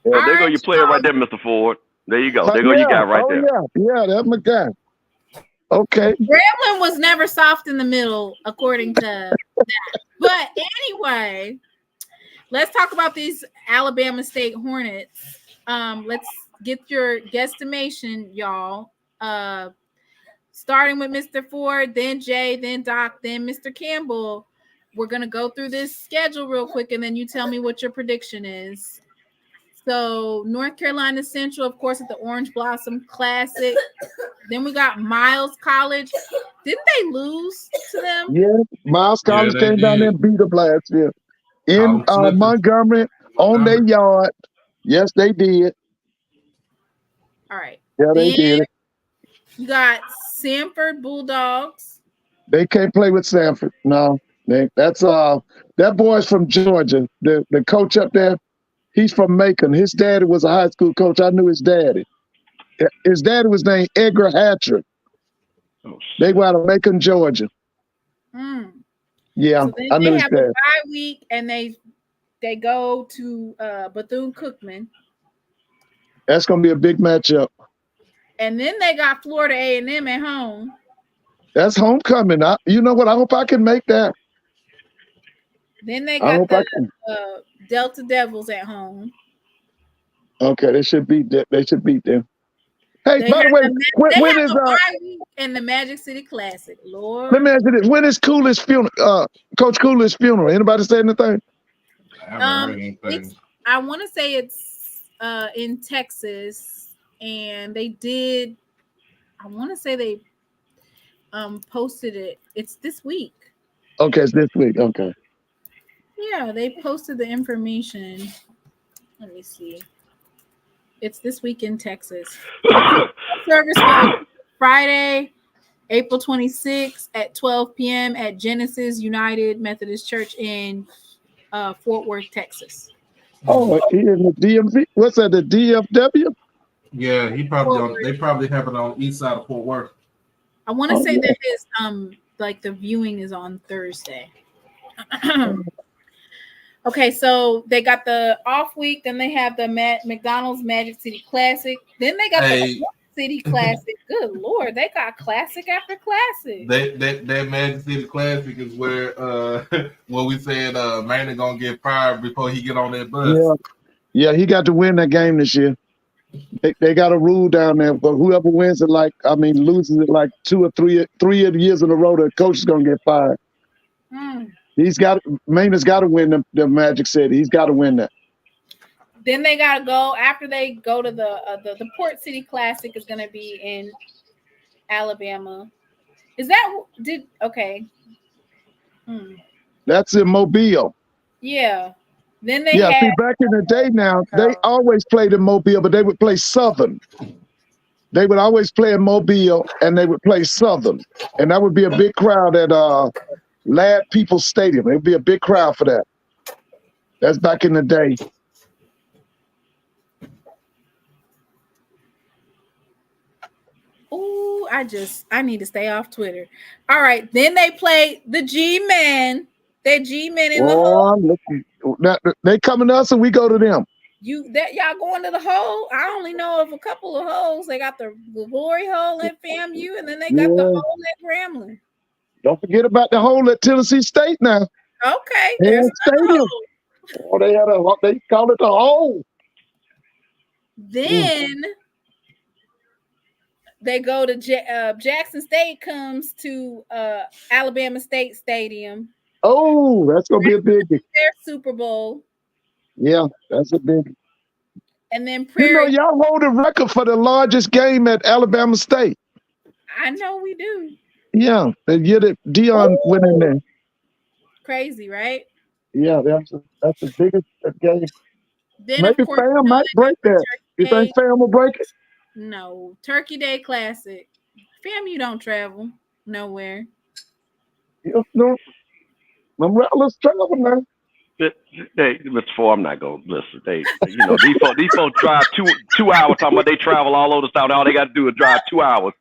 Yeah, there go your player right there, Mr. Ford. There you go. There go your guy right there. Yeah, that's my guy. Okay. Grambling was never soft in the middle, according to that. But anyway, let's talk about these Alabama State Hornets. Let's get your guesstimation, y'all. Starting with Mr. Ford, then Jay, then Doc, then Mr. Campbell. We're going to go through this schedule real quick, and then you tell me what your prediction is. So North Carolina Central, of course, at the Orange Blossom Classic. Then we got Miles College. Didn't they lose to them? Yeah, Miles College they came down there did. and beat them last year in Montgomery on their yard. Yes, they did. All right. Yeah, they did. You got Sanford Bulldogs. They can't play with Sanford. No, that's that boy's from Georgia. The coach up there, he's from Macon. His daddy was a high school coach. I knew his daddy. His daddy was named Edgar Hatcher. They were out of Macon, Georgia. Yeah, so I knew they his have dad. a bye week, and they go to Bethune-Cookman. That's gonna be a big matchup. And then they got Florida A&M at home. That's homecoming. You know what? I hope I can make that. Then they got the Delta Devils at home. Okay, they should beat them. Hey, They by the way, when is bye week in the Magic City Classic? Lord, let me ask you this: when is Coolidge's funeral? Coach Coolidge's funeral? Anybody say anything? I want to say it's in Texas, and they did. I want to say they posted it. It's this week. Okay, it's this week. Okay. Yeah, they posted the information. Let me see. It's this week in Texas. Service Friday, April 26th at 12 p.m. at Genesis United Methodist Church in Fort Worth, Texas. Oh, he in the DMV. What's that? The DFW? Yeah, they probably have it on east side of Fort Worth. I want to say that his like the viewing is on Thursday. Okay, so they got the off week, then they have the McDonald's Magic City Classic, then they got the City Classic. Good Lord, they got classic after classic. That Magic City Classic is where we said Manny gonna get fired before he get on that bus. Yeah, he got to win that game this year. They got a rule down there, but whoever wins it, loses it like 2 or 3 years in a row, the coach is gonna get fired. Maynard's got to win the Magic City. He's got to win that. Then they got to go after they go to the Port City Classic is going to be in Alabama. Is that okay? That's in Mobile. Yeah. Then they see, back in the day now, they always played in Mobile, but they would play Southern. They would always play in Mobile, and they would play Southern, and that would be a big crowd at Lad People's Stadium. It would be a big crowd for that. That's back in the day. Ooh, I need to stay off Twitter. All right, then they play the G-Men. They G-Men in the hole. They coming to us and we go to them. Y'all going to the hole? I only know of a couple of holes. They got the Glory Hole at FAMU, and then they got the hole at Grambling. Don't forget about the hole at Tennessee State now. Okay, there's stadium. Oh, they call it the hole. Then they go to Jackson State comes to Alabama State Stadium. Oh, that's gonna be a big their Super Bowl. Yeah, that's a big. And then Prairie. Y'all hold a record for the largest game at Alabama State. I know we do. Yeah, the year that Dion went in there. Crazy, right? Yeah, that's the biggest game. Then maybe Fam might break that. You think Fam will break it? No, Turkey Day Classic. Fam, you don't travel nowhere. No, let's travel now. Mr. Four, I'm not gonna listen. These folks drive two hours. Talking about they travel all over the South. All they got to do is drive 2 hours.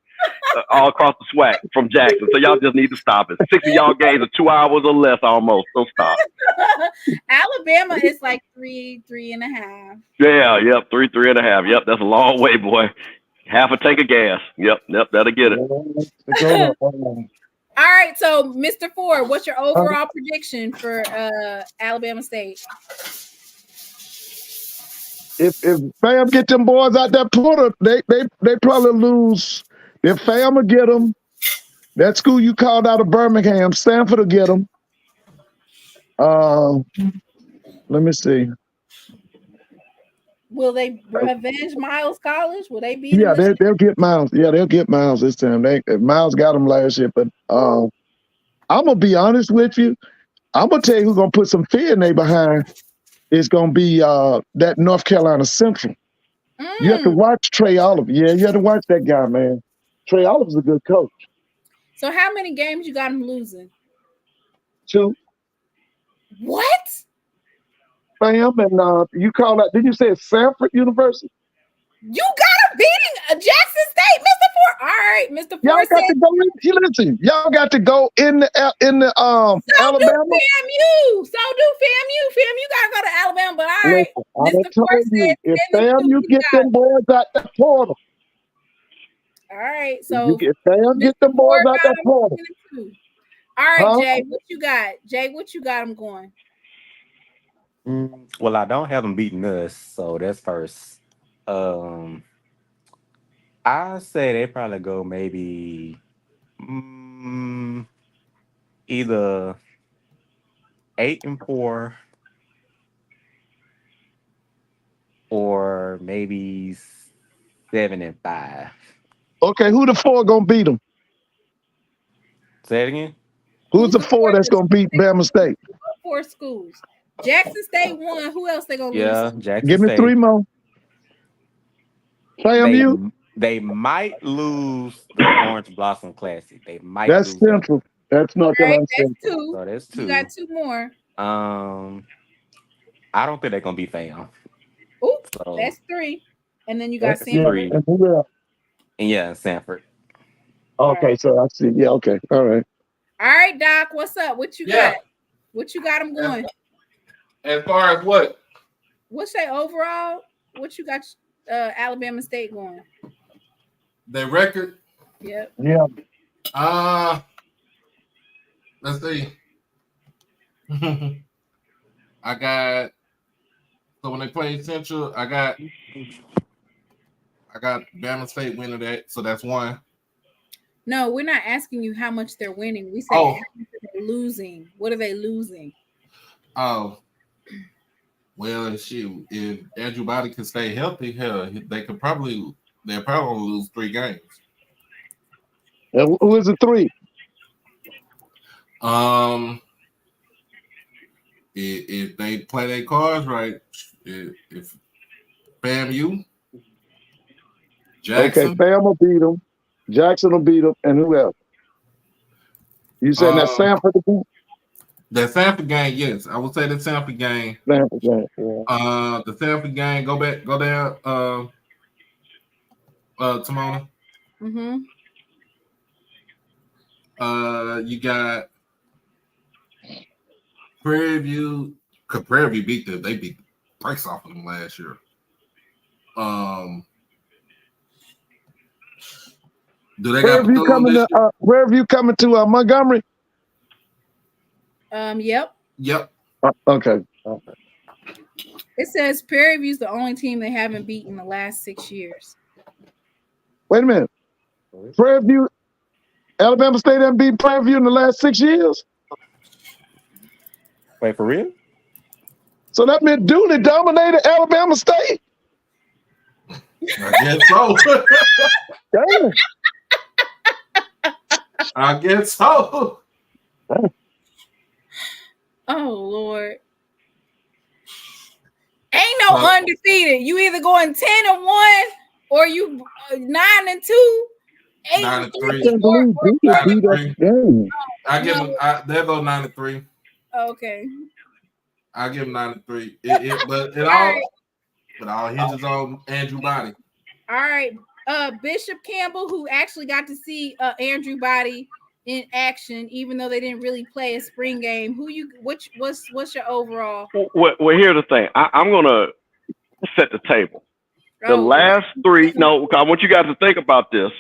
All across the SWAC from Jackson. So y'all just need to stop it. 6 of y'all games are 2 hours or less almost. So stop. Alabama is like 3.5. Yeah, yep, 3.5. Yep, that's a long way, boy. Half a tank of gas. Yep, that'll get it. All right, so Mr. Ford, what's your overall prediction for Alabama State? If Fam get them boys out that Porter, they probably lose. If Fam will get them, that school you called out of Birmingham, Stanford will get them. Let me see. Will they avenge Miles College? Will they beat Yeah, them? they'll get Miles. Yeah, they'll get Miles this time. Miles got them last year, but I'm gonna be honest with you. I'm gonna tell you who's gonna put some fear in their behind. It's gonna be that North Carolina Central. You have to watch Trey Oliver. Yeah, you have to watch that guy, man. Trey Oliver's a good coach. So how many games you got him losing? 2. What? Fam, and you call that? Did you say it's Sanford University? You got him beating Jackson State, Mr. Ford. All right, Mr. Ford. Y'all got to go in. Listen, y'all got to go in the Alabama. So do FAMU. FAMU got to go to Alabama. But all right, listen, Mr. Ford said if FAMU get them boys out the portal. All right, so if FAM get them boys out the portal. All right, Jay, what you got? Jay, what you got them going? Well, I don't have them beating us, so that's first. I say they probably go maybe either 8-4 or maybe 7-5. Okay, who the 4 gonna beat them? Say it again. Who's the 4 that's gonna beat Bama State? 4 schools. Jackson State won. Who else they gonna lose? Yeah, Jackson Give me State. 3 more. FAMU. They might lose the Orange Blossom Classic. They might. That's lose Central. That's North Carolina Central. 2. So that's 2. You got 2 more. I don't think they're gonna be FAM. Ooh, So that's 3. And then you got that's Sanford. 3. And who else? And yeah, Sanford. Okay, so I see. Yeah, okay, all right. All right, Doc, what's up? What you got? What you got them going? As far as what? What's their overall? What you got Alabama State going? Their record? Yep. Yeah. Let's see. I got, so when they played Central, I got Bama State winning that, so that's 1. No, we're not asking you how much they're winning. We say how much they're losing. What are they losing? Oh, well, shoot, if Andrew Body can stay healthy, hell, they'll probably lose 3 games. And who is the 3? If they play their cards right, if FAMU, Jackson. Okay, FAM will beat them. Jackson will beat them, and who else? You said that Sanford to beat? That Sanford game, yes. I would say the Sanford game. Sanford game, yeah. The Sanford game, go down, Timona. Mm-hmm. You got Prairie View. Cause Prairie View beat them. They beat the brakes off of them last year. Do they got Prairie View coming to Montgomery? Yep. Yep. Okay. It says Prairie View's the only team they haven't beaten in the last 6 years. Wait a minute. Prairie View, Alabama State hasn't beaten Prairie View in the last 6 years? Wait, for real? So that meant Dooley dominated Alabama State? I guess so. Damn. I guess so. Oh, Lord. Ain't no undefeated. You either going 10-1 or you 9-2. 9-3. I give them. They'll go 9-3. Okay. I give them 9-3. But it all hinges on Andrew Body. All right. Bishop Campbell, who actually got to see Andrew Body in action, even though they didn't really play a spring game. What's your overall? Well, here's the thing. I'm gonna set the table. The last 3. No, I want you guys to think about this,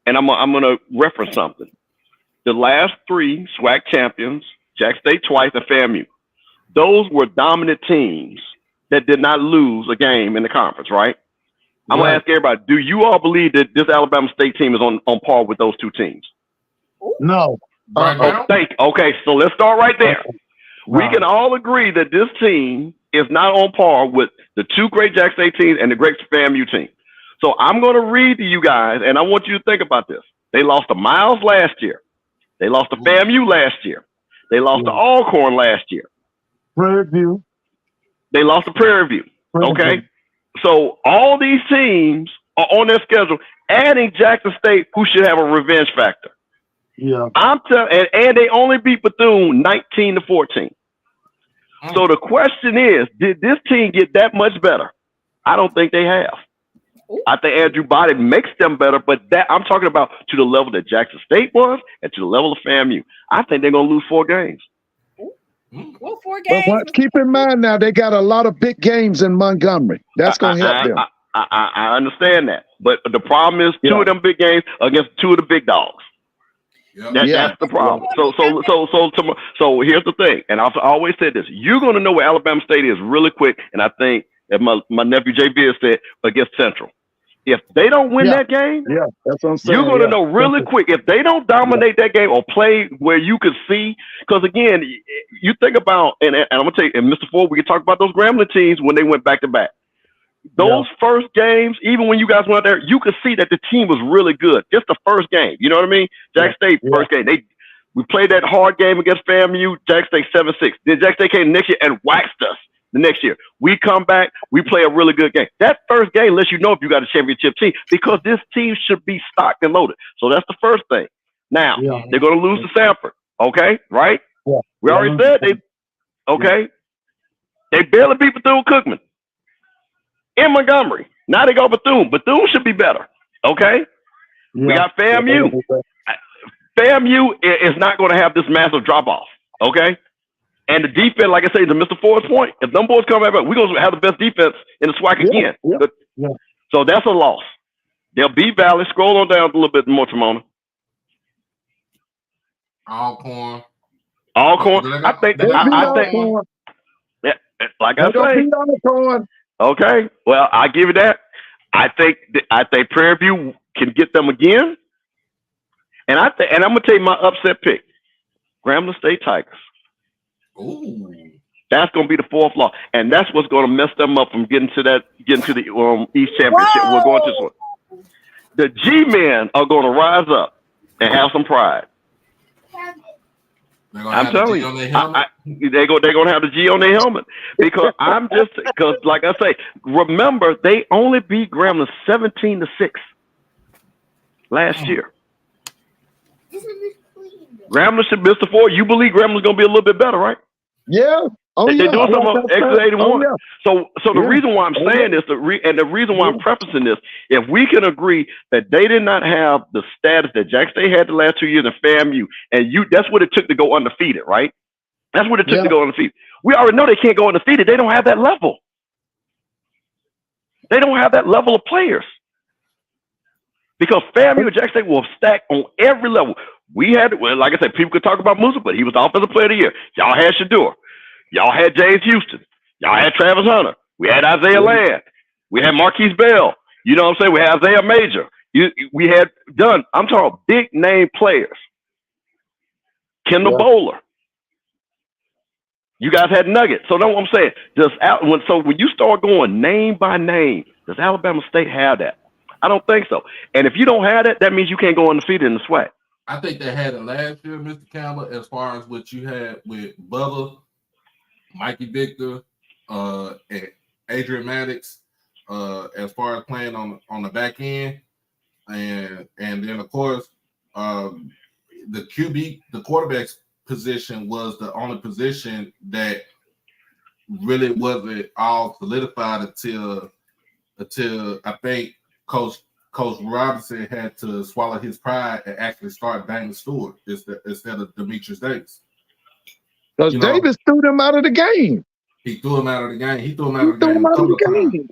and I'm gonna reference something. The last 3 SWAC champions, Jack State twice, and FAMU. Those were dominant teams that did not lose a game in the conference, right? I'm gonna ask everybody: do you all believe that this Alabama State team is on par with those 2 teams? No. Okay, so let's start right there. We can all agree that this team is not on par with the two great Jackson State teams and the great FAMU team. So I'm going to read to you guys, and I want you to think about this. They lost to Miles last year. They lost to FAMU last year. They lost to Alcorn last year. Prairie View. They lost to Prairie View. Okay? So all these teams are on their schedule, adding Jackson State, who should have a revenge factor. Yeah. I'm telling, and they only beat Bethune 19-14. So the question is, did this team get that much better? I don't think they have. I think Andrew Body makes them better, but that I'm talking about to the level that Jackson State was and to the level of FAMU. I think they're going to lose 4 games. Well, 4 games. But keep in mind now, they got a lot of big games in Montgomery. That's going to help them. I understand that. But the problem is 2 of them big games against 2 of the big dogs. That's the problem. So here's the thing, and I've always said this: you're going to know where Alabama State is really quick. And I think, as my nephew JB has said, against Central, if they don't win that game, that's what I'm saying. You're going to know really quick if they don't dominate that game or play where you could see. Because again, you think about, and I'm going to tell you, and Mr. Ford, we can talk about those Grambling teams when they went back to back. Those first games, even when you guys went out there, you could see that the team was really good. Just the first game, you know what I mean? Jackson State first game, we played that hard game against FAMU. Jackson State 7-6. Then Jackson State came next year and waxed us. The next year, we come back, we play a really good game. That first game lets you know if you got a championship team because this team should be stocked and loaded. So that's the first thing. Now they're going to lose to Sanford. Okay, right? Yeah. We already said they. Okay, they barely beat Bethune-Cookman in Montgomery. Now they go Bethune. Bethune should be better. Okay, we got FAMU. FAMU is not going to have this massive drop off. Okay. And the defense, like I say, to Mr. Ford's point, if them boys come back, we're going to have the best defense in the SWAC again. So that's a loss. They'll beat Valley. Scroll on down a little bit more, Timona. Alcorn. I think, like I say. Okay. Well, I give you that. I think Prairie View can get them again. And I'm going to tell you my upset pick. Grambling State Tigers. Ooh. That's going to be the 4th loss, and that's what's going to mess them up from getting to the East Championship. We're going to this one. The G-men are going to rise up and have some pride. I'm telling you, they're going to have the G on their helmet because like I say, remember they only beat Grambling 17-6 last year. Grambling should miss the 4. You believe Grambling's going to be a little bit better, right? Yeah. They're doing something exhilarating. So the reason why I'm saying this, and the reason why I'm prefacing this, if we can agree that they did not have the status that Jackson State had the last 2 years in FAMU, and that's what it took to go undefeated, right? That's what it took to go undefeated. We already know they can't go undefeated. They don't have that level. They don't have that level of players. Because FAMU and Jackson State will stack on every level. We had, like I said, people could talk about Musa, but he was the offensive player of the year. Y'all had Shador. Y'all had James Houston. Y'all had Travis Hunter. We had Isaiah Land. We had Marquise Bell. You know what I'm saying? We had Isaiah Major. We had Dunn. I'm talking big name players. Kendall Bowler. You guys had Nuggets. So that's what I'm saying. When you start going name by name, does Alabama State have that? I don't think so. And if you don't have that, that means you can't go undefeated in the SWAC. I think they had it last year, Mr. Campbell, as far as what you had with Bubba, Mikey Victor, and Adrian Maddox, as far as playing on the back end. And then, of course, the QB, the quarterback's position was the only position that really wasn't all solidified until I think Coach Robinson had to swallow his pride and actually start Daniel Stewart instead of Demetrius Davis. Because Davis threw them out of the game. He threw him out of the game. He threw him out of the game a couple of times.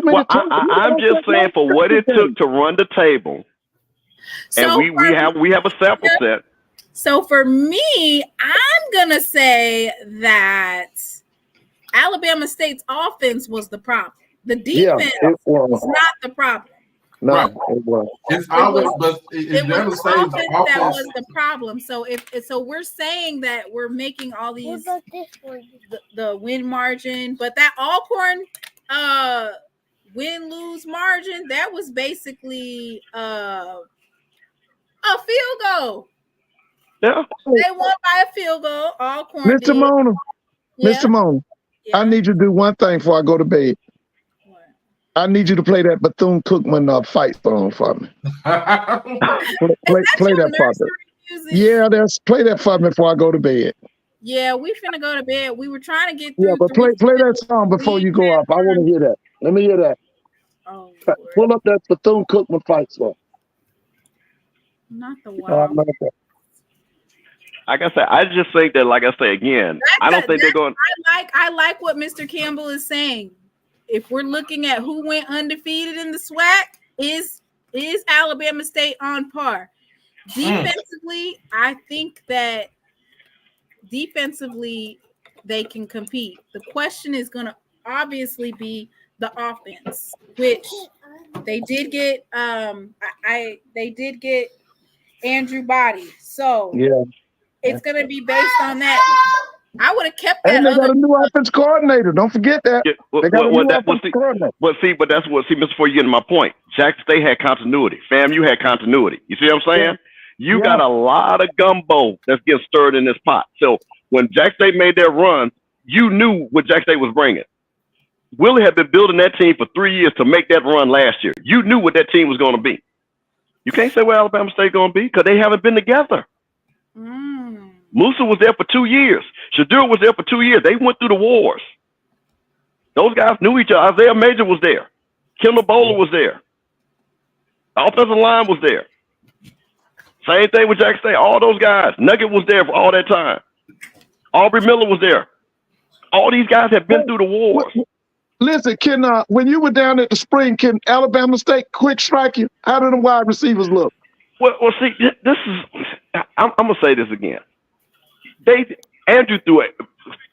Well, I'm just saying for what it took to run the table, and we have a sample set. So for me, I'm gonna say that Alabama State's offense was the problem. The defense was not the problem. No, Right. it was. It's always, but It never was says offense the that offense. was the problem. So so we're saying that we're making all these the win margin, but that Alcorn win-lose margin, that was basically a field goal. Yeah. They won by a field goal. Alcorn Mr. did. Mona, Yeah. Mr. Mona, Yeah. I need you to do one thing before I go to bed. I need you to play that Bethune-Cookman fight song for me. play that for me. Music? Yeah, play that for me before I go to bed. Yeah, we finna go to bed. We were trying to get Yeah, through. but play that song before you go up. I want to hear that. Let me hear that. Oh, pull up that Bethune-Cookman fight song. Not the wild. Like I said, I just think that, like I say again, I don't think they're going. I like what Mr. Campbell is saying. If we're looking at who went undefeated in the SWAC, is Alabama State on par? Defensively, I think that defensively they can compete. The question is going to obviously be the offense, which they did get. They did get Andrew Body, so yeah, it's going to be based on that. I would have kept that. And they got a new offense coordinator. Don't forget that. Yeah, they got a new offense coordinator. But that's what. See, before you get to my point, Jackson State had continuity. FAMU had continuity. You see what I'm saying? Yeah. You got a lot of gumbo that's getting stirred in this pot. So when Jackson State made their run, you knew what Jackson State was bringing. Willie had been building that team for 3 years to make that run last year. You knew what that team was going to be. You can't say where Alabama State going to be because they haven't been together. Musa was there for 2 years. Shadur was there for 2 years. They went through the wars. Those guys knew each other. Isaiah Major was there. Kendall Bowler was there. The offensive line was there. Same thing with Jackson State. All those guys. Nugget was there for all that time. Aubrey Miller was there. All these guys have been through the wars. Listen, when you were down at the spring, can Alabama State quick strike you? How do the wide receivers look? Well, see, this is. I'm gonna say this again. Andrew threw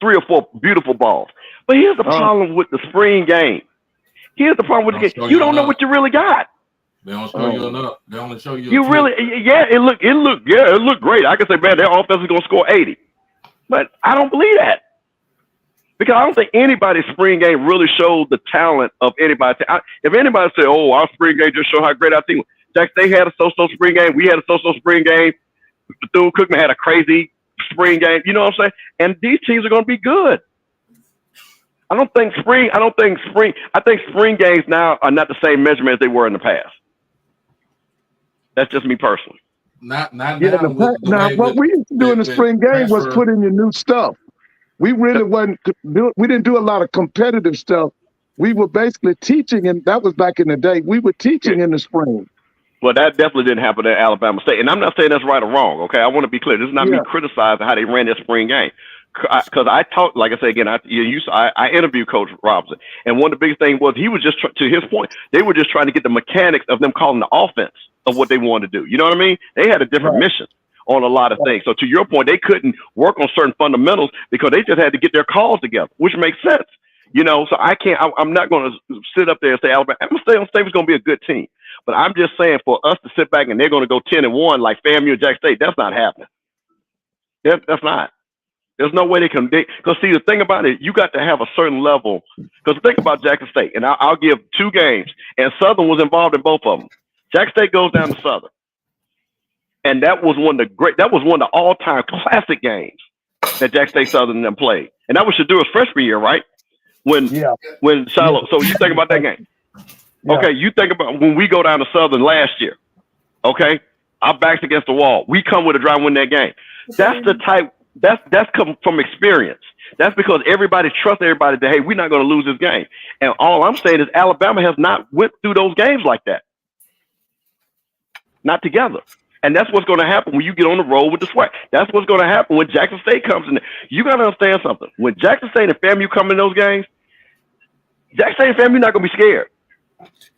3 or 4 beautiful balls, but here's the problem with the spring game. Here's the problem with the game. You don't know what you really got. They don't show you enough. They only show you. You really, it looked great. I can say, man, their offense is gonna score 80, but I don't believe that because I don't think anybody's spring game really showed the talent of anybody. If anybody said, "Oh, our spring game just showed how great our team was," Jack, they had a so-so spring game. We had a so-so spring game. Bethune-Cookman had a crazy spring game. You know what I'm saying? And these teams are going to be good. I think spring games now are not the same measurement as they were in the past. That's just me personally. Not now. What we used to do in the spring game was put in your new stuff. We really we didn't do a lot of competitive stuff. We were basically teaching, and that was back in the day. We were teaching in the spring. Well, that definitely didn't happen at Alabama State. And I'm not saying that's right or wrong, okay? I want to be clear. This is not me criticizing how they ran their spring game. Because I talked, like I said, again, I interviewed Coach Robinson. And one of the biggest things was he was just, to his point, they were just trying to get the mechanics of them calling the offense of what they wanted to do. You know what I mean? They had a different mission on a lot of things. So to your point, they couldn't work on certain fundamentals because they just had to get their calls together, which makes sense. You know, so I'm not going to sit up there and say Alabama State was going to be a good team. But I'm just saying for us to sit back and they're going to go 10-1 like FAMU and Jack State, that's not happening. That's not. There's no way they can. Because see, the thing about it, you got to have a certain level. Because think about Jackson State, and I'll give 2 games, and Southern was involved in both of them. Jackson State goes down to Southern, and that was one of the all-time classic games that Jackson State Southern and them played, and that was Shadur's freshman year, right? When Shiloh. So you think about that game. Yeah. Okay, you think about when we go down to Southern last year. Okay, our backs against the wall. We come with a drive, win that game. That's the type. That's come from experience. That's because everybody trusts everybody that, hey, we're not going to lose this game. And all I'm saying is Alabama has not went through those games like that. Not together. And that's what's going to happen when you get on the road with the SWAC. That's what's going to happen when Jackson State comes in. You got to understand something. When Jackson State and FAMU come in those games, Jackson State and FAMU not going to be scared.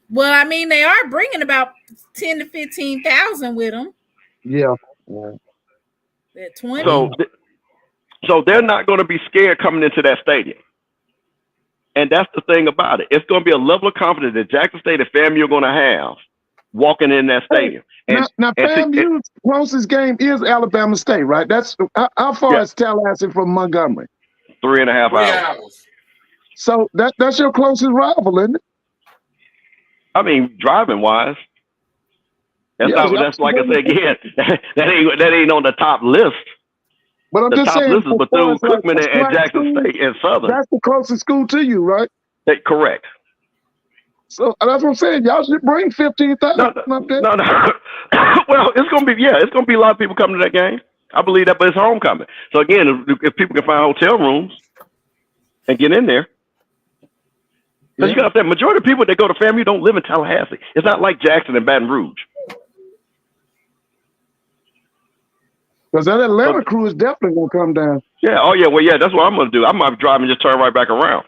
Well, I mean, they are bringing about 10 to 15,000 with them. Yeah. At 20. So they're not going to be scared coming into that stadium. And that's the thing about it. It's going to be a level of confidence that Jackson State and FAMU are going to have walking in that stadium. Now FAMU's closest game is Alabama State, right? That's how far is Tallahassee from Montgomery? 3.5 hours. So that's your closest rival, isn't it? I mean, driving wise, that's like I said again. that ain't on the top list. But I'm the just top saying, list is Bethune-Cookman and Jackson State and Southern. That's the closest school to you, right? Correct. So that's what I'm saying. Y'all should bring 15,000 up there. No. Well, it's gonna be a lot of people coming to that game. I believe that, but it's homecoming. So again, if people can find hotel rooms and get in there, because you got that majority of people that go to FAMU don't live in Tallahassee. It's not like Jackson and Baton Rouge. Because that Atlanta crew is definitely gonna come down. Yeah. Oh yeah. Well, yeah. That's what I'm gonna do. I might drive and just turn right back around.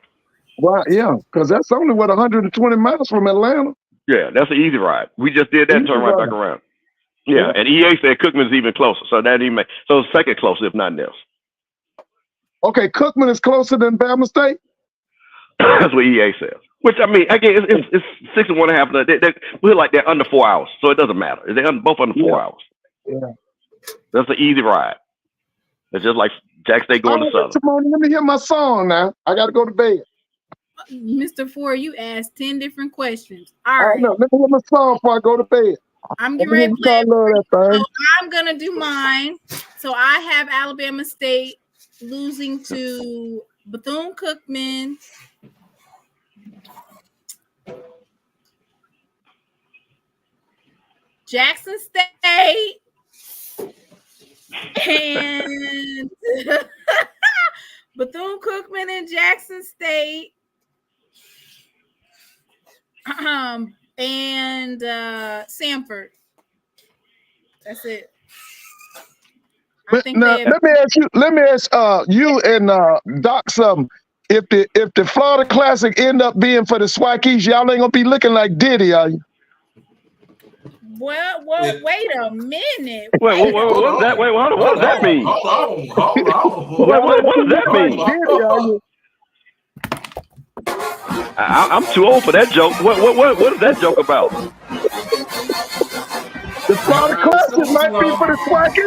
Well, yeah, because that's only 120 miles from Atlanta. Yeah, that's an easy ride. We just did that and turn right back around. Yeah, and EA said Cookman's even closer, so it's second closest, if not else. Okay, Cookman is closer than Bama State. That's what EA says. Which I mean, again, it's 6.5. We're like they're under 4 hours, so it doesn't matter. They're both under 4 hours. Yeah, that's an easy ride. It's just like Jack State going to Southern. Timoni, let me hear my song now. I got to go to bed. Mr. Ford, you asked 10 different questions. All right. No, let me hear my song before I go to bed. I'm getting ready to play. So I'm going to do mine. So I have Alabama State losing to Bethune-Cookman. Jackson State. And Bethune-Cookman and Jackson State. And Samford. That's it. Let me ask you and Doc something. If the Florida Classic end up being for the SWAC East, y'all ain't gonna be looking like Diddy, are you? Well, wait a minute. Wait, what does that mean? Hold on. What does that mean? Diddy, are you? I'm too old for that joke. What is that joke about? The Florida Classic might be for the SWAC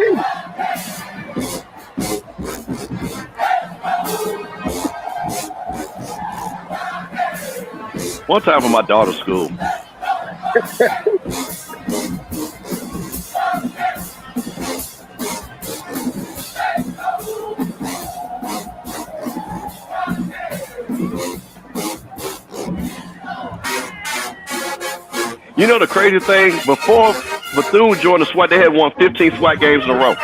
East. One time for my daughter's school. You know the crazy thing? Before Bethune joined the SWAC, they had won 15 SWAC games in a row.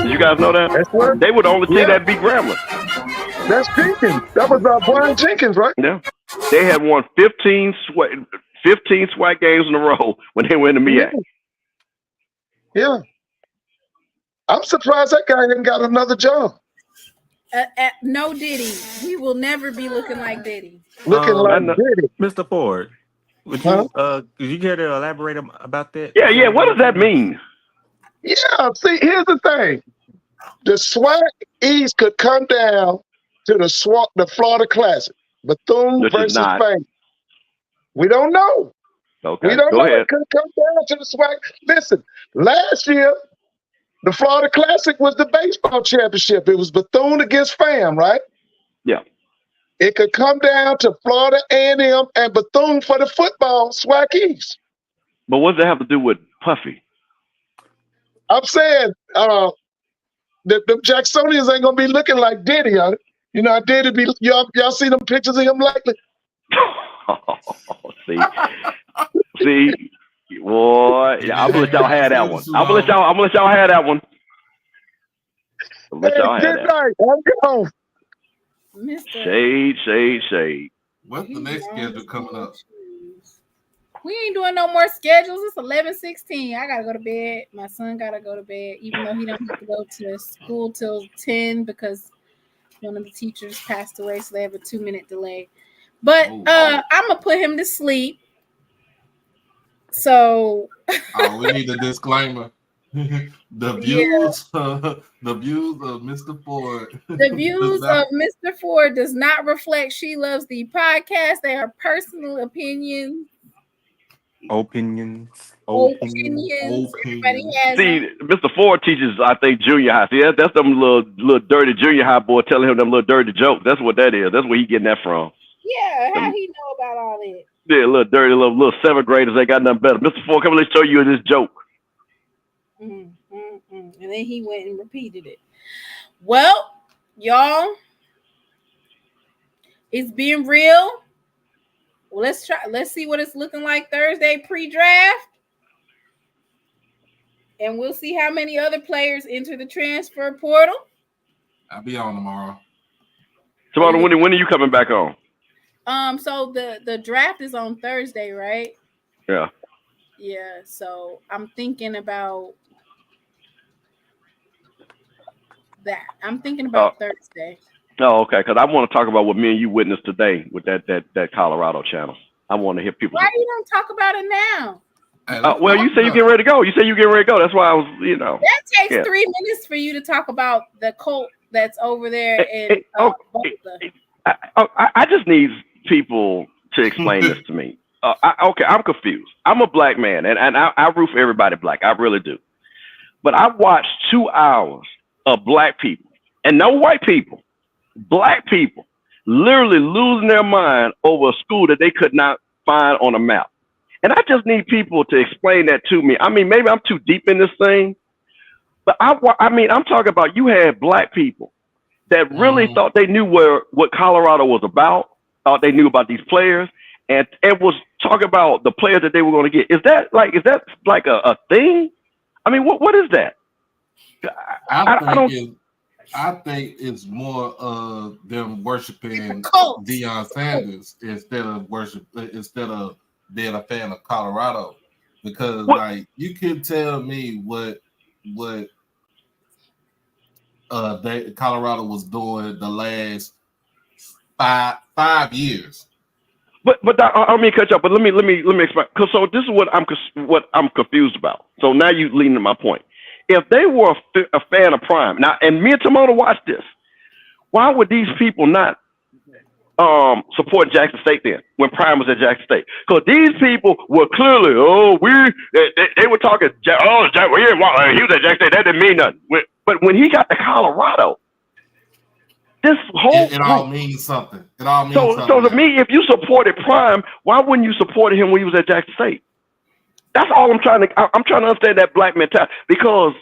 Did you guys know that? They were the only team that beat Grambling. That's Jenkins. That was Brian Jenkins, right? Yeah. They had won 15 SWAC games in a row when they were in the MEAC. Yeah. I'm surprised that guy didn't got another job. No Diddy. He will never be looking like Diddy. Looking like Diddy. Mr. Ford. Would you care to elaborate about that? Yeah. What does that mean? Yeah, see, here's the thing. The SWAC East could come down to the Florida Classic. Bethune versus Fame. We don't know. Okay, we don't go know. ahead. It could come down to the SWAC. Listen, last year, the Florida Classic was the baseball championship. It was Bethune against Fam, right? Yeah. It could come down to Florida A&M and Bethune for the football SWAC East. But what does that have to do with Puffy? I'm saying the Jacksonians ain't gonna be looking like Diddy. You know, Diddy be y'all see them pictures of him lately? See, boy, I'm gonna let y'all have that one. I'm gonna let y'all have that one. I'm gone. Shade. What's the next schedule coming up? We ain't doing no more schedules. It's 11:16. I gotta go to bed. My son gotta go to bed, even though he don't have to go to school till 10 because one of the teachers passed away, so they have a 2-minute delay. But I'm gonna put him to sleep. So we need a disclaimer. The views of Mr. Ford. The views of Mr. Ford does not reflect She Loves Thee Podcast. They are personal opinions. Opinions. Everybody has See, them. Mr. Ford teaches, I think, junior high. See, that's them little dirty junior high boy telling him them little dirty jokes. That's what that is. That's where he getting that from. Yeah, how he know about all that? Yeah, little dirty little seventh graders. They got nothing better. Mr. Ford, come on, let's show you this joke. And then he went and repeated it. Well, y'all, it's being real. Well, let's see what it's looking like Thursday pre-draft. And we'll see how many other players enter the transfer portal. I'll be on tomorrow. Tomorrow, when are you coming back on? So the draft is on Thursday, right? Yeah. Yeah, so I'm thinking about that. I'm thinking about Thursday. Oh, okay. Because I want to talk about what me and you witnessed today with that Colorado channel. I want to hear people. Why you don't talk about it now? Well, you say you getting ready to go. You say you getting ready to go. That's why I was, That takes 3 minutes for you to talk about the cult that's over there in Boulder. I just need people to explain this to me. Okay, I'm confused. I'm a black man, and I root for everybody black. I really do. But I watched 2 hours of black people, and no white people, black people, literally losing their mind over a school that they could not find on a map. And I just need people to explain that to me. I mean, maybe I'm too deep in this thing, but I'm talking about you had black people that really thought they knew what Colorado was about, thought they knew about these players, and was talking about the players that they were going to get. Is that like a thing? I mean, what is that? I think it's more of them worshiping Deion Sanders instead of being a fan of Colorado, because like you can tell me what Colorado was doing the last five years. But I don't mean to cut you off, but let me explain. So this is what I'm confused about. So now you leading to my point. If they were a fan of Prime now, and me and Timona watched this, why would these people not support Jackson State then when Prime was at Jackson State? Because these people were clearly, they were talking, he was at Jackson State, that didn't mean nothing. But when he got to Colorado, this whole it all means something. It all means something. So to me, if you supported Prime, why wouldn't you support him when he was at Jackson State? That's all I'm trying to understand, that black mentality. Because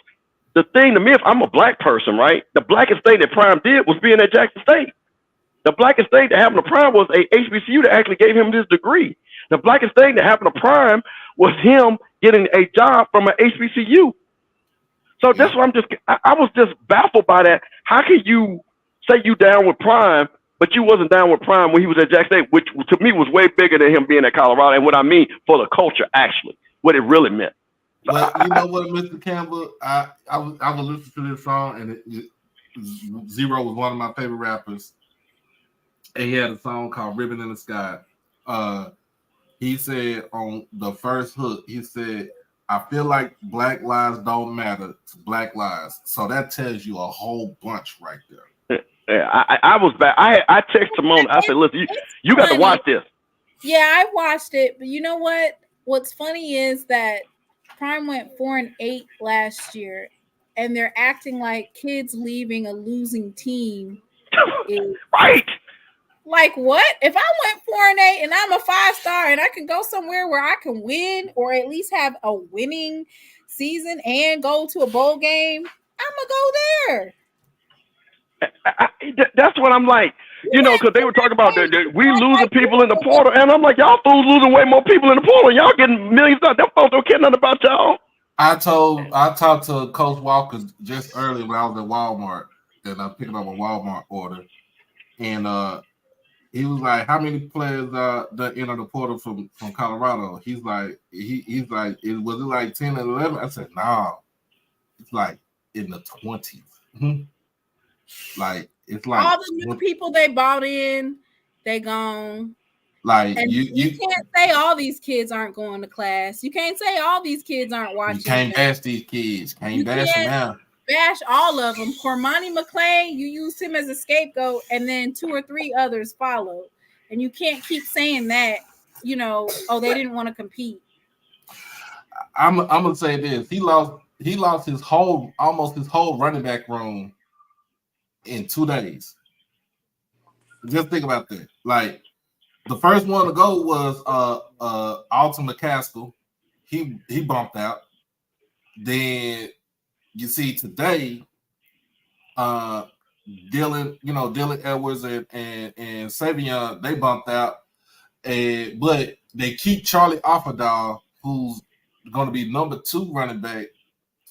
the thing to me, if I'm a black person, right, the blackest thing that Prime did was being at Jackson State. The blackest thing that happened to Prime was a HBCU that actually gave him this degree. The blackest thing that happened to Prime was him getting a job from an HBCU. So that's what I was just baffled by that. How can you say you down with Prime, but you wasn't down with Prime when he was at Jackson State, which to me was way bigger than him being at Colorado, and what I mean for the culture, actually, what it really meant. Well, you know what, Mr. Campbell, I was listening to this song, and Zero was one of my favorite rappers, and he had a song called "Ribbon in the Sky." He said on the first hook, he said, "I feel like black lives don't matter to black lives." So that tells you a whole bunch right there. Yeah, I was back. I texted Timona. I said, "Listen, you got to watch this." Yeah, I watched it, but you know what? What's funny is that Prime went 4-8 last year, and they're acting like kids leaving a losing team is right. Like what? If I went 4-8 and I'm a 5-star and I can go somewhere where I can win or at least have a winning season and go to a bowl game, I'm gonna go there. That's what I'm like, because they were talking about we losing people in the portal, and I'm like, y'all fools losing way more people in the portal. Y'all getting millions of them folks don't care nothing about y'all. I talked to Coach Walker just earlier when I was at Walmart, and I picked up a Walmart order, and he was like, "How many players that enter the portal from Colorado?" He's like, he's like, was it like 10 and 11? I said, "No, it's like in the 20s." Like it's like all the new people they bought in, they gone. Like and you can't say all these kids aren't going to class. You can't say all these kids aren't watching. You can't bash these kids. Can't bash them out. Bash all of them. Cormani McClain, you used him as a scapegoat, and then 2 or 3 others followed. And you can't keep saying that, they didn't want to compete. I'm gonna say this. He lost almost his whole running back room in 2 days. Just think about that. Like the first one to go was Alton McCaskill. He bumped out. Then you see today, Dylan Edwards and Savion, they bumped out. But they keep Charlie Offerdall, who's going to be number 2 running back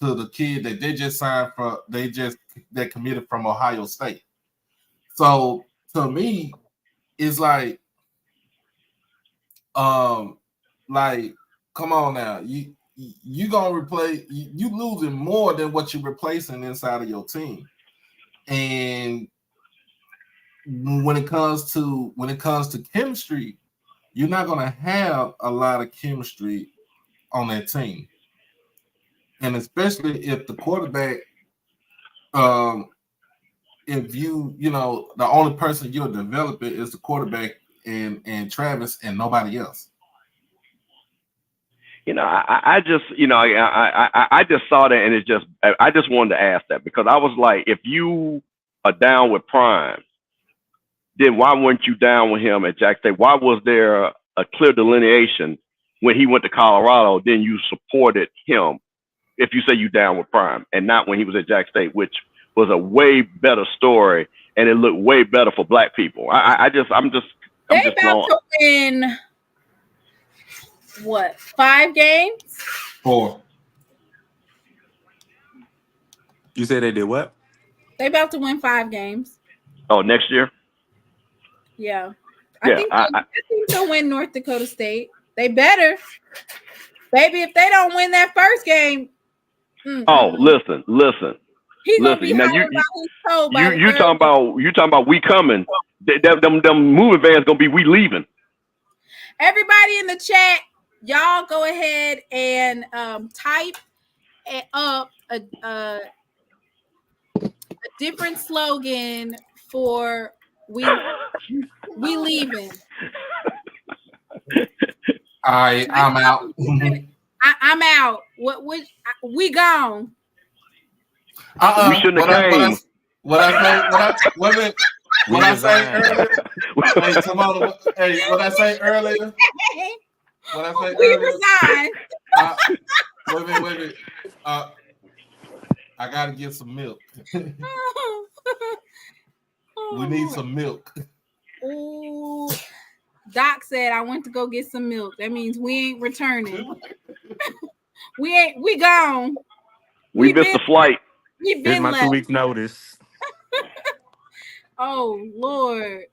to the kid that they just signed for. That committed from Ohio State. So to me, it's like come on now, you gonna replace you losing more than what you're replacing inside of your team. And when it comes to chemistry, you're not gonna have a lot of chemistry on that team. And especially if the quarterback, if the only person you're developing is the quarterback and Travis and nobody else. I just saw that, and I just wanted to ask that, because I was like, if you are down with Prime, then why weren't you down with him at Jack State? Why was there a clear delineation when he went to Colorado? Then you supported him if you say you down with Prime, and not when he was at Jack State, which was a way better story, and it looked way better for Black people. I'm just about to win what, 5 games? 4. You said they did what? They about to win 5 games. Oh, next year? Yeah. I think they'll win North Dakota State. They better. Baby, if they don't win that first game. Oh, listen. He's gonna be now you talking about we coming. Them moving vans gonna be we leaving. Everybody in the chat, y'all go ahead and type up a different slogan for we leaving. I'm out. I'm out. What we gone? We shouldn't have came. What I say earlier? We resign. Wait a minute. I gotta get some milk. We need some milk. Ooh. Doc said I went to go get some milk. That means we ain't returning. We gone. We missed the flight. Here's my 2 weeks notice. Oh Lord.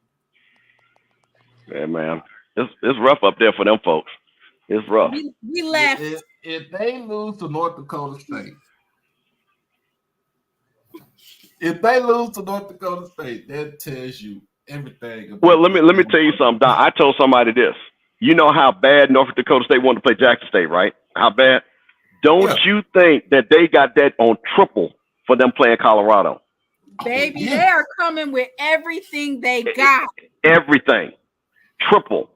Yeah, man. It's rough up there for them folks. It's rough. We left. If they lose to North Dakota State, that tells you everything. Well, let me tell you something, Don. I told somebody this. You know how bad North Dakota State wanted to play Jackson State, right? How bad? Don't you think that they got that on triple for them playing Colorado? Baby, they are coming with everything they got. Everything. Triple.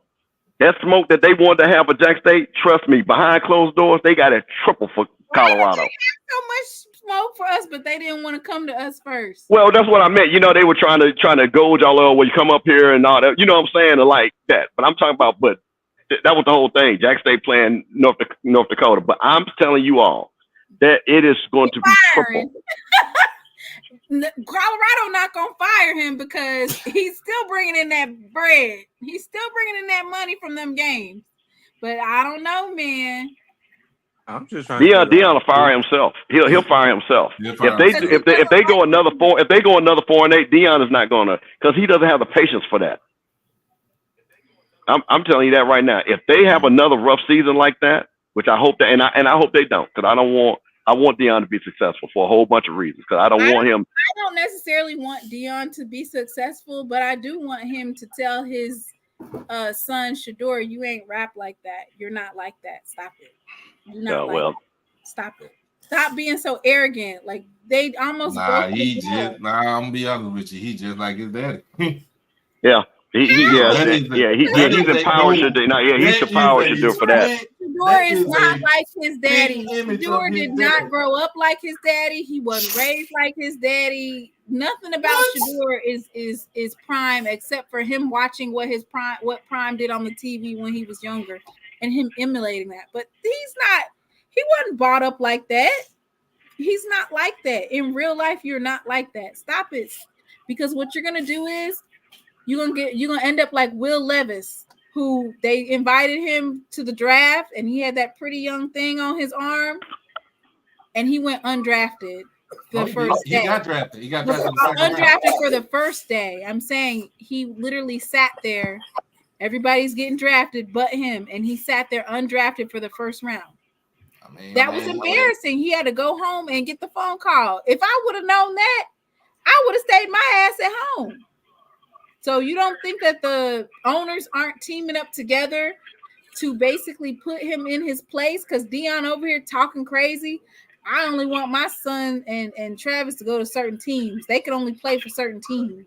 That smoke that they wanted to have for Jack State, trust me, behind closed doors, they got it triple for Colorado. They have so much smoke for us, but they didn't want to come to us first. Well, that's what I meant. They were trying to goad y'all over when you come up here and all that. You know what I'm saying? Like that. But I'm talking about, that was the whole thing. Jack State playing North Dakota. But I'm telling you all that it is going to be triple. Colorado not gonna fire him because he's still bringing in that bread. He's still bringing in that money from them games. But I don't know, man. I'm just trying. Deion will fire himself. He'll fire himself. If they go another 4-8, Deion is not gonna, because he doesn't have the patience for that. I'm telling you that right now. If they have another rough season like that, which I hope that, and I hope they don't, because I want Deion to be successful for a whole bunch of reasons, because I don't want him. I don't necessarily want Deion to be successful, but I do want him to tell his son Shador, you ain't rap like that. You're not like that. Stop it. You're not that. Stop it. Stop being so arrogant. Like they almost. I'm gonna be honest with you. He just like his daddy. Yeah. He's empowered Shador. No, yeah, he's empowered Shador for that. Shador is not like his daddy. Shador did not grow up like his daddy. He wasn't raised like his daddy. Nothing about Shador is Prime except for him watching what Prime did on the TV when he was younger and him emulating that. But he wasn't brought up like that. He's not like that. In real life, you're not like that. Stop it. Because what you're gonna do is you're gonna end up like Will Levis, who they invited him to the draft, and he had that pretty young thing on his arm, and he went undrafted the first day. He got drafted. Undrafted for the first day. I'm saying he literally sat there. Everybody's getting drafted but him, and he sat there undrafted for the first round. That was embarrassing. He had to go home and get the phone call. If I would have known that, I would have stayed my ass at home. So you don't think that the owners aren't teaming up together to basically put him in his place? Because Dion over here talking crazy. I only want my son and Travis to go to certain teams. They can only play for certain teams.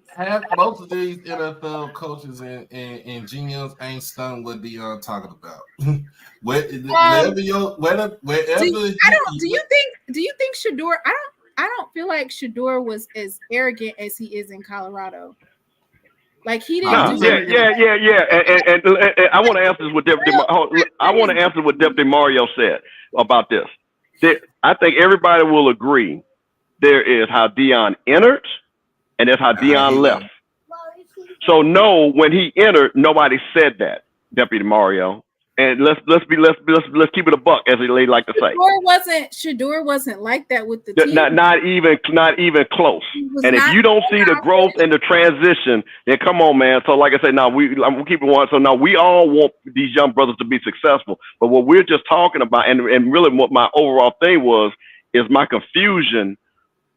Most of these NFL coaches and GMs ain't stunned what Dion talking about. Do you think Shador? I don't feel like Shador was as arrogant as he is in Colorado. Like he didn't. And I want to answer this with Deputy Mario said about this. I think everybody will agree there is how Dion entered and there's how Dion left. So no, when he entered, nobody said that, Deputy Mario. And let's keep it a buck, as they like to say. Shador wasn't like that with the team. Not even close. And if you don't see the growth and the transition, then come on, man. So like I said, I'm keeping one. So now we all want these young brothers to be successful. But what we're just talking about, and really what my overall thing was, is my confusion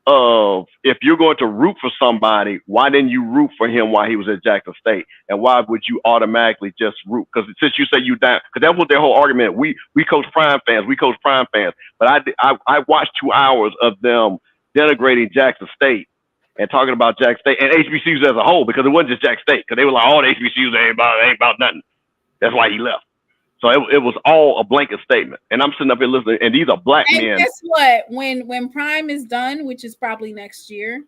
of if you're going to root for somebody, why didn't you root for him while he was at Jackson State? And why would you automatically just root? Because since you say you down, because that was their whole argument. We coach Prime fans. But I watched 2 hours of them denigrating Jackson State and talking about Jackson State and HBCUs as a whole, because it wasn't just Jackson State, because they were like, all the HBCUs ain't about nothing. That's why he left. So it was all a blanket statement. And I'm sitting up here listening, and these are black men. And guess what? When Prime is done, which is probably next year,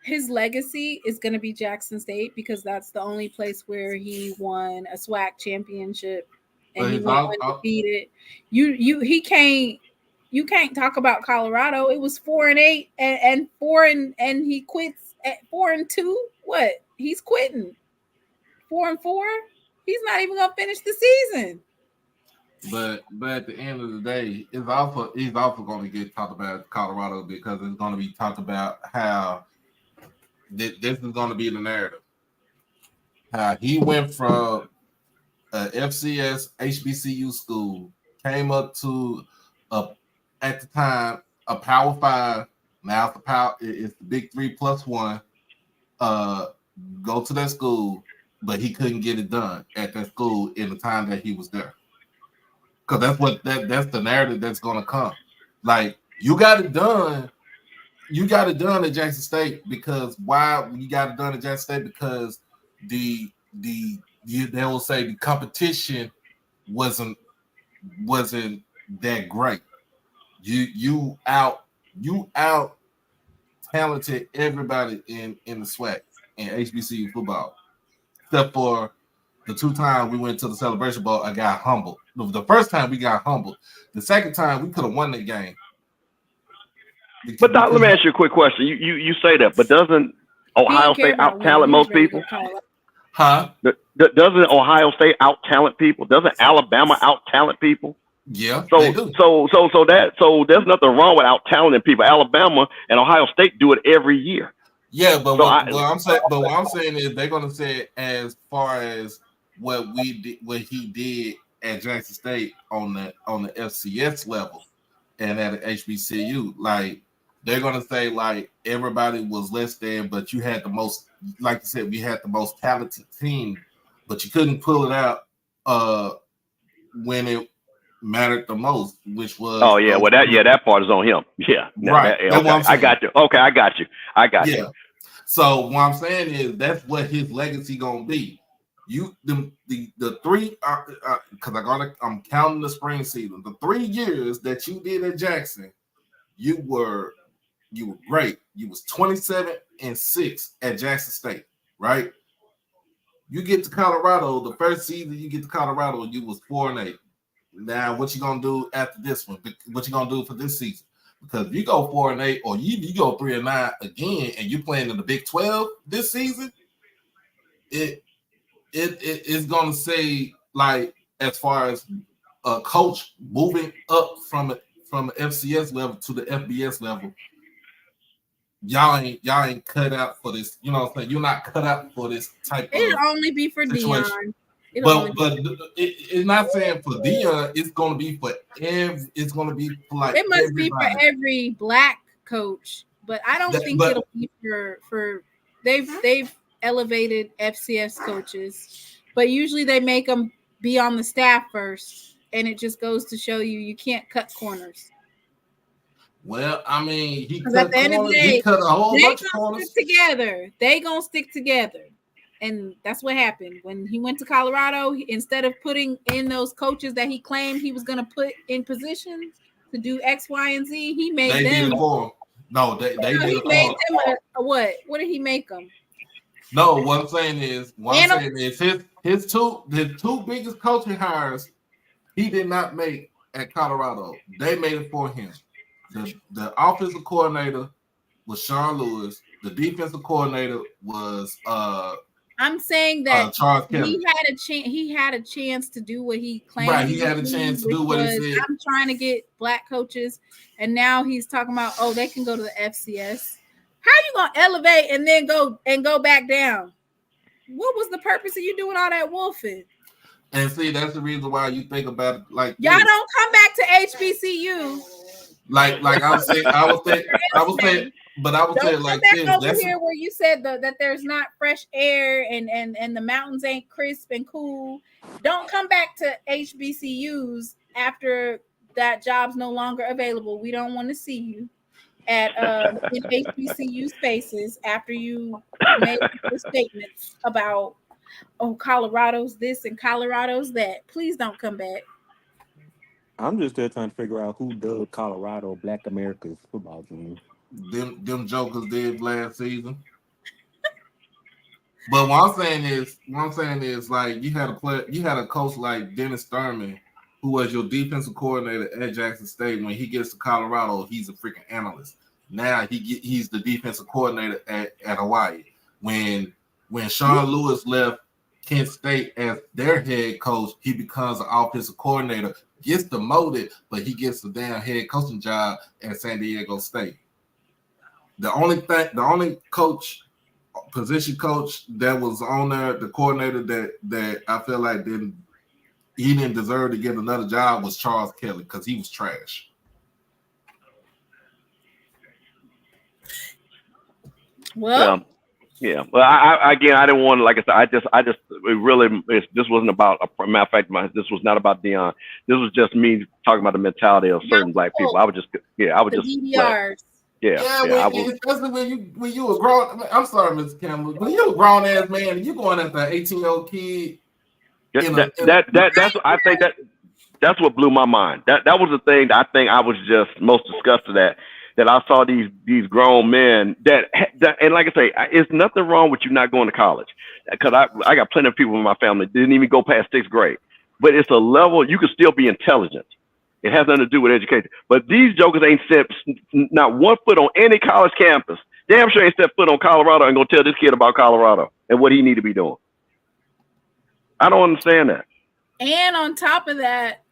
his legacy is going to be Jackson State, because that's the only place where he won a SWAC championship and he went undefeated. You can't talk about Colorado. It was 4-8 and he quits at 4-2. What? He's quitting. 4-4. He's not even gonna finish the season. But at the end of the day, he's also going to get talked about Colorado, because it's going to be talked about how this is going to be the narrative. How he went from a FCS HBCU school, came up to at the time a Power 5. Now it's the Big 3+1. Go to that school. But he couldn't get it done at that school in the time that he was there. Because that's the narrative that's gonna come. Like, you got it done at Jackson State, because why you got it done at Jackson State? Because they will say the competition wasn't that great. You out talented everybody in the SWAC and HBCU football. Except for the 2 times we went to the Celebration Bowl, I got humbled. The first time we got humbled. The second time we could have won that game. But Doc, let me ask you a quick question. You say that, but doesn't Ohio State out talent most people? Huh? Doesn't Ohio State out talent people? Doesn't Alabama out talent people? Yeah. So there's nothing wrong with out talenting people. Alabama and Ohio State do it every year. Yeah, but what I'm saying is they're gonna say it as far as what he did at Jackson State on the FCS level and at an HBCU. Like, they're gonna say like everybody was less than, but you had the most, like you said, we had the most talented team, but you couldn't pull it out when it mattered the most, which was that part is on him. Yeah, right. I got you. Okay, I got you. Yeah. So what I'm saying is that's what his legacy gonna be. You the three because I'm counting the spring season. The 3 years that you did at Jackson, you were great. You was 27-6 at Jackson State, right? You get to Colorado, the first season you get to Colorado, you was 4-8. Now, what you gonna do after this one? What you gonna do for this season? Because if you go 4-8 or you go 3-9 again, and you playing in the Big 12 this season, it is gonna say, like, as far as a coach moving up from the FCS level to the FBS level, y'all ain't cut out for this. You know what I'm saying? You're not cut out for this type of It'll only be for situation. Dion. But it's not saying for Dion. It's going to be for it's going to be for like it must everybody. be for every black coach, but I don't think it'll be for they've elevated FCS coaches, but usually they make them be on the staff first, and it just goes to show you can't cut corners. Well, I mean, he cut at the end of the day, he cut a whole bunch of corners together. They gonna stick together. And that's what happened when he went to Colorado. Instead of putting in those coaches that he claimed he was going to put in position to do X, Y, and Z, he made them. Did it for him. No, they did it for him. What? What did he make them? No, what I'm saying is his two biggest coaching hires he did not make at Colorado. They made it for him. The offensive coordinator was Sean Lewis. The defensive coordinator was I'm saying that Charles Kelly. He had a chance to do what he claimed. Right, he had a chance to do what he said. I'm trying to get black coaches, and now he's talking about they can go to the FCS. How are you gonna elevate and then go back down? What was the purpose of you doing all that wolfing? And see, that's the reason why you think about it like y'all don't come back to HBCU. Like I was saying, but I would say like this. Over here where you said that there's not fresh air and the mountains ain't crisp and cool. Don't come back to HBCUs after that job's no longer available. We don't want to see you at in HBCU spaces after you made the statements about Colorado's this and Colorado's that. Please don't come back. I'm just still trying to figure out who does Colorado Black America's football team. Them jokers did last season. But what I'm saying is like you had a coach like Dennis Thurman, who was your defensive coordinator at Jackson State. When he gets to Colorado, he's a freaking analyst. Now he's the defensive coordinator at Hawaii. When Sean Lewis left Kent State as their head coach, he becomes an offensive coordinator, gets demoted, but he gets the damn head coaching job at San Diego State. The only position coach that was on there, the coordinator that I feel like didn't deserve to get another job was Charles Kelly because he was trash. Well, yeah. Well, I didn't want to, like I said, this wasn't about, a matter of fact, this was not about Dion. This was just me talking about the mentality of certain black people. I would just DDRs. Especially when you were grown. I'm sorry, Mr. Campbell. When you a grown ass man and you going after an 18-year-old kid. I think that's what blew my mind. That was the thing that I think I was just most disgusted at. That I saw these grown men that and like I say, it's nothing wrong with you not going to college, because I got plenty of people in my family that didn't even go past 6th grade. But it's a level you can still be intelligent. It has nothing to do with education. But these jokers ain't set not one foot on any college campus. Damn sure ain't set foot on Colorado and gonna tell this kid about Colorado and what he need to be doing. I don't understand that. And on top of that,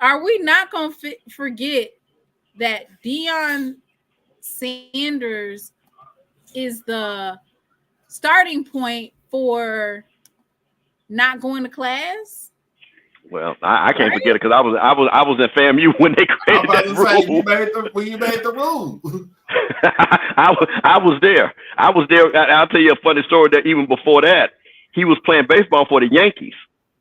are we not gonna forget that Deion Sanders is the starting point for not going to class? Well, I can't forget it because I was in FAMU when they created that rule. You made the rule. I was there. I'll tell you a funny story that even before that, he was playing baseball for the Yankees.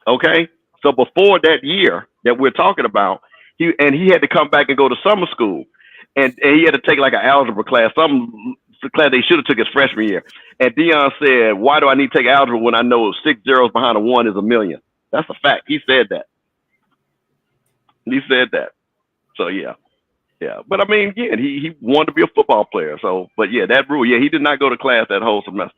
Okay, so before that year that we're talking about, he had to come back and go to summer school, and he had to take like an algebra class, some class they should have took his freshman year. And Dion said, "Why do I need to take algebra when I know 6 zeros behind a 1 is a million?" That's a fact. He said that. He said that. So yeah. But I mean, yeah, he wanted to be a football player. So, but yeah, that rule. Yeah, he did not go to class that whole semester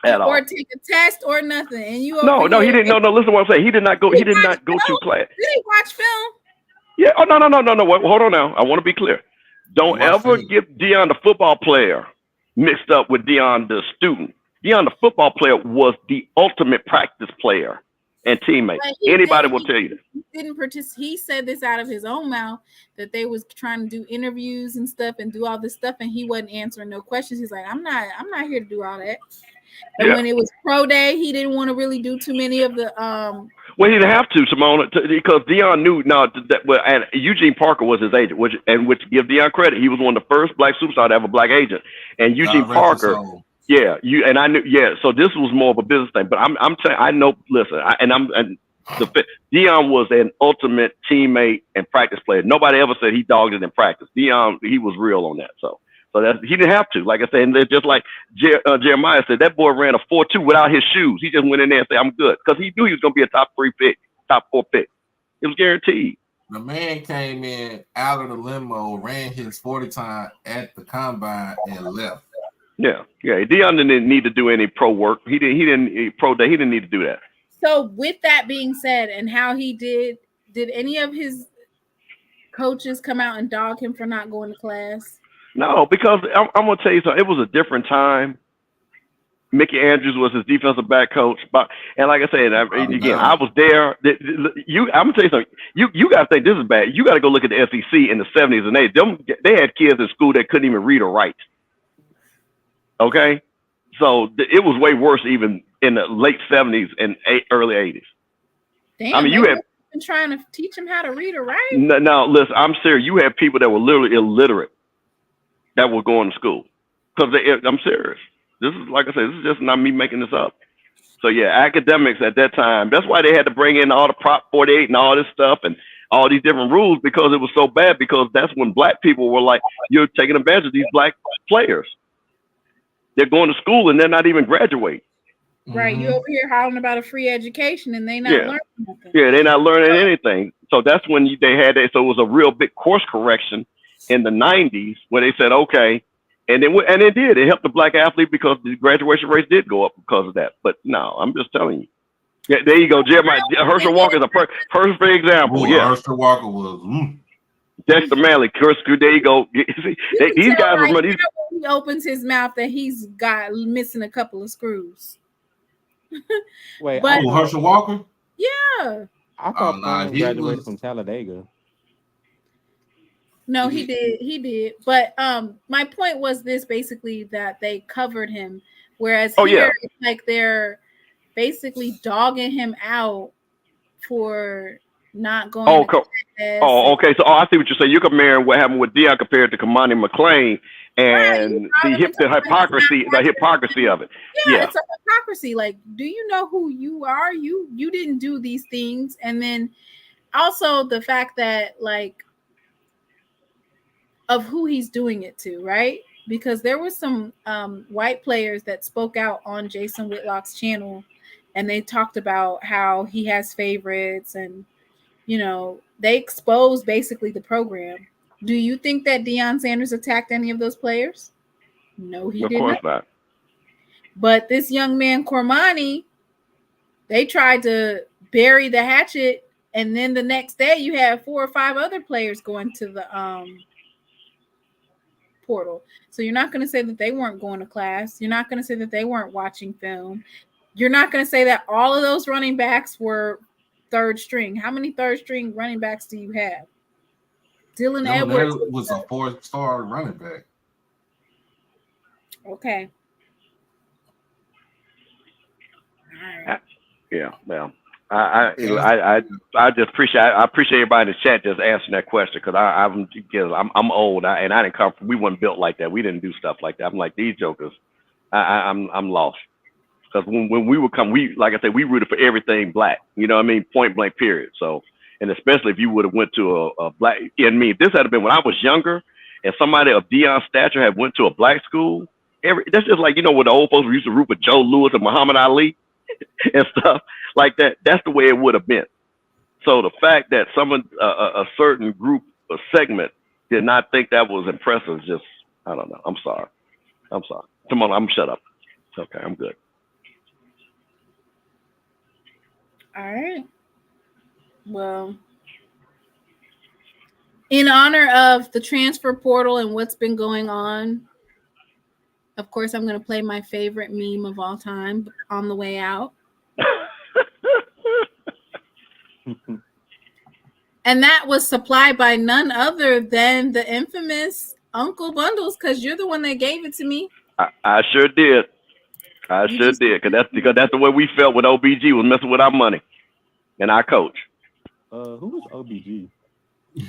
at all. Or take a test or nothing. And you No, he didn't. No, listen to what I'm saying. He did not go. He did not go to class. Did he watch film? Yeah. Oh no. Wait, hold on now. I want to be clear. Don't ever get Dion the football player mixed up with Dion the student. Dion the football player was the ultimate practice player and teammate. Anybody will tell you that. He didn't participate. He said this out of his own mouth that they was trying to do interviews and stuff and do all this stuff, and he wasn't answering no questions. He's like, I'm not here to do all that. And when it was pro day, he didn't want to really do too many of the Well, he didn't have to, Simone, because Dion knew and Eugene Parker was his agent, which give Dion credit, he was one of the first black superstars to have a black agent. And Eugene Parker, I knew, so this was more of a business thing. But I'm saying, I know. Listen, Dion was an ultimate teammate and practice player. Nobody ever said he dogged it in practice. Dion, he was real on that. So he didn't have to. Like I said, and just like Jeremiah said, that boy ran a 4.2 without his shoes. He just went in there and said, "I'm good," because he knew he was going to be a top 4 pick. It was guaranteed. The man came in out of the limo, ran his 40 time at the combine, and left. Yeah. Dion didn't need to do any pro work. He didn't need to do that. So with that being said, and how he did any of his coaches come out and dog him for not going to class? No, because I'm going to tell you something. It was a different time. Mickey Andrews was his defensive back coach. And like I said, again, I was there. I'm going to tell you something. You got to think this is bad. You got to go look at the SEC in the 70s and 80s. They had kids in school that couldn't even read or write. Okay? So it was way worse even in the late 70s and early 80s. Damn, I mean, you had been trying to teach him how to read or write? No, listen, I'm serious. You had people that were literally illiterate that were going to school. I'm serious. This is, like I said, this is just not me making this up. So yeah, academics at that time, that's why they had to bring in all the Prop 48 and all this stuff and all these different rules, because it was so bad, because that's when black people were like, you're taking advantage of these black players. They're going to school and they're not even graduating. Right, you over here hollering about a free education and they not learning nothing. Yeah, they're not learning anything. So that's when they had that. So it was a real big course correction in the 90s where they said, okay, and it did. It helped the black athlete because the graduation rates did go up because of that. But no, I'm just telling you. Yeah, there you go, Jeremiah. Herschel Walker is a perfect example. Herschel Walker was. Dexter Manley, there you go. These guys are money. He opens his mouth that he's got missing a couple of screws. Wait, Herschel Walker? Yeah. I thought he graduated from Talladega. No, he did. But my point was this, basically, that they covered him, whereas it's like they're basically dogging him out for not going to class. Okay. So I see what you're saying. You're comparing what happened with Dion compared to Kamani McLean and the hypocrisy of it. Yeah, it's a hypocrisy. Like, do you know who you are? You didn't do these things. And then also the fact that, like, of who he's doing it to, right? Because there were some white players that spoke out on Jason Whitlock's channel, and they talked about how he has favorites, and they exposed basically the program. Do you think that Deion Sanders attacked any of those players? No, he didn't. Of course not. But this young man, Cormani, they tried to bury the hatchet, and then the next day you have 4 or 5 other players going to the portal. So you're not going to say that they weren't going to class. You're not going to say that they weren't watching film. You're not going to say that all of those running backs were third string. How many third string running backs do you have? Dylan Edwards was a 4-star running back. Okay. All right. Yeah, well, I just appreciate everybody in the chat just answering that question, because I'm old and I didn't come from, we weren't built like that. We didn't do stuff like that. I'm like, these jokers, I'm lost. Because when we would come, like I said, we rooted for everything black. You know what I mean? Point blank, period. So, and especially if you would have went to a black, if this had been when I was younger and somebody of Dion's stature had went to a black school, that's just like, when the old folks used to root for Joe Louis and Muhammad Ali and stuff like that. That's the way it would have been. So the fact that a certain group or segment did not think that was impressive, just, I don't know. I'm sorry. Come on, I'm shut up. Okay, I'm good. All right. Well, in honor of the transfer portal and what's been going on, of course, I'm going to play my favorite meme of all time on the way out. And that was supplied by none other than the infamous Uncle Bundles, because you're the one that gave it to me. I sure did. Because that's the way we felt when OBG was messing with our money and our coach. Who was OBG?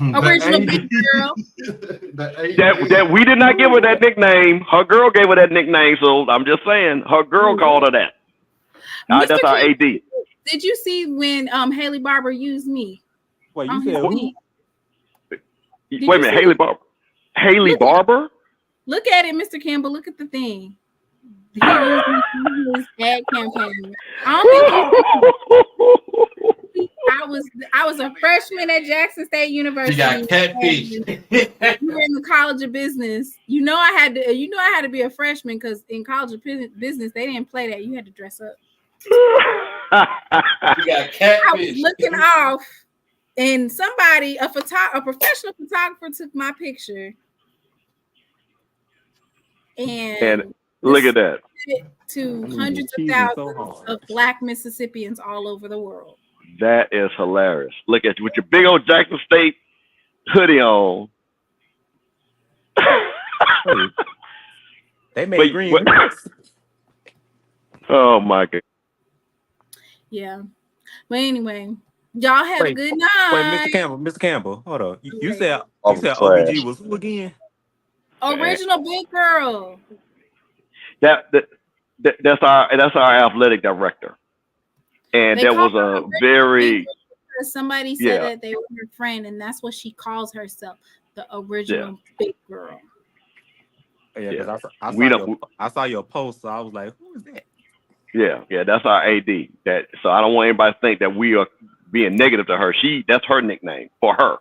Original big girl. that we did not give her that nickname. Her girl gave her that nickname, so I'm just saying her girl called her that. That's our AD. Did you see when Haley Barber used me? Wait, you said who? Wait a minute, Haley Barber. Haley Barber? Look at it, Mr. Campbell. Look at the thing. He used me in his ad campaign. I was a freshman at Jackson State University. She got catfish. You were in the College of Business. I had to be a freshman because in College of Business they didn't play that. You had to dress up. You got catfish. I was looking off, and a professional photographer took my picture. And look at that. To hundreds of thousands of Black Mississippians all over the world. That is hilarious. Look at you with your big old Jackson State hoodie on. They made green. Oh my God. Yeah. But anyway, y'all have a good night. Wait, Mr. Campbell, hold on. You said OBG was who again? Original big girl. That's our athletic director, and there was a very somebody said that they were her friend, and that's what she calls herself, the original big girl. Yeah, because I saw your post, so I was like, who is that? Yeah, that's our AD. So I don't want anybody to think that we are being negative to her. That's her nickname for her.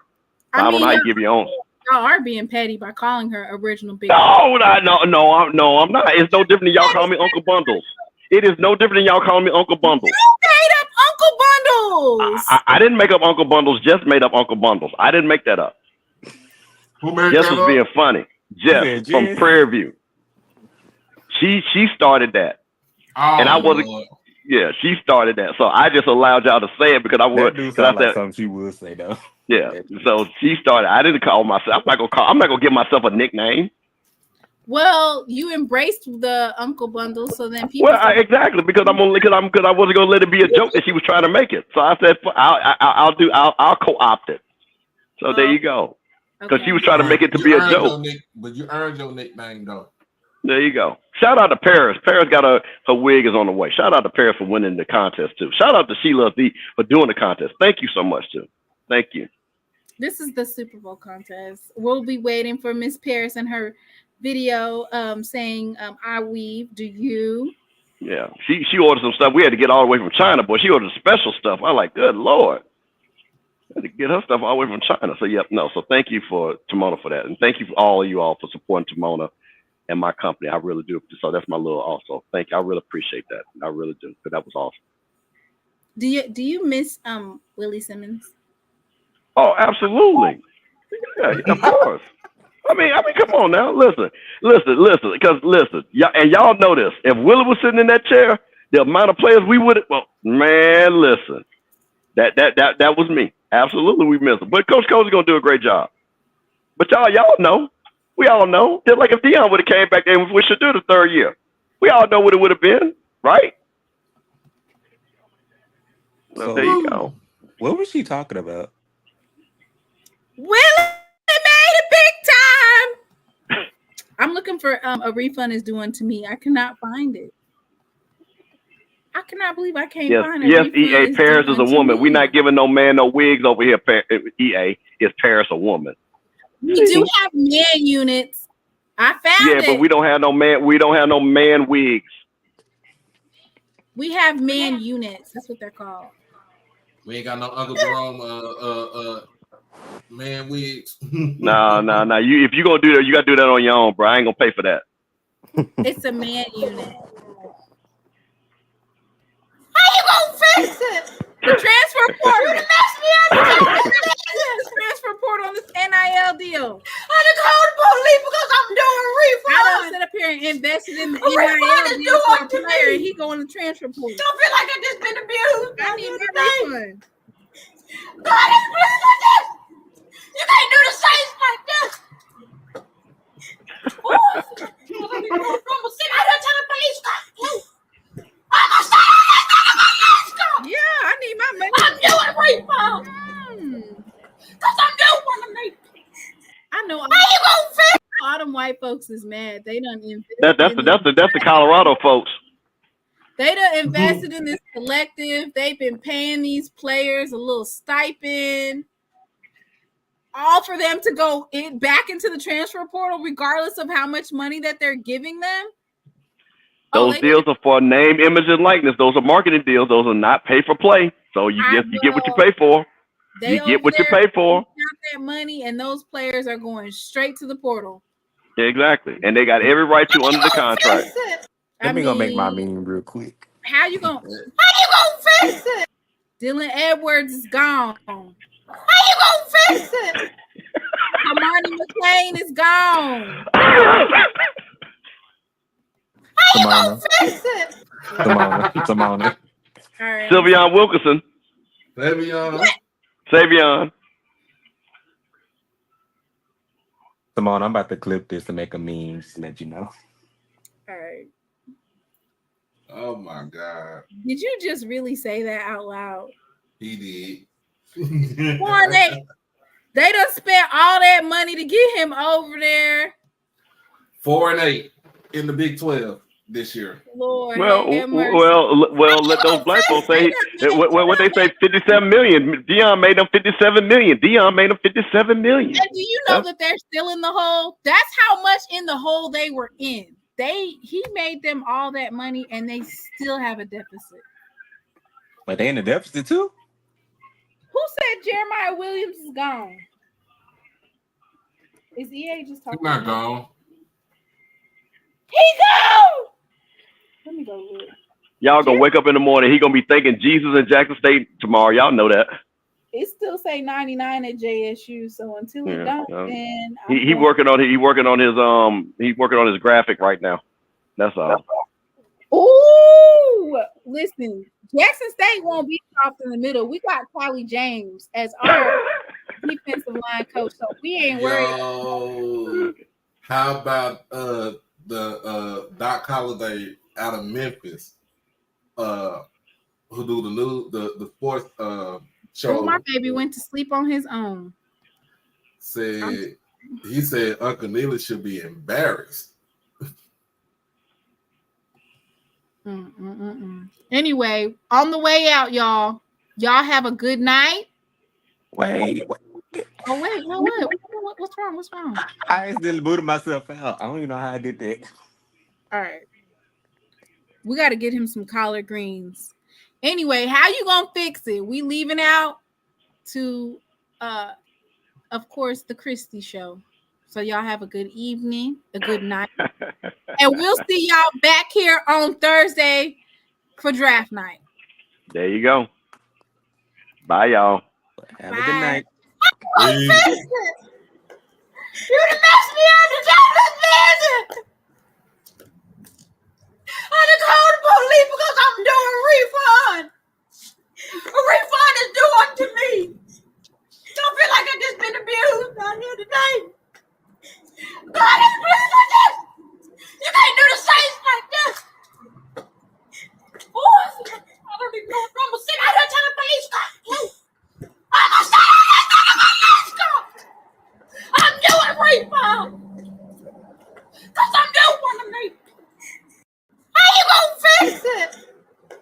I don't know how you give your own. Y'all are being petty by calling her original big. No, I'm not. It's no different than y'all calling me Uncle Bundles. It is no different than y'all calling me Uncle Bundles. You made up Uncle Bundles. I didn't make up Uncle Bundles. Jess made up Uncle Bundles. I didn't make that up. Who made Jess that was up? being funny. Jess from Prairie View. She started that, and I wasn't. Lord. Yeah, she started that. So I just allowed y'all to say it because I would. That sound like something she would say though. Yeah. So she started. I didn't call myself. I'm not gonna give myself a nickname. Well, you embraced the Uncle Bundle, so then people. Well, exactly because I wasn't gonna let it be a joke that she was trying to make it. So I said I'll co-opt it. So there you go. Because she was trying to make it to be a joke. But you earned your nickname though. There you go. Shout out to Paris. Paris got her wig is on the way. Shout out to Paris for winning the contest too. Shout out to SheLovesThee for doing the contest. Thank you so much too. Thank you. This is the Super Bowl contest. We'll be waiting for Miss Paris and her video saying I weave. Do you? Yeah. She ordered some stuff. We had to get all the way from China, boy. She ordered special stuff. I like, good Lord. I had to get her stuff all the way from China. So So thank you for Timona for that. And thank you for all of you all for supporting Timona and my company. I really do. So that's my little also. Thank you. I really appreciate that. I really do. Because that was awesome. Do you miss Willie Simmons? Oh, absolutely. Yeah, of course. I mean, come on now. Listen. Because y'all know this. If Willie was sitting in that chair, the amount of players we would. Well, man, listen. That was me. Absolutely, we miss him. But Coach Cole's gonna do a great job. But y'all know. We all know. Just like if Deion would have came back there, we should do the third year. We all know what it would have been, right? So there you go. What was she talking about? Willie made it big time. I'm looking for a refund is doing to me. I cannot find it. I cannot believe I can't find it. Yes, EA, Paris is a woman. We're not giving no man no wigs over here. EA, is Paris a woman? We do have man units. I found it. Yeah, but we don't have no man. We don't have no man wigs. We have man units. That's what they're called. We ain't got no Uncle Jerome man wigs. No. If you gonna do that, you gotta do that on your own, bro. I ain't gonna pay for that. It's a man unit. How you gonna fix it? The transfer portal. You done messed me up. The transfer portal on this NIL deal. I done called the police because I'm doing a refund. I done sit up here and invested in the A refund NIL is deal due for a to player, me. and he going to transfer portal. Don't feel like I just been abused. I need my refund. God, it's really like this. You can't do the same like this. Ooh, I'm gonna sit out here till the police come. I'm gonna stay out here till the police come. Yeah, I need my money. I'm doing a refund. Because I'm doing one of me. I know. How you gonna fix? All them white folks is mad. They done That's the Colorado folks. They done invested in this collective. They've been paying these players a little stipend, all for them to go back into the transfer portal, regardless of how much money that they're giving them. Those deals are for name, image, and likeness. Those are marketing deals. Those are not pay for play. So you get what you pay for. You get what you pay for. Got that money, and those players are going straight to the portal. Yeah, exactly, and they got every right to under the contract. Let me go make my meme real quick. How you gonna fix it? Dylan Edwards is gone. How you gonna fix it? Kamani McClain is gone. How you gonna fix it? Tamona. All right. Sylvion Wilkerson. Savion. Simone, I'm about to clip this to make a meme just to let you know. All right. Oh my God. Did you just really say that out loud? He They did. done spent all that money to get him over there. 4-8 in the Big 12 this year. Lord, Well, let those black folks say what they say. 57 million. Dion made them 57 million. Dion made them 57 million. And do you know that they're still in the hole? That's how much in the hole they were in. He made them all that money, and they still have a deficit. But they in the deficit too? Who said Jeremiah Williams is gone? Is EA just talking? He's not gone. He gone. Let me go look. Y'all gonna wake up in the morning. He gonna be thanking Jesus and Jackson State tomorrow. Y'all know that. It still say 99 at JSU. So until we don't, then He working on his graphic right now. That's all. Ooh, listen, Jackson State won't be soft in the middle. We got Kylie James as our defensive line coach, so we ain't worried. How about the Doc Holliday out of Memphis, who do the sports show? Oh, my baby went to sleep on his own. He said Uncle Neely should be embarrassed. Anyway, on the way out, y'all have a good night. Wait. Oh wait, no, what? What's wrong? What's wrong? I accidentally booted myself out. I don't even know how I did that. All right, we got to get him some collard greens. Anyway, how you gonna fix it? We leaving out to, of course, the Christie show. So y'all have a good evening, a good night, and we'll see y'all back here on Thursday for draft night. There you go. Bye, y'all. Have a good night. You done messed me up to tell this business. I done called the police because I'm doing a refund. A refund is due unto me. Don't feel like I just been abused out here today. God, it's really